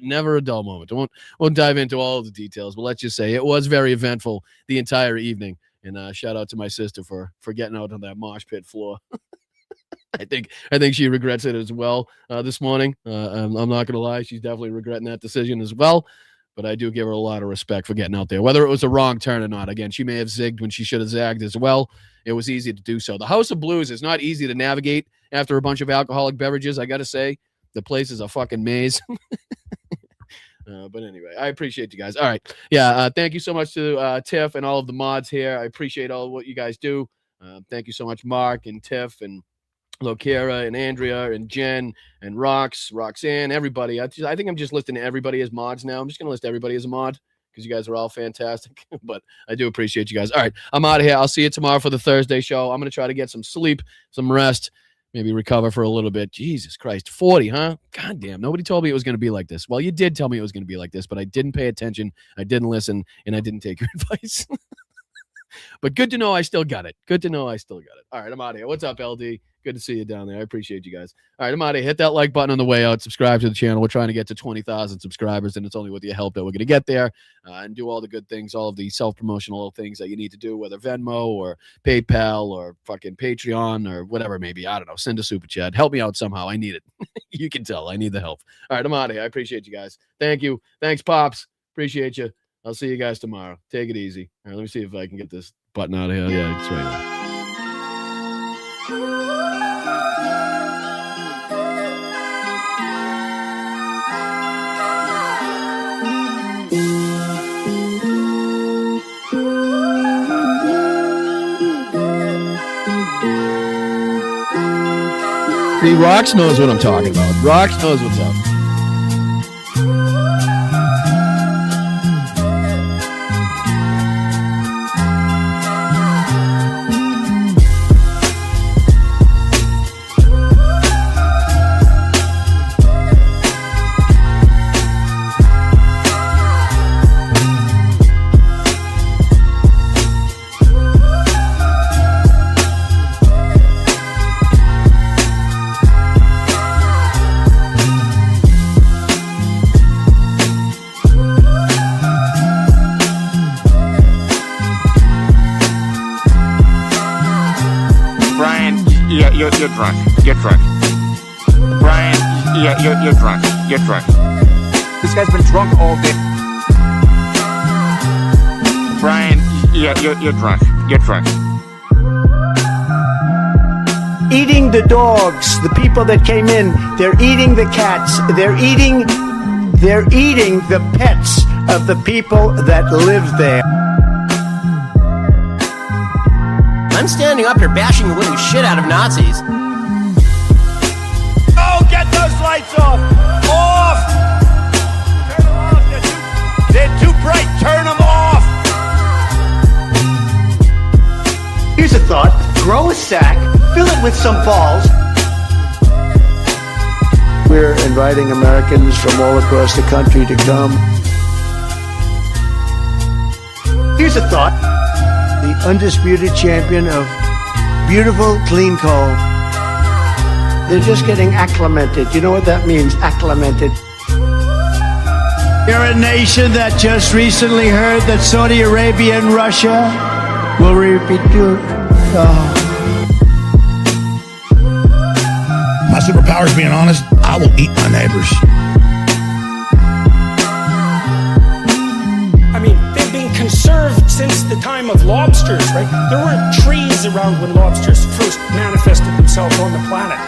B: never a dull moment. I won't dive into all of the details, but let's just say it was very eventful the entire evening. And shout out to my sister for getting out on that mosh pit floor. I think she regrets it as well this morning. I'm not gonna lie, she's definitely regretting that decision as well. But I do give her a lot of respect for getting out there, whether it was a wrong turn or not. Again, she may have zigged when she should have zagged as well. It was easy to do so. The House of Blues is not easy to navigate after a bunch of alcoholic beverages. I got to say, the place is a fucking maze. But anyway, I appreciate you guys. All right. Yeah. Thank you so much to Tiff and all of the mods here. I appreciate all of what you guys do. Thank you so much, Mark and Tiff and Lokira and Andrea and Jen and Roxanne, everybody. I think I'm just listing everybody as mods now. I'm just going to list everybody as a mod because you guys are all fantastic. But I do appreciate you guys. All right. I'm out of here. I'll see you tomorrow for the Thursday show. I'm going to try to get some sleep, some rest, maybe recover for a little bit. Jesus Christ. 40, huh? God damn. Nobody told me it was going to be like this. Well, you did tell me it was going to be like this, but I didn't pay attention. I didn't listen, and I didn't take your advice. But good to know I still got it. All right, I'm out of here. What's up, LD? Good to see you down there. I appreciate you guys. All right, I'm out of here. Hit that like button on the way out. Subscribe to the channel. We're trying to get to 20,000 subscribers, and it's only with your help that we're going to get there and do all the good things, all of the self-promotional things that you need to do, whether Venmo or PayPal or fucking Patreon or whatever it may be. I don't know. Send a super chat. Help me out somehow. I need it. You can tell. I need the help. All right, I'm out of here. I appreciate you guys. Thank you. Thanks, Pops. Appreciate you. I'll see you guys tomorrow. Take it easy. All right, let me see if I can get this button out of here. Yeah, it's right there. See, Rox knows what I'm talking about. Rox knows what's up.
P: You're drunk. Get drunk. Brian, you're drunk. Get drunk.
N: This guy's been drunk all day.
P: Brian, yeah, you're drunk. You're drunk.
G: Eating the dogs, the people that came in, they're eating the cats, they're eating the pets of the people that live there.
M: I'm standing up here bashing the living shit out of Nazis.
G: Oh, get those lights off! Off! Turn them off, they're too bright, turn them off! Here's a thought, grow a sack, fill it with some balls. We're inviting Americans from all across the country to come. Here's a thought, the undisputed champion of beautiful, clean coal. They're just getting acclimated. You know what that means, acclimated? You're a nation that just recently heard that Saudi Arabia and Russia will repeat.
A: My superpower is being honest. I will eat my neighbors.
Q: I mean, they've been conserved since the time of lobsters, right? There weren't trees around when lobsters first manifested themselves on the planet.